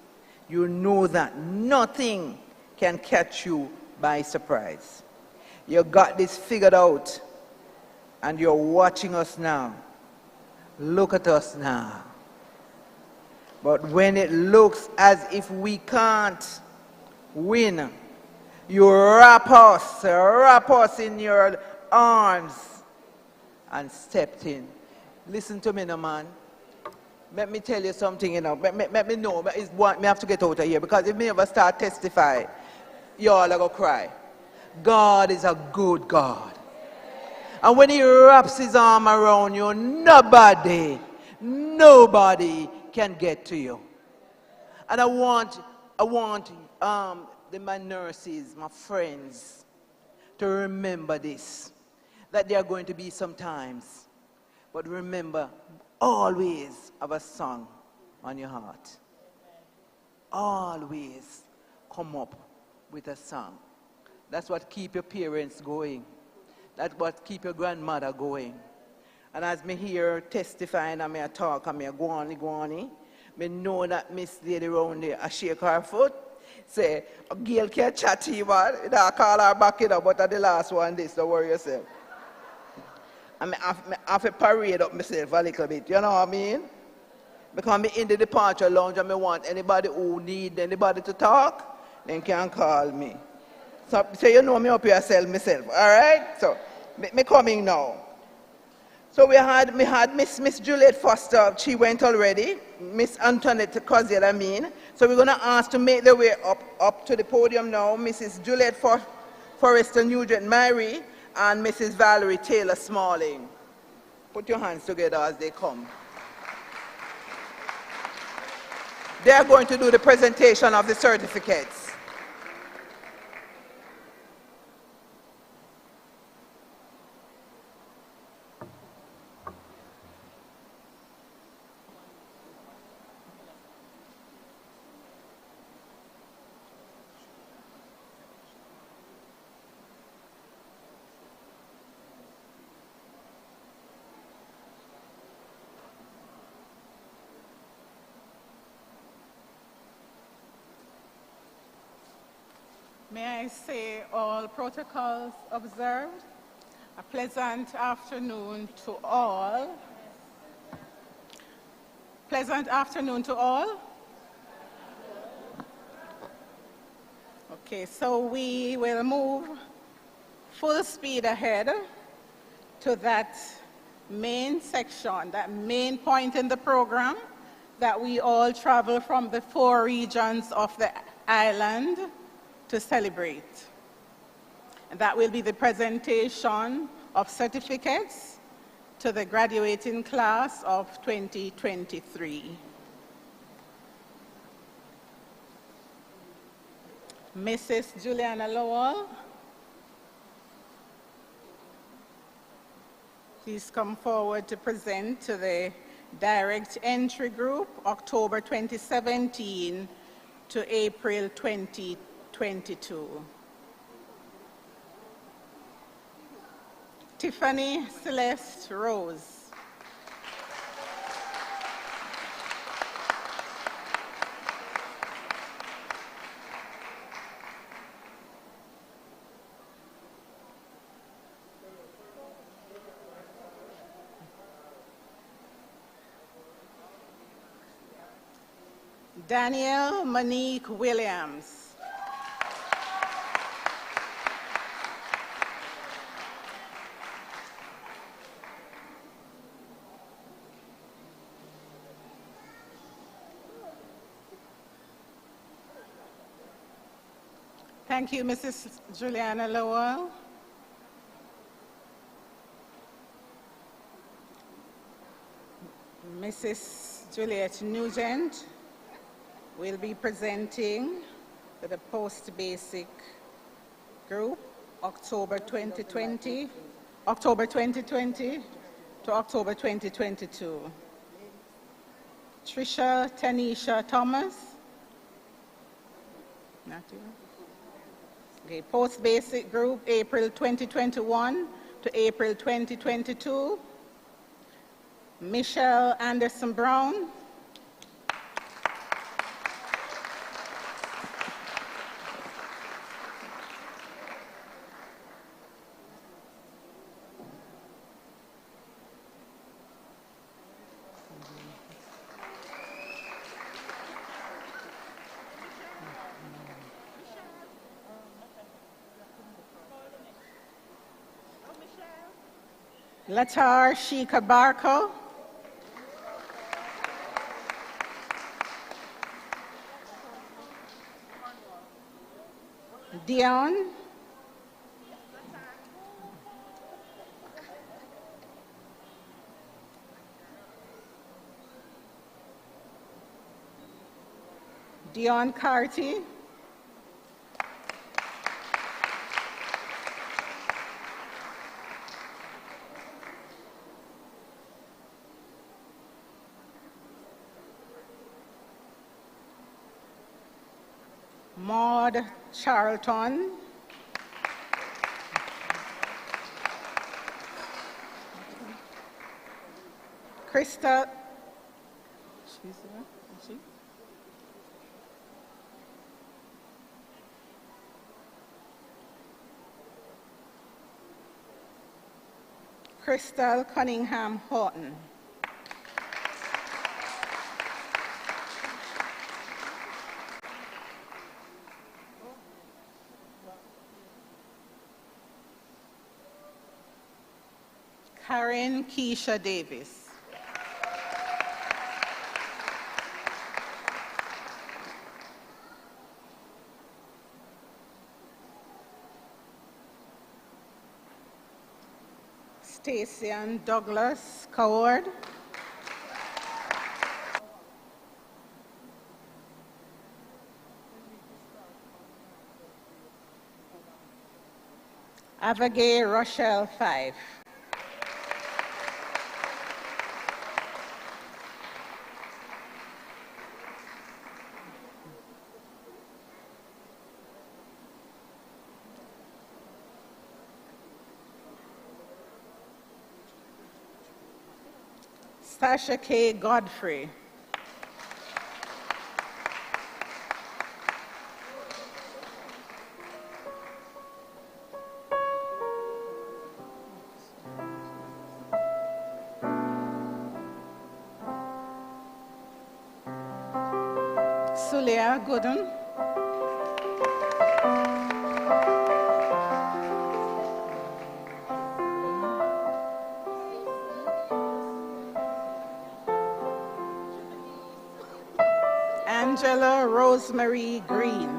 You know that nothing can catch you by surprise. You got this figured out, and you're watching us now. Look at us now. But when it looks as if we can't win, you wrap us in your arms and stepped in. Listen to me now, man. Let me tell you something, you know. Let me know. Me have to get out of here, because if me ever start testify, you all are going to cry. God is a good God. And when he wraps his arm around you, nobody can get to you. And I want my nurses, my friends, to remember this, that there are going to be some times. But remember, always have a song on your heart. Always come up with a song. That's what keep your parents going. That's what keep your grandmother going. And as me here testifying and me talk and me go on, me know that Miss Lady round there, I shake her foot, say, a girl can't chat to you, man. I call her back in, but at the last one, don't worry yourself. And I have to parade up myself a little bit, you know what I mean? Because I'm in the departure lounge and I want anybody who need anybody to talk, then can call me. So you know me up here myself, all right? So, me coming now. So we had Miss Juliet Foster, she went already. Miss Antoinette Cozier, I mean. So we're going to ask to make their way up to the podium now. Mrs. Juliet Forrester Nugent Mary and Mrs. Valerie Taylor Smalling. Put your hands together as they come. They are going to do the presentation of the certificates. May I say all protocols observed? A pleasant afternoon to all. Pleasant afternoon to all. Okay, so we will move full speed ahead to that main section, that main point in the program that we all travel from the 4 regions of the island to celebrate. And that will be the presentation of certificates to the graduating class of 2023. Mrs. Juliana Lowell, please come forward to present to the direct entry group, October 2017 to April 2022. Tiffany Celeste Rose. Danielle Monique Williams. Thank you, Mrs. Juliana Lowell. Mrs. Juliet Nugent will be presenting to the post-basic group October 2020 to October 2022. Trisha Tanisha Thomas. Not you. Okay, post-basic group April 2021 to April 2022. Michelle Anderson Brown. Latar Shika Barko. Dion. Dion Carty. Maud Charlton. Krista. Crystal Cunningham Horton. Karen Keisha Davis. Stacey Douglas Coward. Abigail Rochelle Five. Sasha K. Godfrey. Sulia Gooden. Angela Rosemary Green.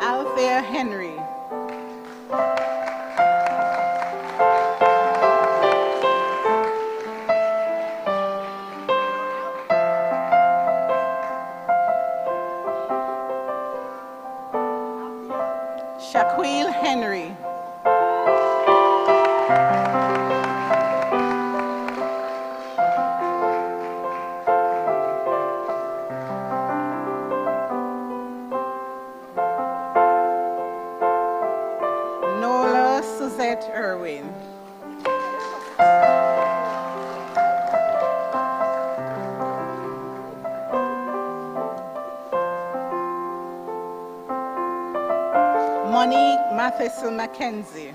Althea Henry. Shaquille Henry. Nola Suzette Irwin. Monique Matheson Mackenzie.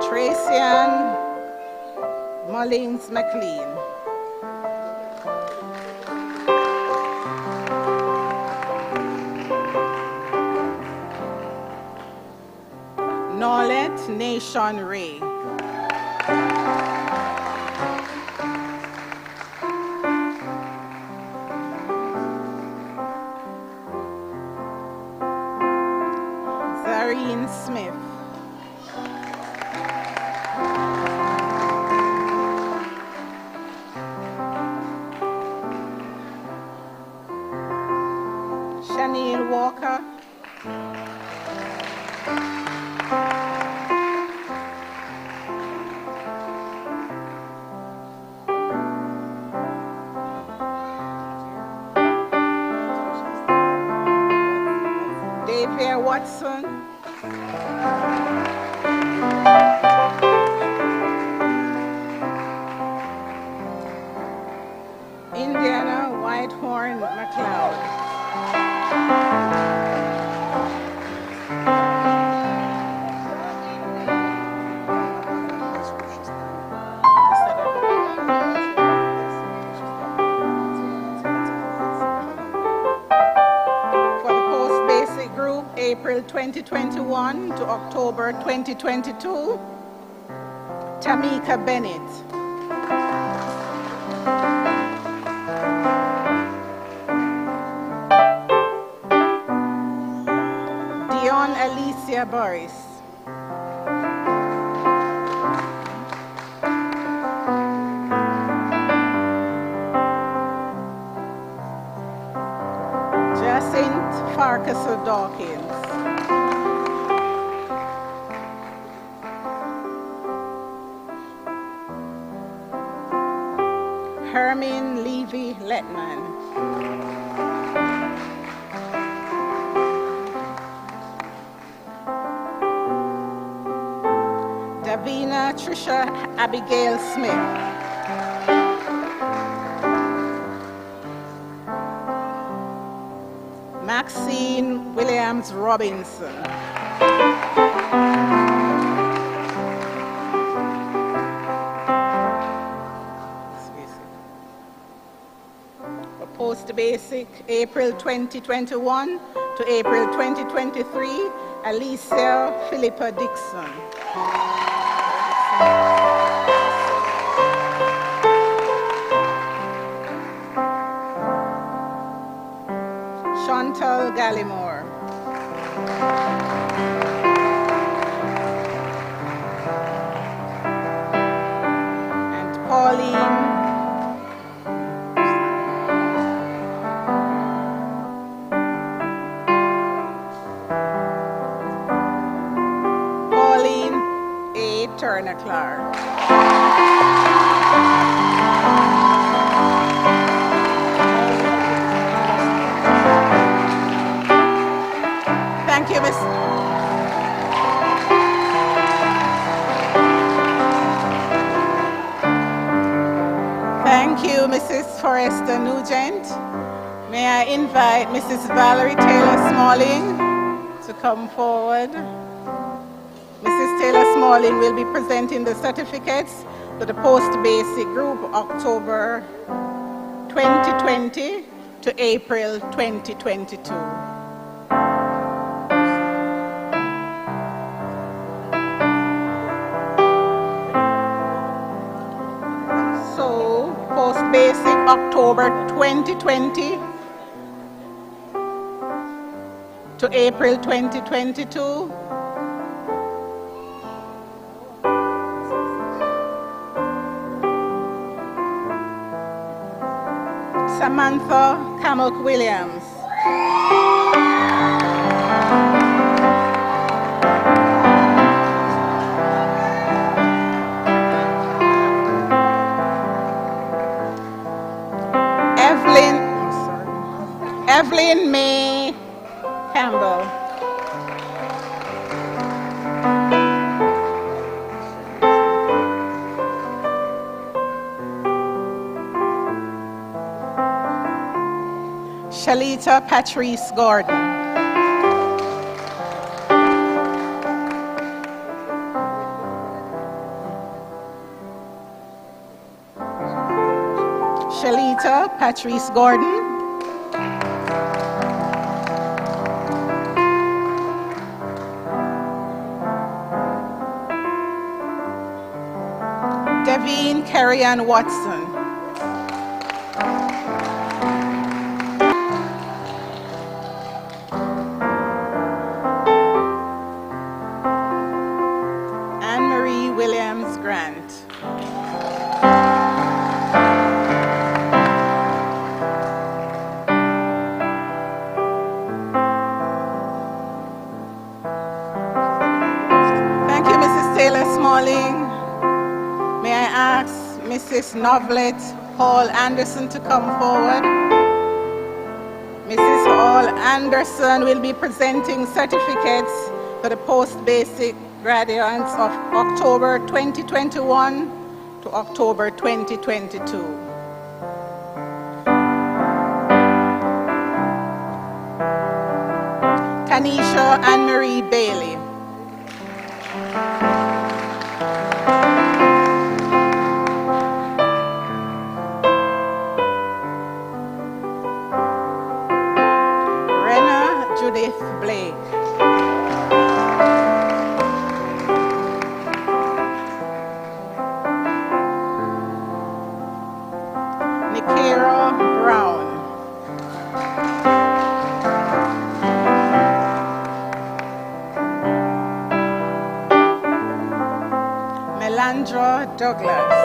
Tracian Mullins McLean. Miss Nation Ray. Zareen Smith. Shaniel Walker. Davia Watson. Indiana Whitehorn McLeod. For the post-basic group, April 2021 to October 2022, Tamika Bennett. Dion Alicia Boris. Jacinth Farkas Dawkins. Hermine Levy Letman. Davina Trisha Abigail Smith. Maxine Williams Robinson. For post-basic, April 2021 to April 2023, Alicia Philippa Dixon. Chantal Gallimore. And Pauline A. Turner Clark. Thank you, Miss. Thank you, Mrs. Forrester Nugent. May I invite Mrs. Valerie Taylor Smalling to come forward. Mrs. Taylor Smalling will be presenting the certificates to the post-basic group October 2020 to April 2022. So, post-basic October 2020 to April 2022. Samantha Kamek Williams. Evelyn May Campbell. Shalita Patrice Gordon. Shalita Patrice Gordon. Josephine Carrie-Ann Watson. Anne-Marie Williams Grant. Thank you, Mrs. Taylor Smalling. May I ask Mrs. Novelet Hall Anderson to come forward? Mrs. Hall Anderson will be presenting certificates for the post-basic graduates of October 2021 to October 2022. Tanisha Anne-Marie Bailey. Judith Blake. Nikera Brown. Melandra Douglas.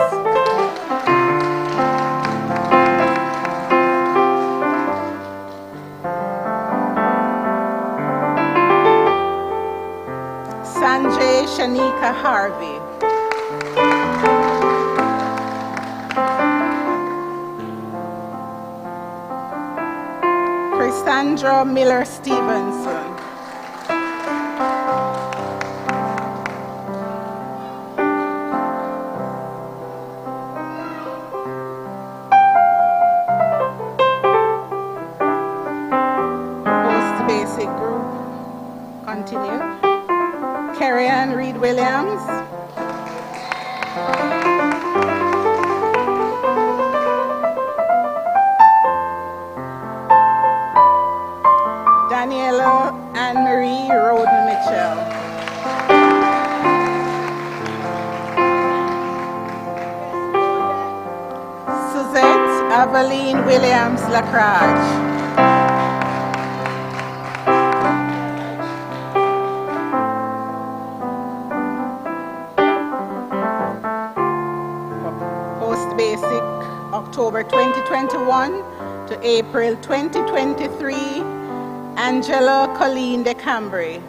Sanjay Shanika Harvey. Chrisandra Miller Stevenson. Post-basic group. Continue. Carrie-Ann Reed Williams. Daniela Anne-Marie Roden Mitchell. Suzette Aveline Williams Lacrage. Post-basic October 2021 to April 2023, Angela Colleen de Cambry.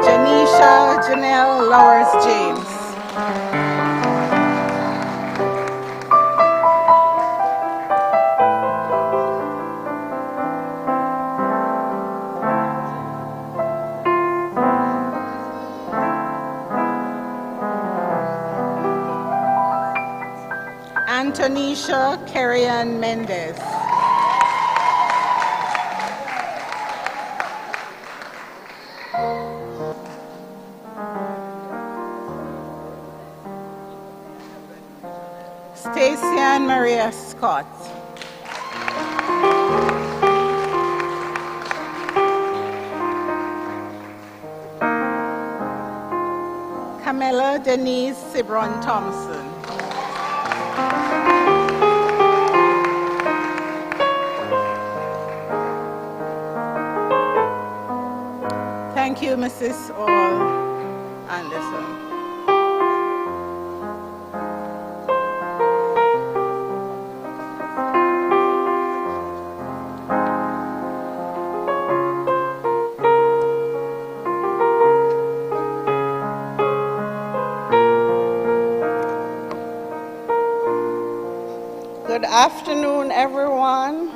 Janisha Janelle Lowers James. Antonisha Carrie-Ann Mendez. Stacian Maria Scott. Camilla Denise Cibron Thompson. Thank you, Mrs. All Anderson. Good afternoon, everyone.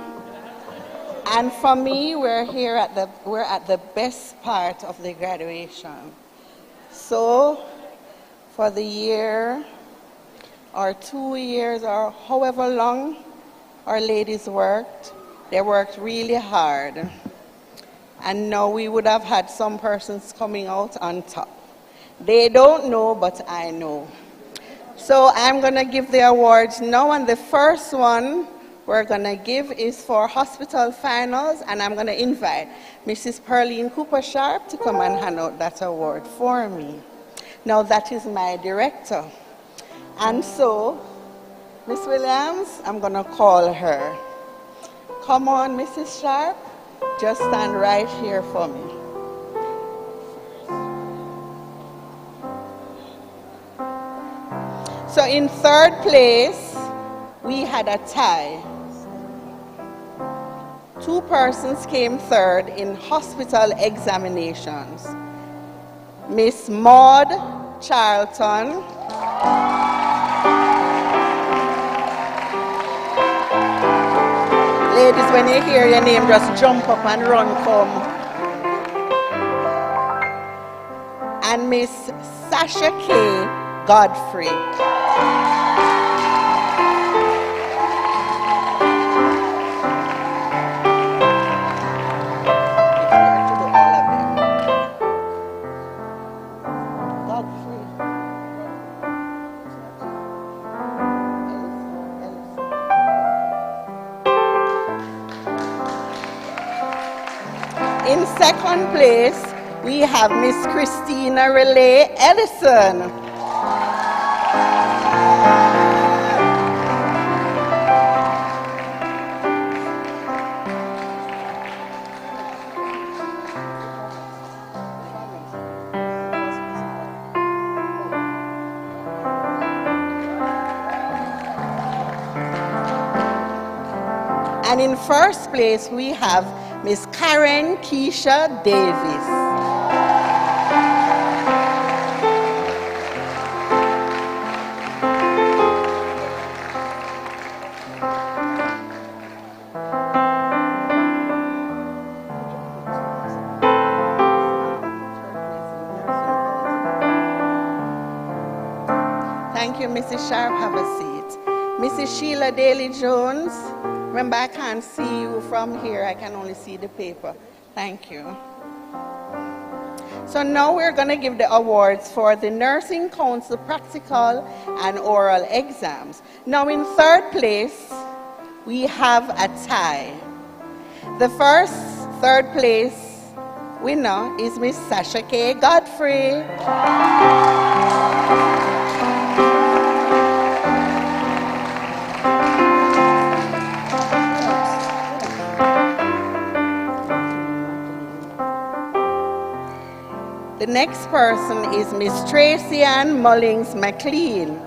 And for me, we're at the best part of the graduation. So, for the year or 2 years or however long our ladies worked, they worked really hard. And now we would have had some persons coming out on top. They don't know, but I know. So I'm going to give the awards now, and the first one we're going to give is for hospital finals, and I'm going to invite Mrs. Pearline Cooper-Sharp to come and hand out that award for me. Now, that is my director. And so, Miss Williams, I'm going to call her. Come on, Mrs. Sharp. Just stand right here for me. So in third place, we had a tie. 2 persons came third in hospital examinations. Miss Maud Charlton ladies, when you hear your name, just jump up and run, come. And Miss Sasha K. Godfrey. In second place, we have Miss Christina Relay Edison. And in first place, we have Miss Karen Keisha Davis. Thank you, Mrs. Sharp. Have a seat. Mrs. Sheila Daly Jones. Remember, I can't see you from here. I can only see the paper. Thank you. So now we're going to give the awards for the Nursing Council practical and oral exams. Now in third place, we have a tie. The third place winner is Miss Sasha K. Godfrey. The next person is Miss Tracy Ann Mullings McLean.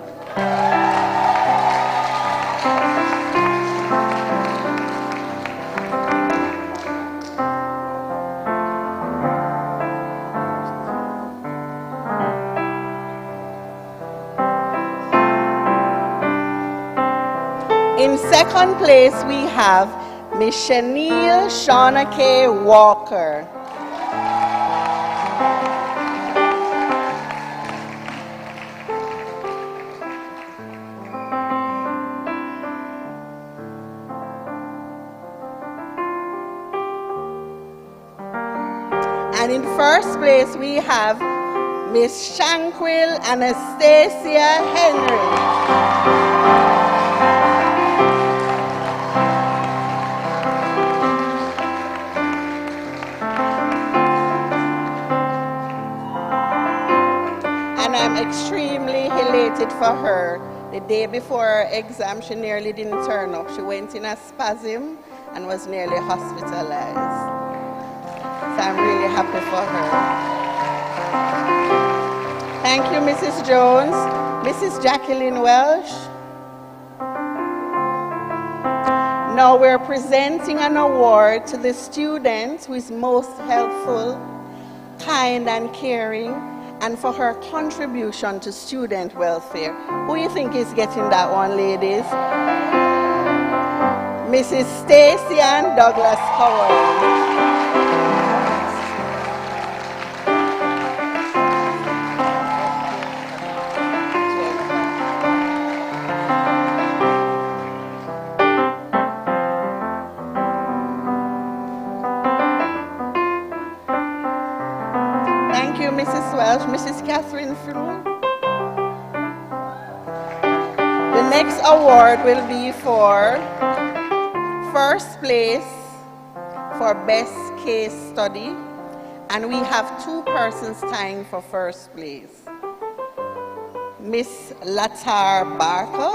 In second place, we have Miss Shaniel Shauna K. Walker. And in first place, we have Miss Shanquil Anastasia Henry. And I'm extremely elated for her. The day before her exam, she nearly didn't turn up. She went in a spasm and was nearly hospitalized. So I'm really happy for her. Thank you, Mrs. Jones. Mrs. Jacqueline Welsh. Now we're presenting an award to the student who is most helpful, kind and caring, and for her contribution to student welfare. Who do you think is getting that one, ladies? Mrs. Stacy Ann Douglas Howard. Thank you, Mrs. Welsh. Mrs. Catherine Frew. The next award will be for first place for best case study, and we have 2 persons tying for first place. Miss Latar Barker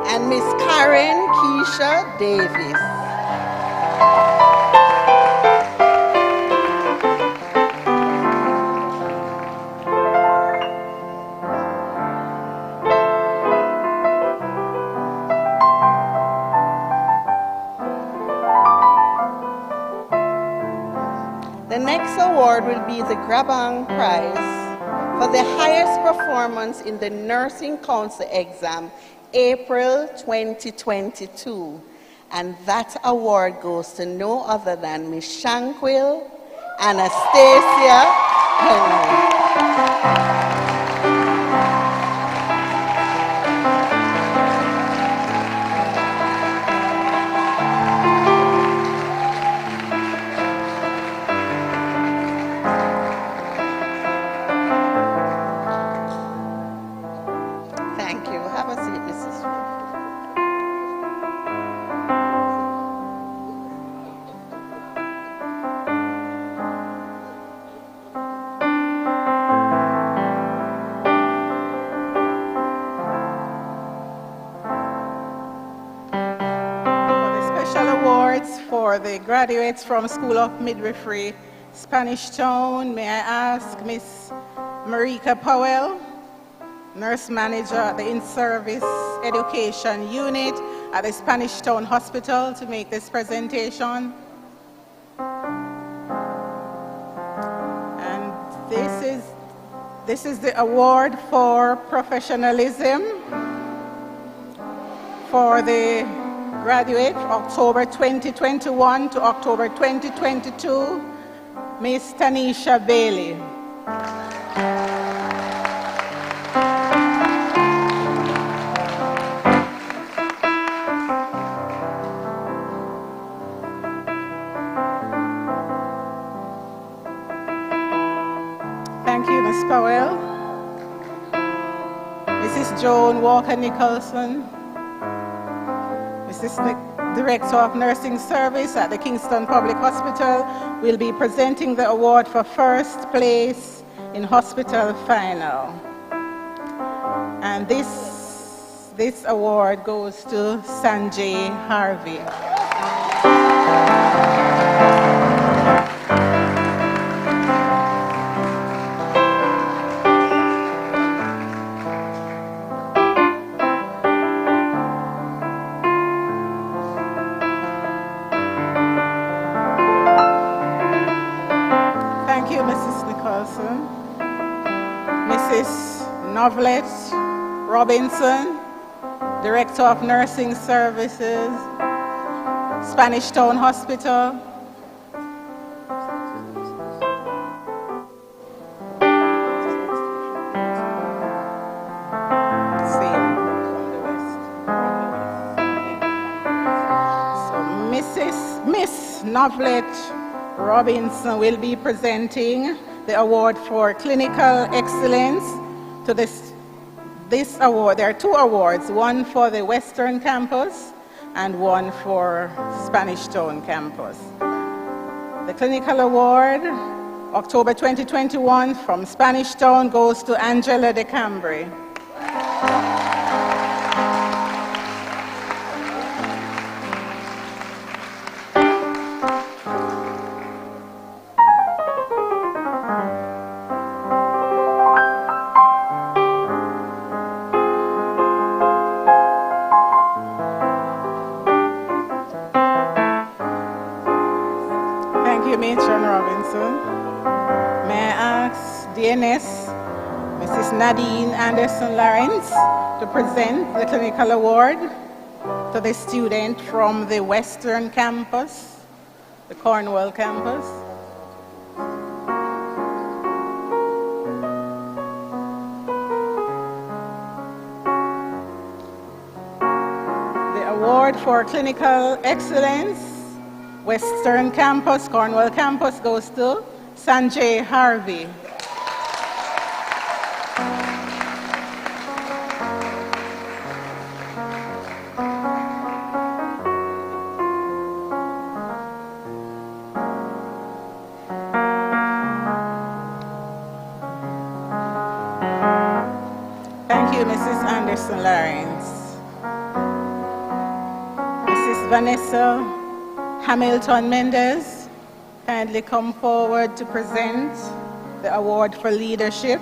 and Miss Karen Keisha Davis. The next award will be the Grabang Prize for the highest performance in the Nursing Council exam, April 2022. And that award goes to no other than Miss Shanquil Anastasia Henry. Thank you. Have a seat, Mrs. Awards for the graduates from School of Midwifery, Spanish Town. May I ask Miss Marika Powell, Nurse Manager at the In-Service Education Unit at the Spanish Town Hospital, to make this presentation. And this is the award for professionalism for the graduate, October 2021 to October 2022, Miss Tanisha Bailey. Thank you, Ms. Powell. Mrs. Joan Walker Nicholson, Mrs. Director of Nursing Service at the Kingston Public Hospital, will be presenting the award for first place in hospital final. And this award goes to Sanjay Harvey. Mrs. Novlet Robinson, Director of Nursing Services, Spanish Town Hospital. So Miss Novlet Robinson will be presenting the award for clinical excellence to this award. There are 2 awards, one for the Western Campus and one for Spanish Town Campus. The clinical award, October 2021, from Spanish Town goes to Angela de Cambry. Matron Robinson. May I ask DNS, Mrs. Nadine Anderson Lawrence, to present the clinical award to the student from the Western Campus, the Cornwall campus. The award for clinical excellence Western Campus, Cornwall Campus goes to Sanjay Harvey. Thank you, Mrs. Anderson Lawrence. Mrs. Vanessa Hamilton Mendez, kindly come forward to present the award for leadership.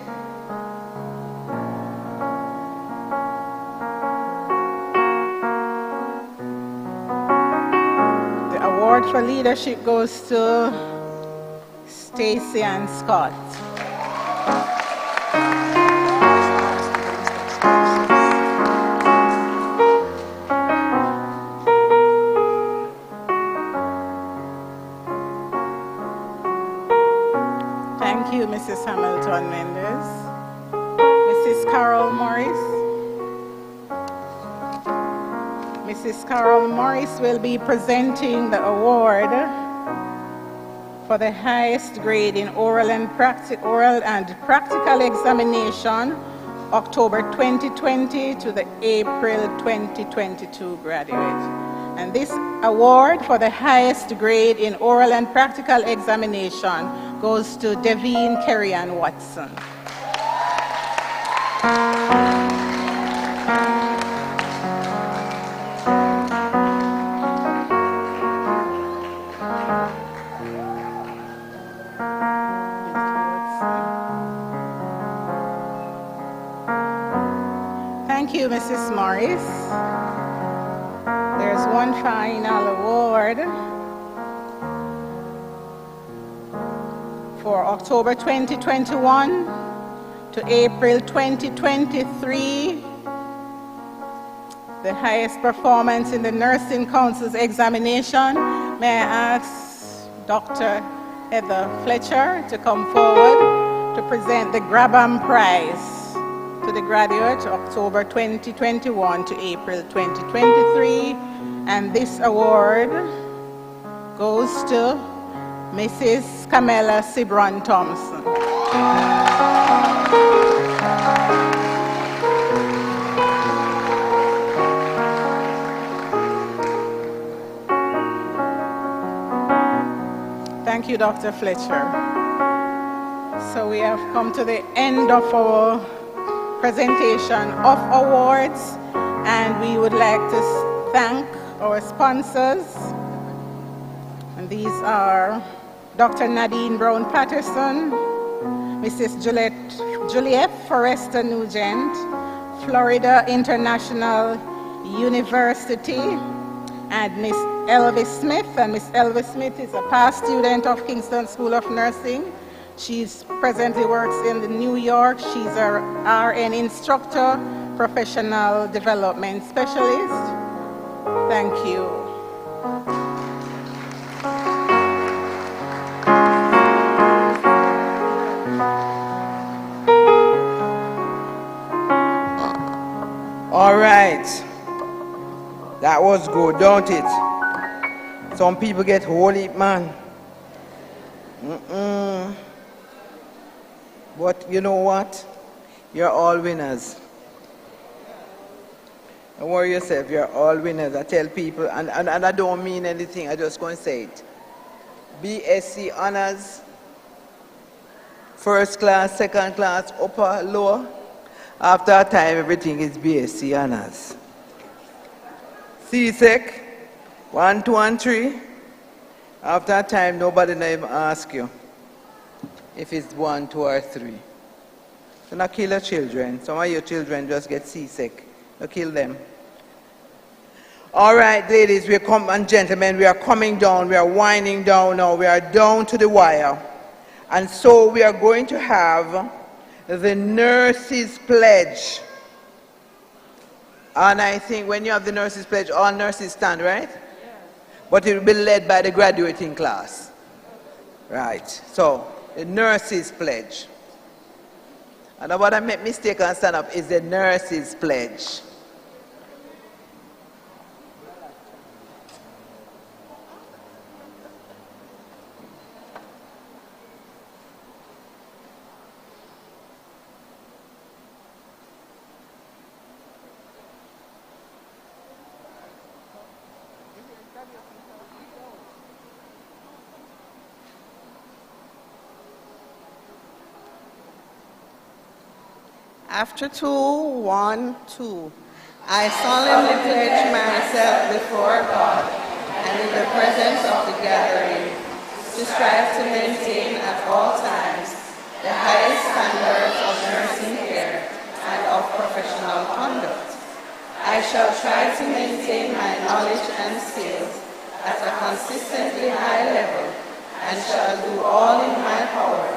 The award for leadership goes to Stacy Ann Scott. Thank you, Mrs. Hamilton Mendez. Mrs. Carol Morris. Mrs. Carol Morris will be presenting the award for the highest grade in oral and practical examination, October 2020 to the April 2022 graduate. And this award for the highest grade in oral and practical examination goes to Devine Kerry-Ann Watson. Thank you, Mrs. Morris. There's one final award for October 2021 to April 2023, the highest performance in the Nursing Council's examination. May I ask Dr. Heather Fletcher to come forward to present the Grabham Prize to the graduate, October 2021 to April 2023. And this award goes to Mrs. Camilla Cibron Thompson. Thank you, Dr. Fletcher. So we have come to the end of our presentation of awards, and we would like to thank our sponsors. And these are Dr. Nadine Brown Patterson, Mrs. Juliet Forrester Nugent, Florida International University, and Miss Elvis Smith. And Miss Elvis Smith is a past student of Kingston School of Nursing. She's presently works in New York. She's a RN instructor, professional development specialist. Thank you. All right. That was good, don't it? Some people get holy, man. But you know what? You're all winners. Don't worry yourself, you're all winners. I tell people, and I don't mean anything, I just going to say it. BSc honors, first class, second class, upper, lower. After a time, everything is BSc honors. CSEC, 1, 2, and 3. After a time, nobody even ask you if it's 1, 2, or 3. So not kill your children. Some of your children just get seasick. You kill them. All right, ladies, and gentlemen, we are coming down. We are winding down now. We are down to the wire. And so we are going to have the Nurses Pledge. And I think when you have the Nurses Pledge, all nurses stand, right? Yes. But it will be led by the graduating class. Right. So, the Nurses Pledge. And what I made mistake and stand up is the Nurses Pledge. After 2, 1, 2. I solemnly pledge myself before God and in the presence of the gathering to strive to maintain at all times the highest standards of nursing care and of professional conduct. I shall try to maintain my knowledge and skills at a consistently high level and shall do all in my power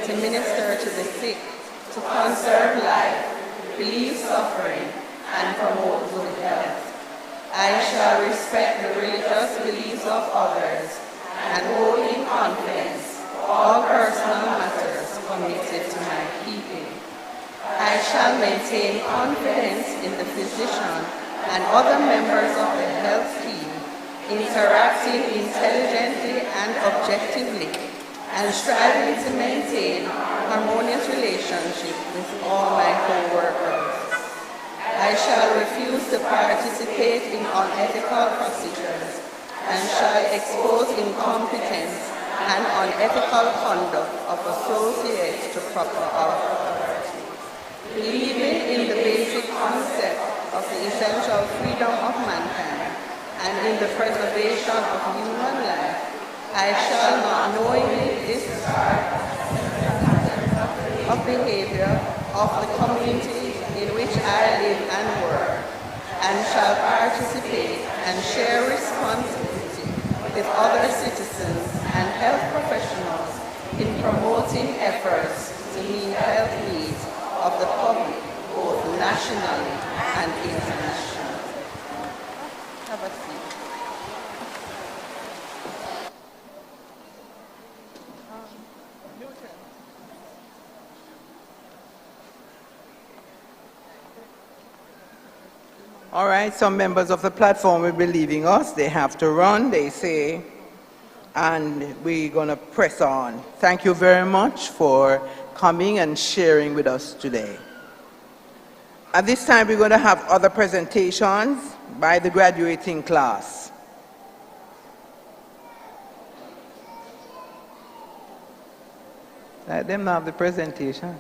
to minister to the sick, to conserve life, relieve suffering, and promote good health. I shall respect the religious beliefs of others and hold in confidence all personal matters committed to my keeping. I shall maintain confidence in the physician and other members of the health team, interacting intelligently and objectively, and striving to maintain harmonious relationship with all my co-workers. I shall refuse to participate in unethical procedures and shall expose incompetence and unethical conduct of associates to proper authority. Believing in the basic concept of the essential freedom of mankind and in the preservation of human life, I shall not knowingly disregard of behavior of the community in which I live and work, and shall participate and share responsibility with other citizens and health professionals in promoting efforts to meet health needs of the public, both nationally and internationally. Have a seat. All right, some members of the platform will be leaving us. They have to run, they say, and we're going to press on. Thank you very much for coming and sharing with us today. At this time, we're going to have other presentations by the graduating class. Let them have the presentation.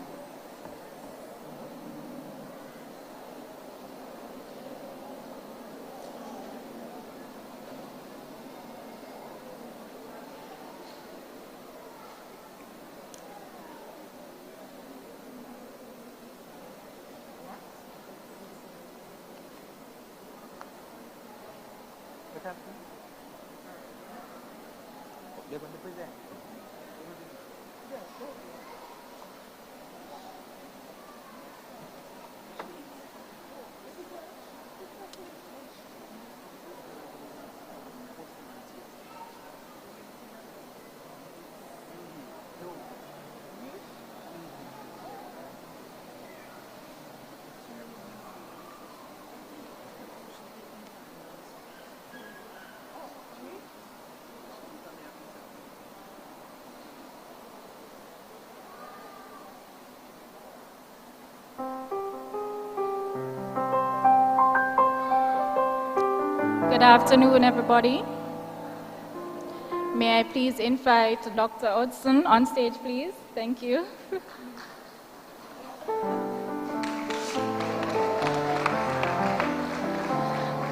They're going to present. Good afternoon, everybody. May I please invite Dr. Hudson on stage, please? Thank you.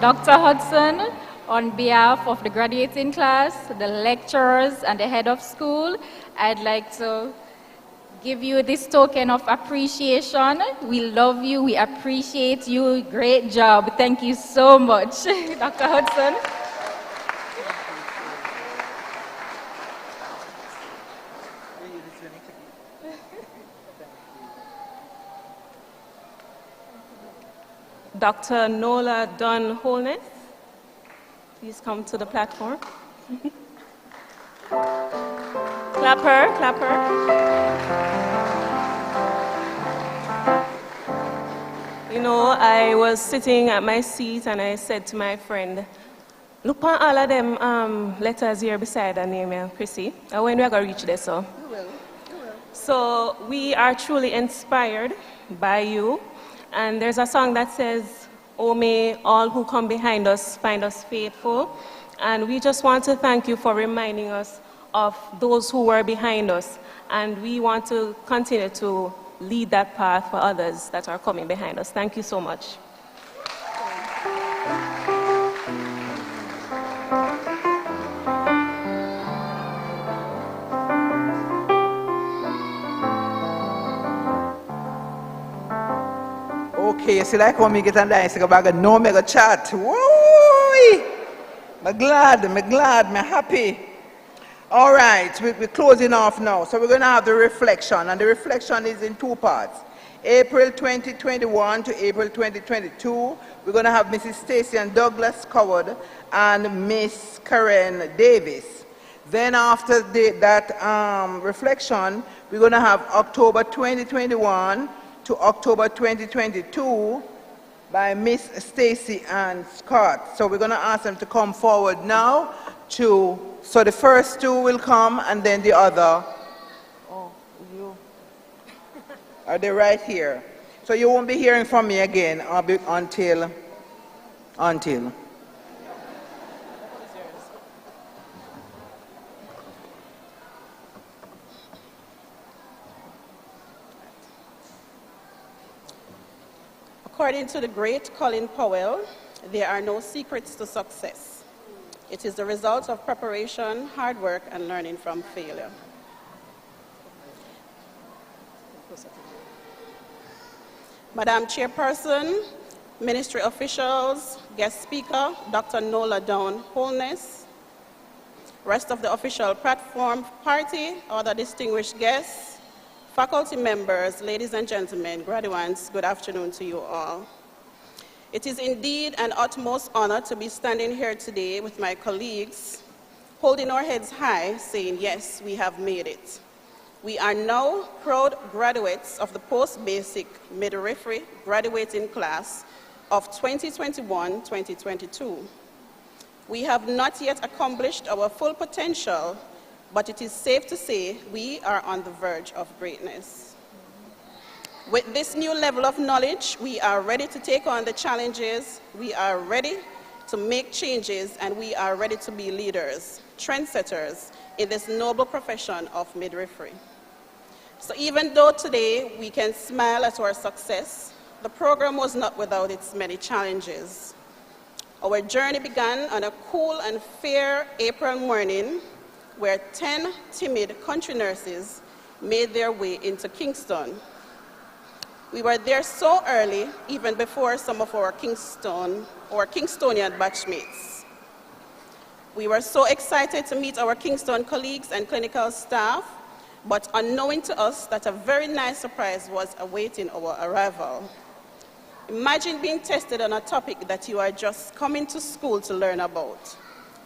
Dr. Hudson, on behalf of the graduating class, the lecturers, and the head of school, I'd like to give you this token of appreciation. We love you, we appreciate you, great job. Thank you so much, Dr. Hudson. Dr. Nola Dunn Holness, please come to the platform. Clapper, clapper. You know, I was sitting at my seat and I said to my friend, look on all of them letters here beside her name, Chrissy. And when we are going to reach there, so. You will. So we are truly inspired by you. And there's a song that says, "Oh, may all who come behind us find us faithful." And we just want to thank you for reminding us of those who were behind us. And we want to continue to lead that path for others that are coming behind us. Thank you so much. Okay, you see like how me get a nice bag of no mega chat. Woo! I'm glad, I'm happy. All right, we're closing off now. So we're going to have the reflection, and the reflection is in two parts. April 2021 to April 2022, we're going to have Mrs. Stacy and Douglas Coward and Miss Karen Davis. Then after that reflection, we're going to have October 2021 to October 2022 by Miss Stacy and Scott. So we're going to ask them to come forward now so the first two will come and then the other. Oh, you. Are they right here? So you won't be hearing from me again until. According to the great Colin Powell, there are no secrets to success. It is the result of preparation, hard work, and learning from failure. Madam Chairperson, Ministry officials, guest speaker, Dr. Nola Dawn Holness, rest of the official platform party, other distinguished guests, faculty members, ladies and gentlemen, graduates, good afternoon to you all. It is indeed an utmost honor to be standing here today with my colleagues, holding our heads high, saying, yes, we have made it. We are now proud graduates of the post-basic midwifery graduating class of 2021-2022. We have not yet accomplished our full potential, but it is safe to say we are on the verge of greatness. With this new level of knowledge, we are ready to take on the challenges, we are ready to make changes, and we are ready to be leaders, trendsetters in this noble profession of midwifery. So even though today we can smile at our success, the program was not without its many challenges. Our journey began on a cool and fair April morning where 10 timid country nurses made their way into Kingston. We were there so early, even before some of our Kingstonian batchmates. We were so excited to meet our Kingston colleagues and clinical staff, but unknowing to us that a very nice surprise was awaiting our arrival. Imagine being tested on a topic that you are just coming to school to learn about.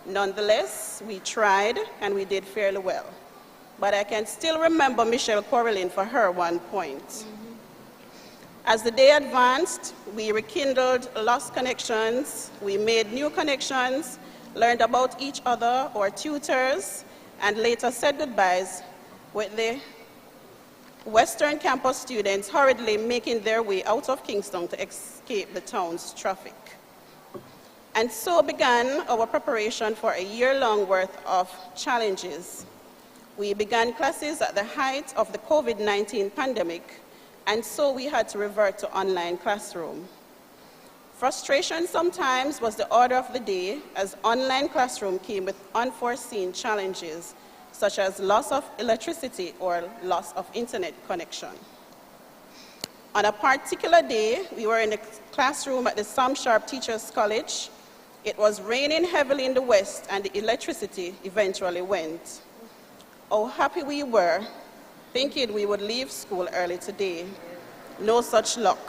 Nonetheless, we tried and we did fairly well. But I can still remember Michelle quarreling for her 1 point. As the day advanced, we rekindled lost connections, we made new connections, learned about each other, our tutors, and later said goodbyes with the Western campus students hurriedly making their way out of Kingston to escape the town's traffic. And so began our preparation for a year-long worth of challenges. We began classes at the height of the COVID-19 pandemic, and so we had to revert to online classroom. Frustration sometimes was the order of the day, as online classroom came with unforeseen challenges, such as loss of electricity or loss of internet connection. On a particular day, we were in the classroom at the Sam Sharp Teachers College. It was raining heavily in the west, and the electricity eventually went. How happy we were, thinking we would leave school early today. No such luck.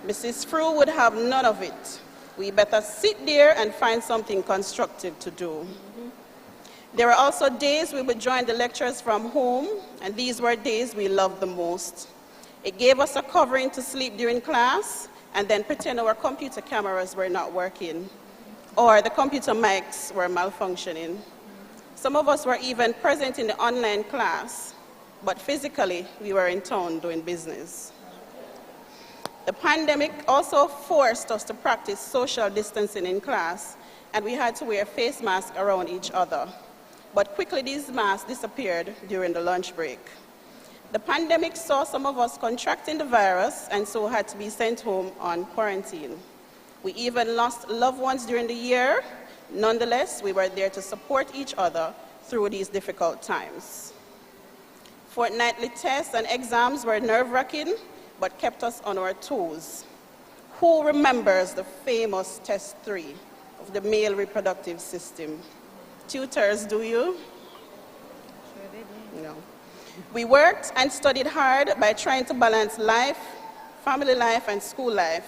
Mrs. Frew would have none of it. We better sit there and find something constructive to do. There were also days we would join the lectures from home, and these were days we loved the most. It gave us a covering to sleep during class, and then pretend our computer cameras were not working, or the computer mics were malfunctioning. Some of us were even present in the online class, but physically we were in town doing business. The pandemic also forced us to practice social distancing in class, and we had to wear face masks around each other. But quickly these masks disappeared during the lunch break. The pandemic saw some of us contracting the virus and so had to be sent home on quarantine. We even lost loved ones during the year. Nonetheless, we were there to support each other through these difficult times. Fortnightly tests and exams were nerve-wracking, but kept us on our toes. Who remembers the famous test 3 of the male reproductive system? Tutors, do you? No. We worked and studied hard by trying to balance life, family life, and school life.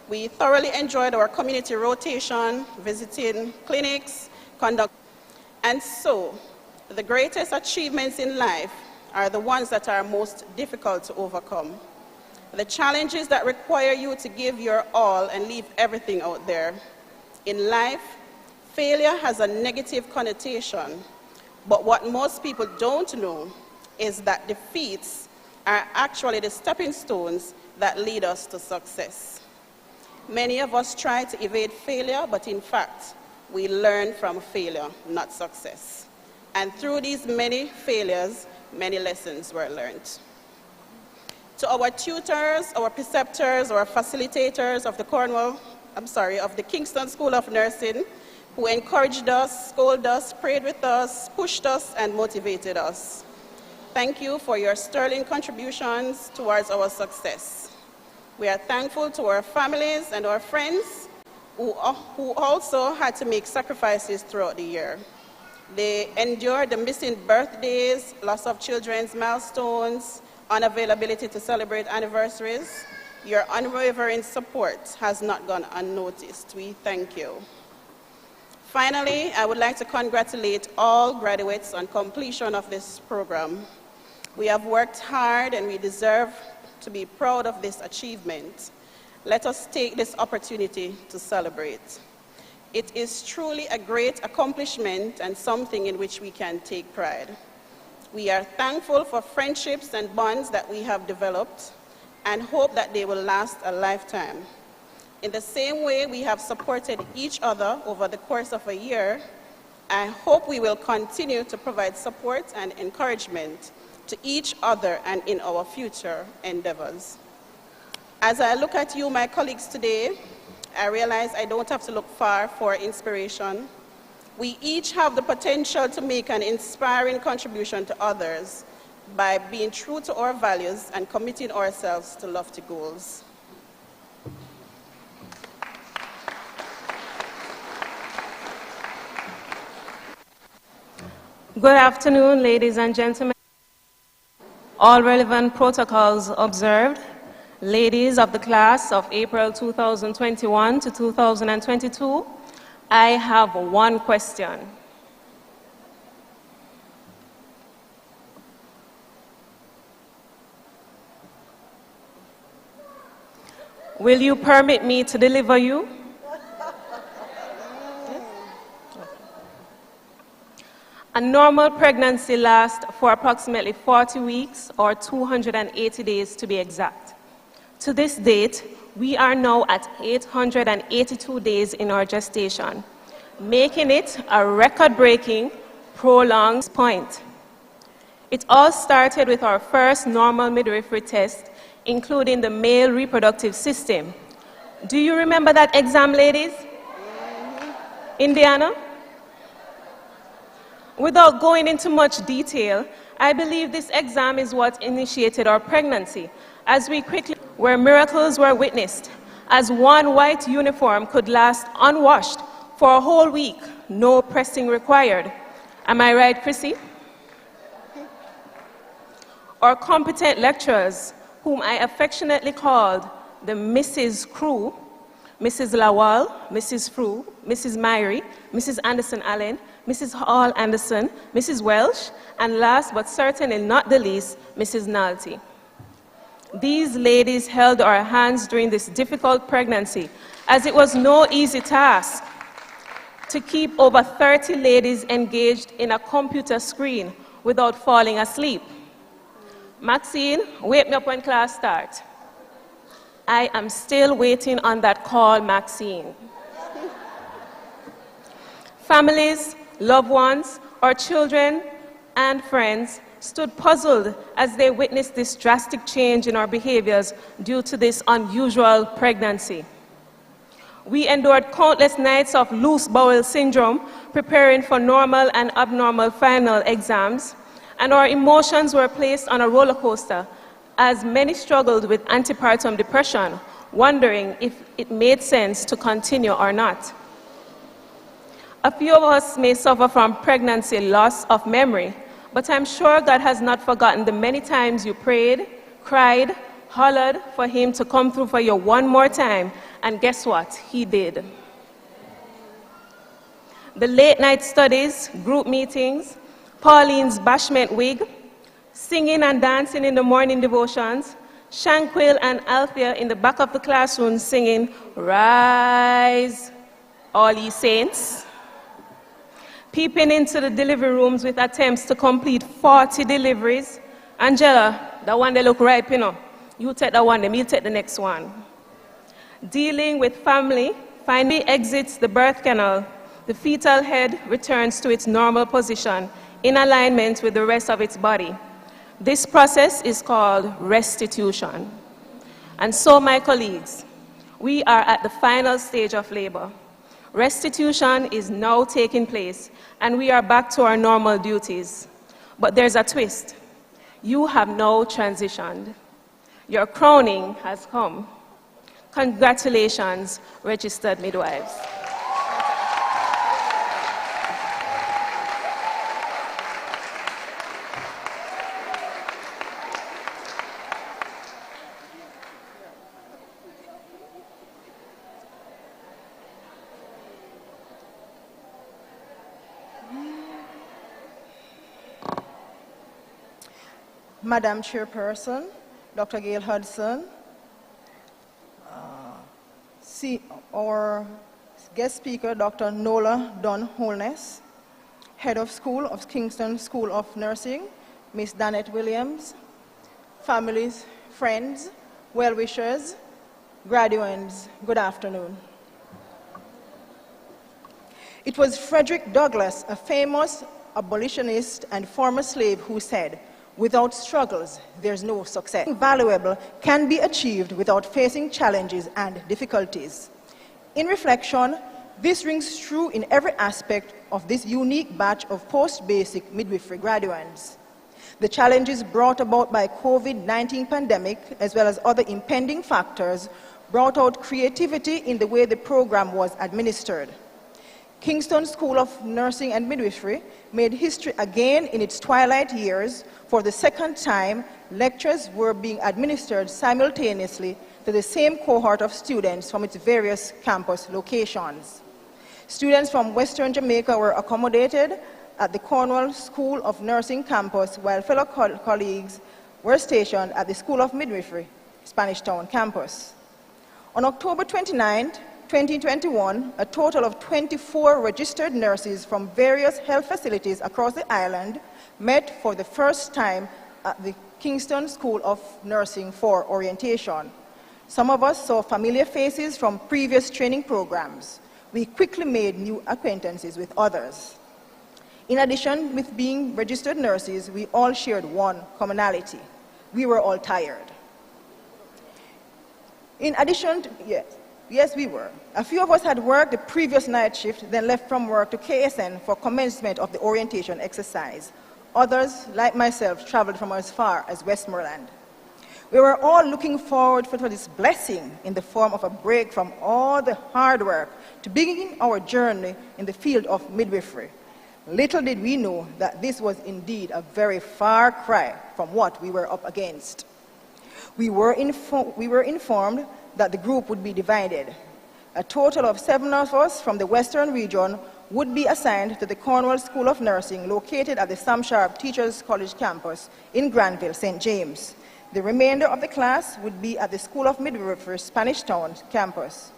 We thoroughly enjoyed our community rotation, visiting clinics, and so the greatest achievements in life are the ones that are most difficult to overcome. The challenges that require you to give your all and leave everything out there. In life, failure has a negative connotation, but what most people don't know is that defeats are actually the stepping stones that lead us to success. Many of us try to evade failure, but in fact, we learn from failure, not success. And through these many failures, many lessons were learned. To our tutors, our preceptors, our facilitators of the Kingston School of Nursing, who encouraged us, scolded us, prayed with us, pushed us, and motivated us. Thank you for your sterling contributions towards our success. We are thankful to our families and our friends who also had to make sacrifices throughout the year. They endured the missing birthdays, loss of children's milestones, unavailability to celebrate anniversaries. Your unwavering support has not gone unnoticed. We thank you. Finally, I would like to congratulate all graduates on completion of this program. We have worked hard and we deserve to be proud of this achievement. Let us take this opportunity to celebrate. It is truly a great accomplishment and something in which we can take pride. We are thankful for friendships and bonds that we have developed and hope that they will last a lifetime. In the same way we have supported each other over the course of a year, I hope we will continue to provide support and encouragement to each other and in our future endeavors. As I look at you, my colleagues, today, I realize I don't have to look far for inspiration. We each have the potential to make an inspiring contribution to others by being true to our values and committing ourselves to lofty goals. Good afternoon, ladies and gentlemen. All relevant protocols observed. Ladies of the class of April 2021 to 2022, I have one question. Will you permit me to deliver you? A normal pregnancy lasts for approximately 40 weeks or 280 days to be exact. To this date, we are now at 882 days in our gestation, making it a record-breaking, prolonged point. It all started with our first normal midwifery test, including the male reproductive system. Do you remember that exam, ladies? Indiana? Without going into much detail, I believe this exam is what initiated our pregnancy, as we quickly, where miracles were witnessed, as one white uniform could last unwashed for a whole week, no pressing required. Am I right, Chrissy? Our competent lecturers, whom I affectionately called the Mrs. Crew, Mrs. Lawal, Mrs. Frew, Mrs. Myrie, Mrs. Anderson-Allen, Mrs. Hall Anderson, Mrs. Welsh, and last but certainly not the least, Mrs. Nalty. These ladies held our hands during this difficult pregnancy, as it was no easy task to keep over 30 ladies engaged in a computer screen without falling asleep. Maxine, wake me up when class starts. I am still waiting on that call, Maxine. Families, loved ones, our children and friends stood puzzled as they witnessed this drastic change in our behaviors due to this unusual pregnancy. We endured countless nights of loose bowel syndrome, preparing for normal and abnormal final exams, and our emotions were placed on a roller coaster as many struggled with antepartum depression, wondering if it made sense to continue or not. A few of us may suffer from pregnancy loss of memory, but I'm sure God has not forgotten the many times you prayed, cried, hollered for Him to come through for you one more time, and guess what? He did. The late night studies, group meetings, Pauline's bashment wig, singing and dancing in the morning devotions, Shanquil and Althea in the back of the classroom singing, "Rise, all ye saints," peeping into the delivery rooms with attempts to complete 40 deliveries. Angela, that one they look ripe, you know. You take that one, then you take the next one. Dealing with family, finally exits the birth canal. The fetal head returns to its normal position in alignment with the rest of its body. This process is called restitution. And so, my colleagues, we are at the final stage of labor. Restitution is now taking place, and we are back to our normal duties. But there's a twist. You have now transitioned. Your crowning has come. Congratulations, registered midwives. Madam Chairperson, Dr. Gail Hudson, our guest speaker, Dr. Nola Dunn-Holness, Head of School of Kingston School of Nursing, Miss Danette Williams, families, friends, well-wishers, graduates, good afternoon. It was Frederick Douglass, a famous abolitionist and former slave, who said, "Without struggles, there's no success." Valuable can be achieved without facing challenges and difficulties. In reflection, this rings true in every aspect of this unique batch of post-basic midwifery graduates. The challenges brought about by COVID-19 pandemic, as well as other impending factors, brought out creativity in the way the program was administered. Kingston School of Nursing and Midwifery made history again in its twilight years. For the second time, lectures were being administered simultaneously to the same cohort of students from its various campus locations. Students from Western Jamaica were accommodated at the Cornwall School of Nursing campus, while fellow colleagues were stationed at the School of Midwifery, Spanish Town campus. On October 29, 2021, a total of 24 registered nurses from various health facilities across the island met for the first time at the Kingston School of Nursing for orientation. Some of us saw familiar faces from previous training programs. We quickly made new acquaintances with others. In addition, with being registered nurses, we all shared one commonality. We were all tired. In addition to, yes, we were. A few of us had worked the previous night shift, then left from work to KSN for commencement of the orientation exercise. Others, like myself, traveled from as far as Westmoreland. We were all looking forward for this blessing in the form of a break from all the hard work to begin our journey in the field of midwifery. Little did we know that this was indeed a very far cry from what we were up against. We were informed that the group would be divided. A total of 7 of us from the Western region would be assigned to the Cornwall School of Nursing, located at the Sam Sharp Teachers College campus in Granville, St. James. The remainder of the class would be at the School of Midwifery, Spanish Town campus.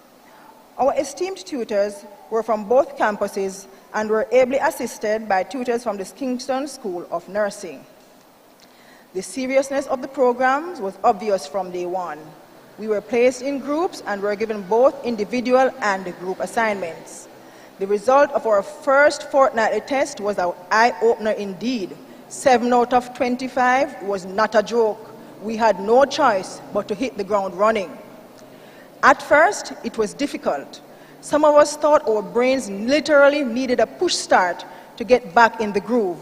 Our esteemed tutors were from both campuses and were ably assisted by tutors from the Kingston School of Nursing. The seriousness of the programs was obvious from day one. We were placed in groups and were given both individual and group assignments. The result of our first fortnightly test was an eye-opener indeed. 7 out of 25 was not a joke. We had no choice but to hit the ground running. At first, it was difficult. Some of us thought our brains literally needed a push start to get back in the groove,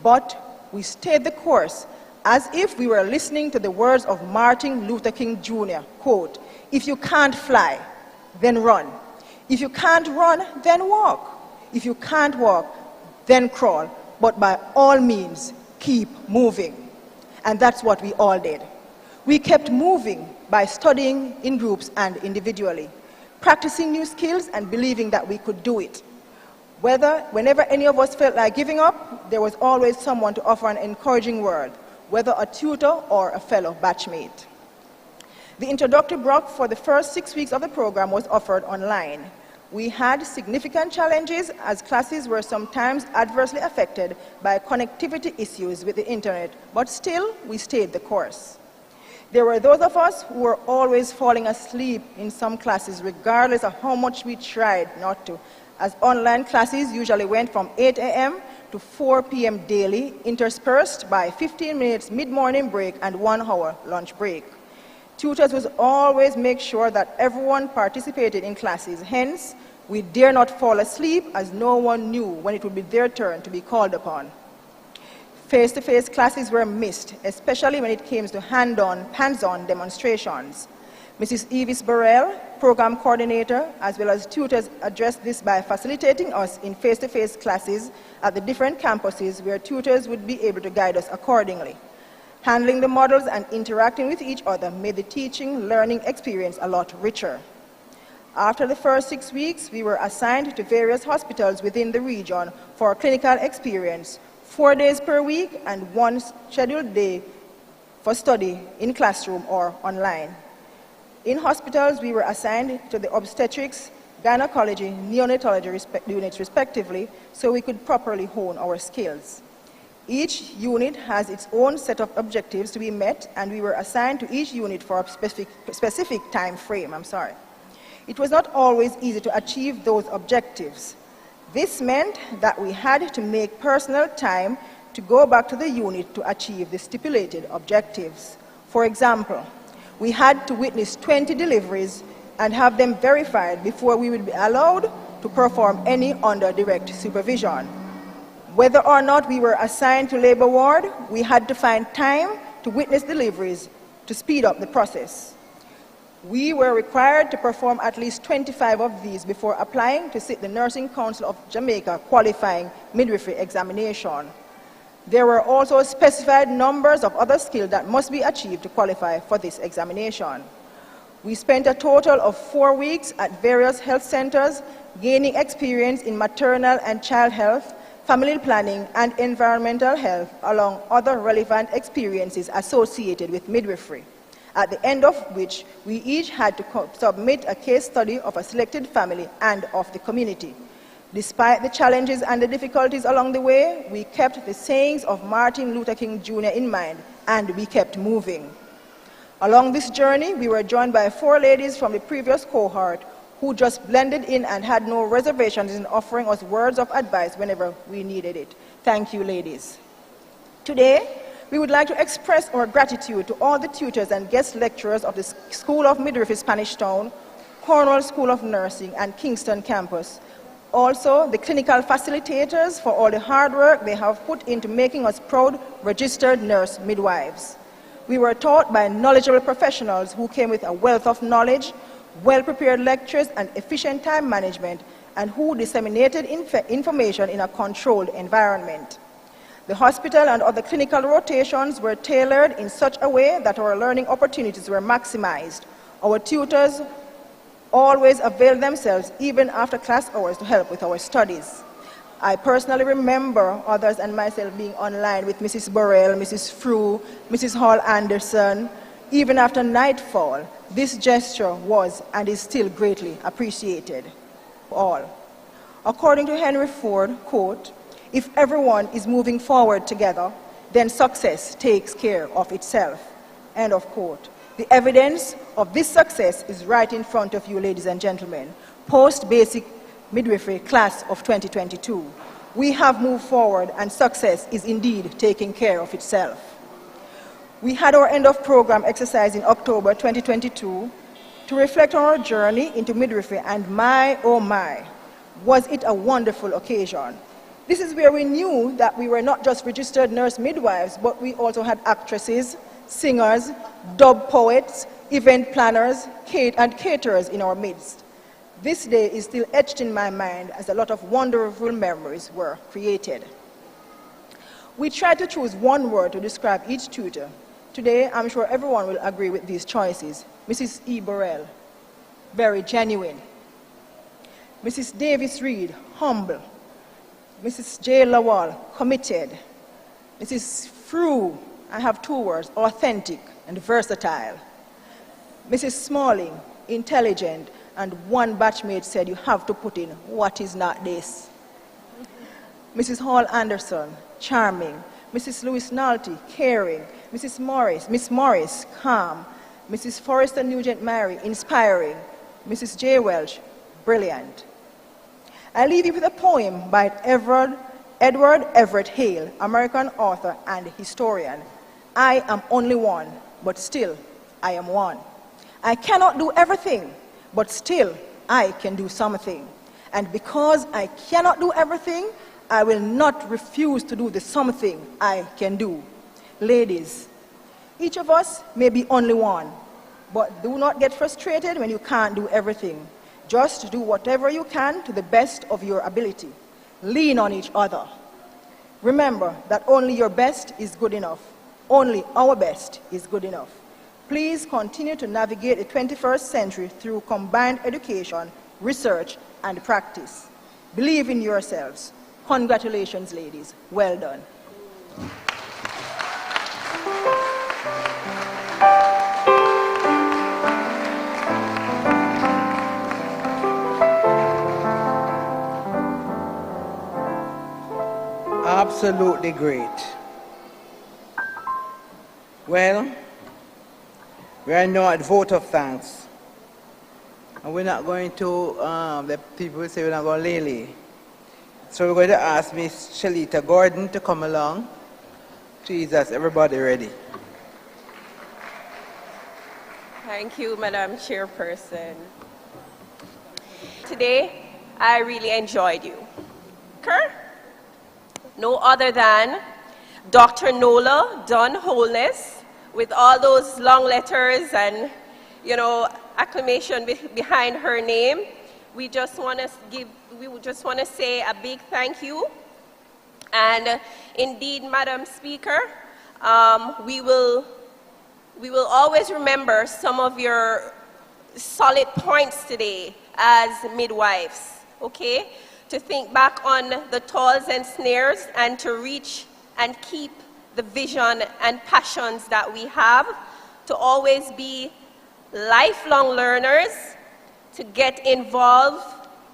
but we stayed the course as if we were listening to the words of Martin Luther King Jr., quote, "If you can't fly, then run. If you can't run, then walk. If you can't walk, then crawl. But by all means, keep moving." And that's what we all did. We kept moving by studying in groups and individually, practicing new skills and believing that we could do it. Whenever any of us felt like giving up, there was always someone to offer an encouraging word, whether a tutor or a fellow batchmate. The introductory block for the first 6 weeks of the program was offered online. We had significant challenges as classes were sometimes adversely affected by connectivity issues with the internet, but still, we stayed the course. There were those of us who were always falling asleep in some classes, regardless of how much we tried not to, as online classes usually went from 8 a.m. to 4 p.m. daily, interspersed by 15 minutes mid-morning break and 1 hour lunch break. Tutors would always make sure that everyone participated in classes. Hence, we dare not fall asleep as no one knew when it would be their turn to be called upon. Face-to-face classes were missed, especially when it came to hands-on demonstrations. Mrs. Evis Burrell, program coordinator, as well as tutors addressed this by facilitating us in face-to-face classes at the different campuses where tutors would be able to guide us accordingly. Handling the models and interacting with each other made the teaching-learning experience a lot richer. After the first 6 weeks, we were assigned to various hospitals within the region for clinical experience, 4 days per week and 1 scheduled day for study in classroom or online. In hospitals, we were assigned to the obstetrics, gynecology, neonatology units respectively, so we could properly hone our skills. Each unit has its own set of objectives to be met, and we were assigned to each unit for a specific time frame. It was not always easy to achieve those objectives. This meant that we had to make personal time to go back to the unit to achieve the stipulated objectives. For example, we had to witness 20 deliveries and have them verified before we would be allowed to perform any under direct supervision. Whether or not we were assigned to labor ward, we had to find time to witness deliveries to speed up the process. We were required to perform at least 25 of these before applying to sit the Nursing Council of Jamaica qualifying midwifery examination. There were also specified numbers of other skills that must be achieved to qualify for this examination. We spent a total of 4 weeks at various health centers, gaining experience in maternal and child health, family planning, and environmental health, along other relevant experiences associated with midwifery, at the end of which we each had to submit a case study of a selected family and of the community. Despite the challenges and the difficulties along the way, we kept the sayings of Martin Luther King Jr. in mind, and we kept moving. Along this journey, we were joined by 4 ladies from the previous cohort who just blended in and had no reservations in offering us words of advice whenever we needed it. Thank you, ladies. Today, we would like to express our gratitude to all the tutors and guest lecturers of the School of Midwifery Spanish Town, Cornwall School of Nursing, and Kingston campus. Also, the clinical facilitators for all the hard work they have put into making us proud registered nurse midwives. We were taught by knowledgeable professionals who came with a wealth of knowledge, well-prepared lectures, and efficient time management, and who disseminated information in a controlled environment. The hospital and other clinical rotations were tailored in such a way that our learning opportunities were maximized. Our tutors always availed themselves, even after class hours, to help with our studies. I personally remember others and myself being online with Mrs. Burrell, Mrs. Frew, Mrs. Hall Anderson. Even after nightfall, this gesture was and is still greatly appreciated. All. According to Henry Ford, quote, "If everyone is moving forward together, then success takes care of itself," end of quote. The evidence of this success is right in front of you, ladies and gentlemen. Post-basic midwifery class of 2022. we have moved forward and success is indeed taking care of itself. We had our end of program exercise in October 2022 to reflect on our journey into midwifery, and my, oh my, was it a wonderful occasion. This is where we knew that we were not just registered nurse midwives, but we also had actresses, singers, dub poets, event planners, and caterers in our midst. This day is still etched in my mind as a lot of wonderful memories were created. We tried to choose one word to describe each tutor. Today, I'm sure everyone will agree with these choices. Mrs. E. Burrell, very genuine. Mrs. Davis Reed, humble. Mrs. J. Lawal, committed. Mrs. Frew, I have two words, authentic and versatile. Mrs. Smalling, intelligent, and one batchmate said, you have to put in, what is not this? Mrs. Hall Anderson, charming. Mrs. Lewis Nalty, caring. Miss Morris, calm. Mrs. Forrester Nugent Mary, inspiring. Mrs. J. Welch, brilliant. I leave you with a poem by Edward Everett Hale, American author and historian. I am only one, but still I am one. I cannot do everything, but still I can do something. And because I cannot do everything, I will not refuse to do the something I can do. Ladies, each of us may be only one, but do not get frustrated when you can't do everything. Just do whatever you can to the best of your ability. Lean on each other. Remember that only your best is good enough. Only our best is good enough. Please continue to navigate the 21st century through combined education, research, and practice. Believe in yourselves. Congratulations, ladies. Well done. Absolutely great. Well, we are now at vote of thanks. And we're not going to, the people will say we're not going to lay. So we're going to ask Miss Shalita Gordon to come along. Jesus, everybody ready? Thank you, Madam Chairperson. Today, I really enjoyed you. Okay? No other than Dr. Nola Dunn Holness, with all those long letters and, acclamation behind her name. We just want to say a big thank you. And indeed, Madam Speaker, we will always remember some of your solid points today as midwives, okay? To think back on the toils and snares and to reach and keep the vision and passions that we have, to always be lifelong learners, to get involved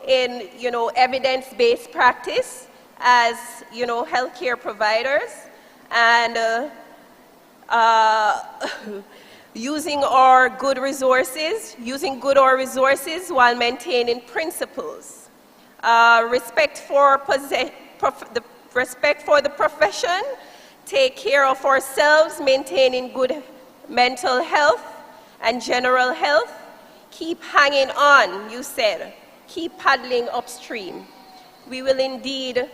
in, evidence-based practice as, healthcare providers, and using good our resources while maintaining principles. Respect for the profession, take care of ourselves, maintaining good mental health and general health. Keep hanging on, you said. Keep paddling upstream. We will indeed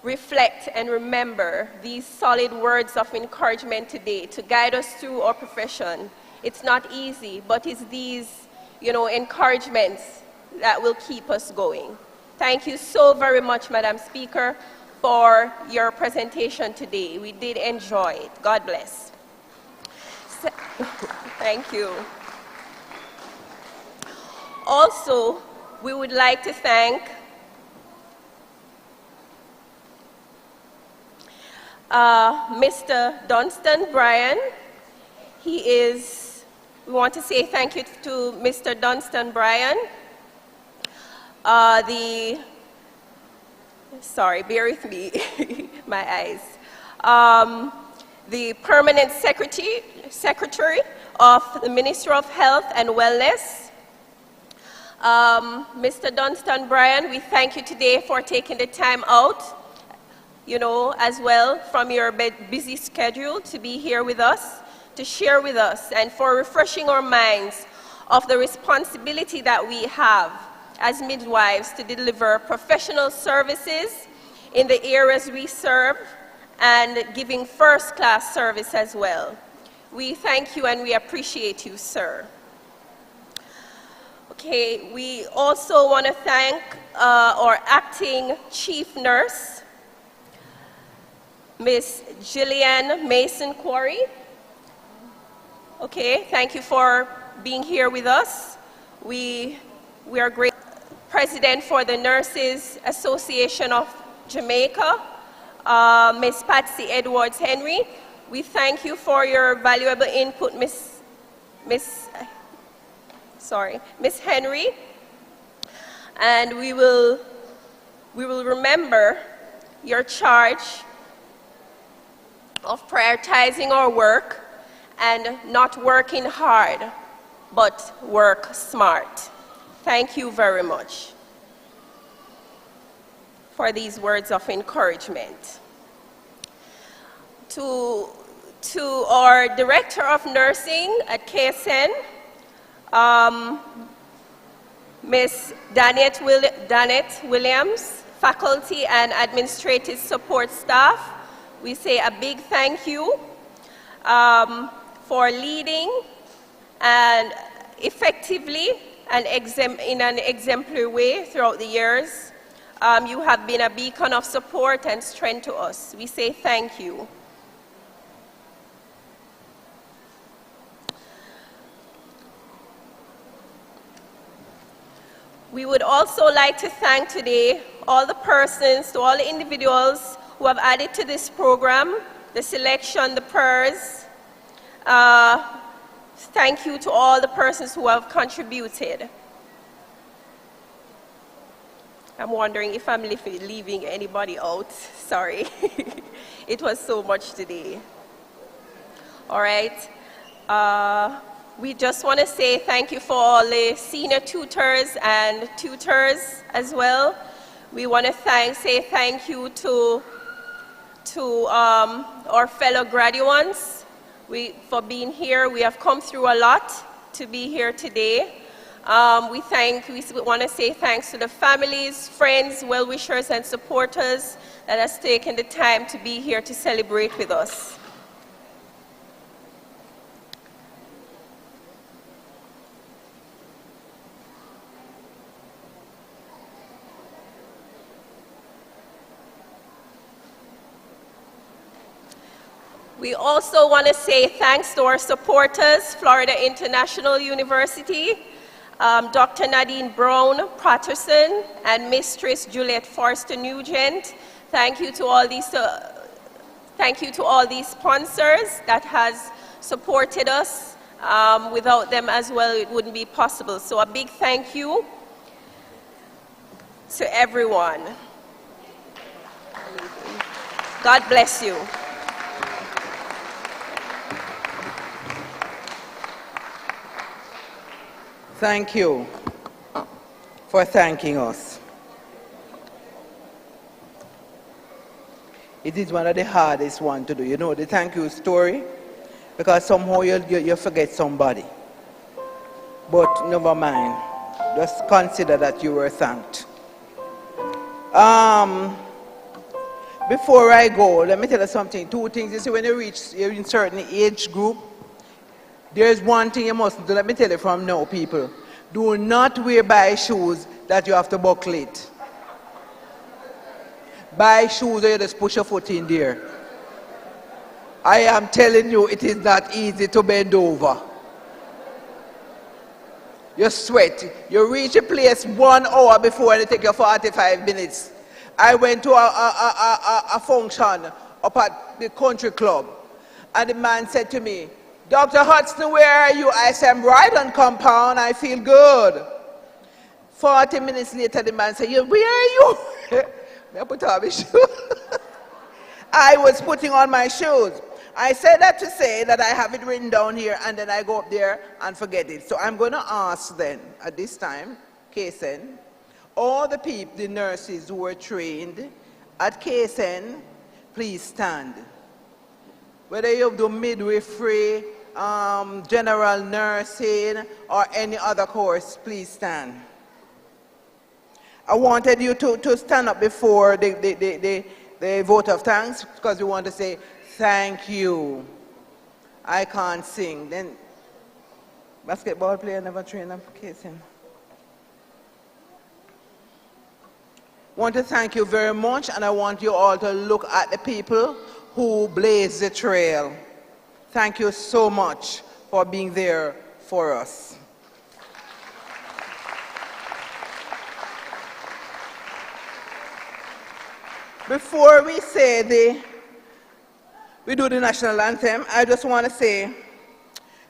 reflect and remember these solid words of encouragement today to guide us through our profession. It's not easy, but it's these, encouragements that will keep us going. Thank you so very much, Madam Speaker, for your presentation today. We did enjoy it. God bless. Thank you. Also, we would like to thank Mr. Dunstan Bryan. We want to say thank you to Mr. Dunstan Bryan, bear with me, my eyes. The Permanent Secretary of the Ministry of Health and Wellness, Mr. Dunstan Bryan, we thank you today for taking the time out, as well from your busy schedule to be here with us, to share with us, and for refreshing our minds of the responsibility that we have as midwives to deliver professional services in the areas we serve and giving first-class service as well. We thank you and we appreciate you, sir. Okay, we also want to thank our acting chief nurse, Miss Jillian Mason-Quarry. Okay, thank you for being here with us. We are great. President for the Nurses Association of Jamaica, Miss Patsy Edwards Henry. We thank you for your valuable input, Miss Henry. And we will remember your charge of prioritizing our work and not working hard, but work smart. Thank you very much for these words of encouragement. To our Director of Nursing at KSN, Ms. Danette Williams, faculty and administrative support staff, we say a big thank you for leading and effectively and in an exemplary way throughout the years. You have been a beacon of support and strength to us. We say thank you. We would also like to thank today all the individuals who have added to this program, the selection, the prayers. Thank you to all the persons who have contributed. I'm wondering if I'm leaving anybody out. Sorry. It was so much today. All right. We just want to say thank you for all the senior tutors and tutors as well. We want to say thank you to our fellow graduates for being here. We have come through a lot to be here today. We want to say thanks to the families, friends, well-wishers, and supporters that has taken the time to be here to celebrate with us. We also want to say thanks to our supporters, Florida International University, Dr. Nadine Brown Patterson, and Mistress Juliet Forster Nugent. Thank you to all these sponsors that has supported us. Without them as well, it wouldn't be possible. So a big thank you to everyone. God bless you. Thank you for thanking us. It is one of the hardest ones to do. You know the thank you story? Because somehow you forget somebody. But never mind. Just consider that you were thanked. Before I go, let me tell you something. Two things. You see, when you're in certain age group, there's one thing you mustn't do. Let me tell you from now, people. Do not buy shoes that you have to buckle it. Buy shoes where you just push your foot in there. I am telling you, it is not easy to bend over. You sweat. You reach a place 1 hour before and it takes you 45 minutes. I went to a function up at the country club. And the man said to me, Dr. Hudson, where are you? I said, I'm right on compound. I feel good. 40 minutes later, the man said, where are you? I put on my shoes. I was putting on my shoes. I said that to say that I have it written down here and then I go up there and forget it. So I'm going to ask then, at this time, Kingston, all the people, the nurses who were trained at Kingston, please stand. Whether you do midwifery, general nursing, or any other course, please stand. I wanted you to stand up before the vote of thanks because we want to say thank you. I can't sing. Then basketball player never trained up Kingston. Want to thank you very much, and I want you all to look at the people who blazed the trail. Thank you so much for being there for us. Before we do the national anthem, I just want to say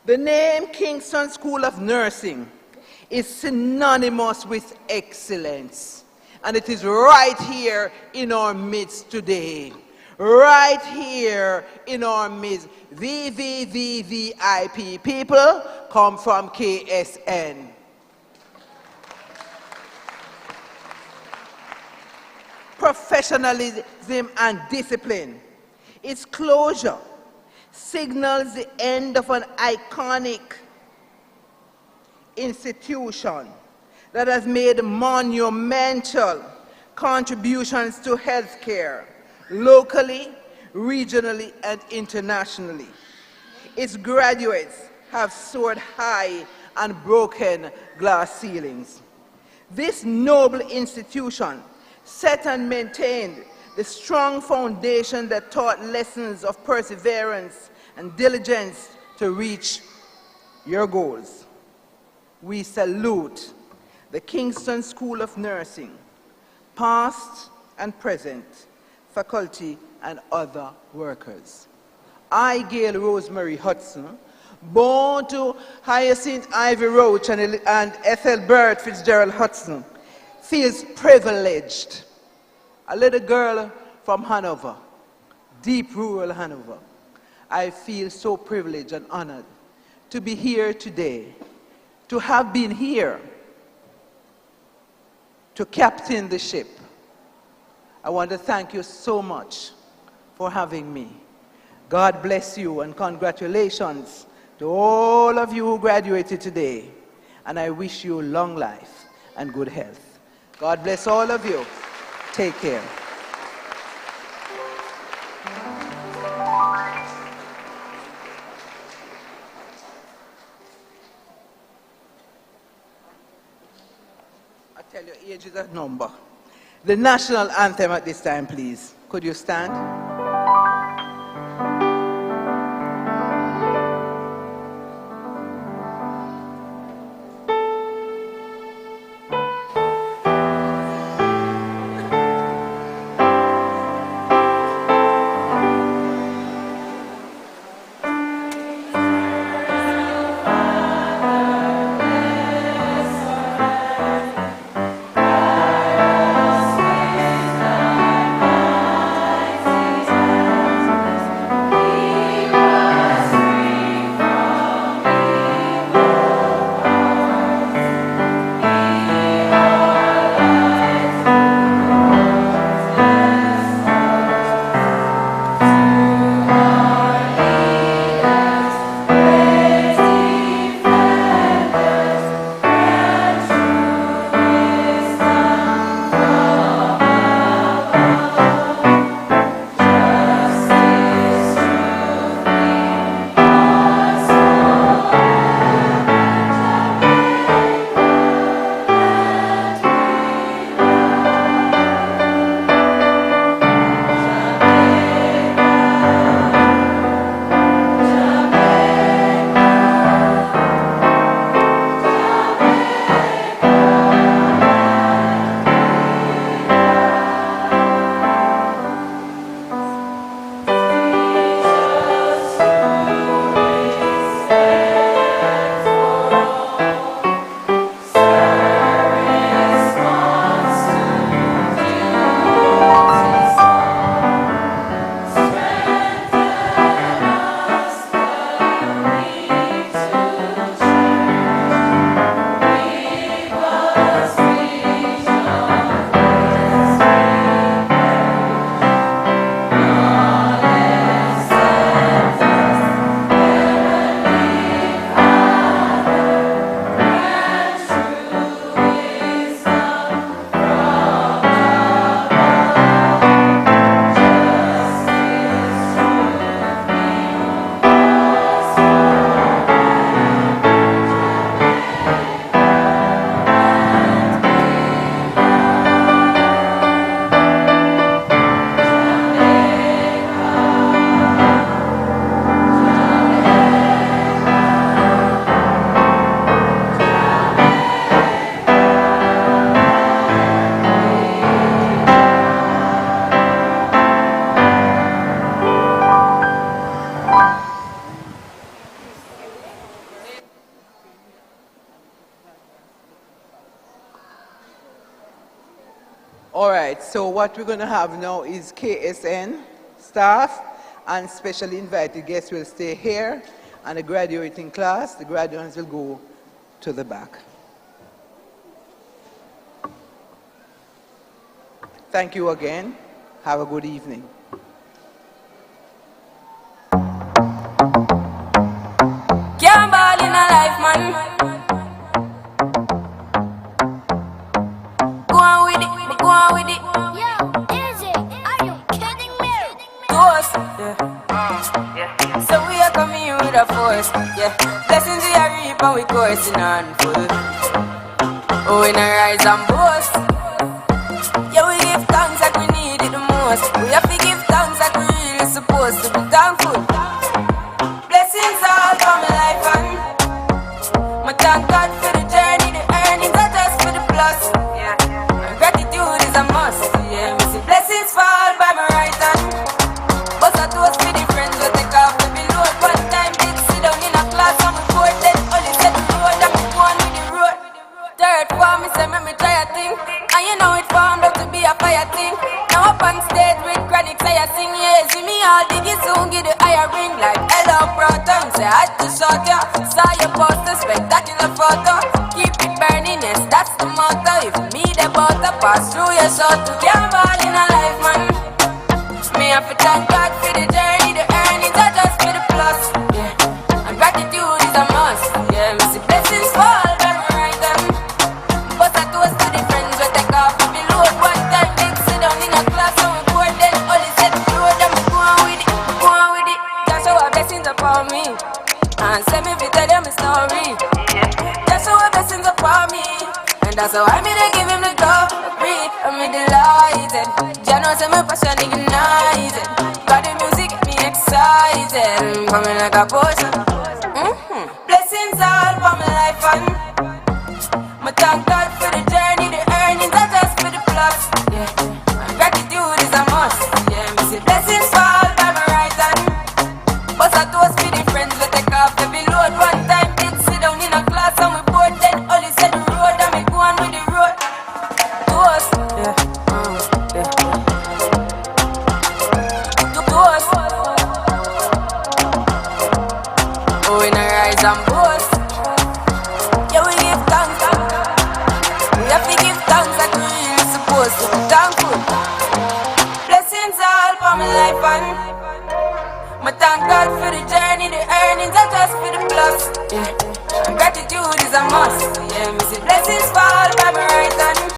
the name Kingston School of Nursing is synonymous with excellence. And it is right here in our midst today. Right here in our midst. VVVVIP people come from KSN. Professionalism and discipline. Its closure signals the end of an iconic institution that has made monumental contributions to healthcare, locally, regionally, and internationally. Its graduates have soared high and broken glass ceilings. This noble institution set and maintained the strong foundation that taught lessons of perseverance and diligence to reach your goals. We salute the Kingston School of Nursing, past and present, faculty, and other workers. I, Gail Rosemary Hudson, born to Hyacinth Ivy Roach and Ethelbert Fitzgerald Hudson, feels privileged. A little girl from Hanover, deep rural Hanover. I feel so privileged and honored to be here today, to have been here, to captain the ship. I want to thank you so much for having me. God bless you and congratulations to all of you who graduated today. And I wish you long life and good health. God bless all of you. Take care. I tell you, age is a number. The national anthem at this time, please. Could you stand? Thank you. All right, so what we're going to have now is KSN staff and specially invited guests will stay here, and the graduating class, the graduates will go to the back. Thank you again. Have a good evening. Can't ball in a life, man. Go on with it, go on with it. Yo, easy. Are you kidding me? Toast, yeah. So we are coming here with a force, yeah. Blessings we are reap and we coursing on full. Oh, we not rise and boast. Yeah, we give thanks like we need it the most. We have to give thanks like we really supposed to be thankful. Blessings all for my life and my thank God for the journey, the earnings are just for the plus. Yeah, and gratitude is a must. Yeah, we see blessings fall by my right hand. But I toast for the friends that take off the below. One time did sit down in a class and we poured then only set the road and we go on with the road. Third form, me say me try a thing, and you know it formed out to be a fire thing. Now up on stage with chronic say I sing, yeah, see me all diggy soon give the higher ring like hello proton. Say I had to shot ya, saw your poster, spectacular photo. Keep it burning, yes, that's the motto. If me the butter pass through your shot, you can't ball in a life, man. Me have to thank God for the journey, the earnings are just for the plus. Yeah, and gratitude is a must. Yeah, me see blessings fall by my right hand. But I toast to the friends we take off the load. One time they sit down in a class and we board then only set the road and we go on with it, go on with it. That's how our blessings upon me. And send me to tell them a story. That's how our blessings upon me. And that's how I mean I give him the glory. I'm delighted. Jah knows my passion ignited. Got the music get me excited. Coming like a potion. Blessings all for my life and my thank God for the journey, the earnings are just for the plus. Yeah, and gratitude is a must. Yeah, me see blessings fall by my right hand. But I toast for the friends we take off the load. One time did sit down in a class and we board then only set the road and we go on with the road. Toast, yeah, yeah. Toast. Oh, we not rise and boast. Yeah, we give thanks. We have to give thanks like we really supposed to be thankful. Blessings all for my life and my thank God for the journey, the earnings are just for the plus. Yeah, and gratitude is a must. Yeah, me see blessings fall by my right hand.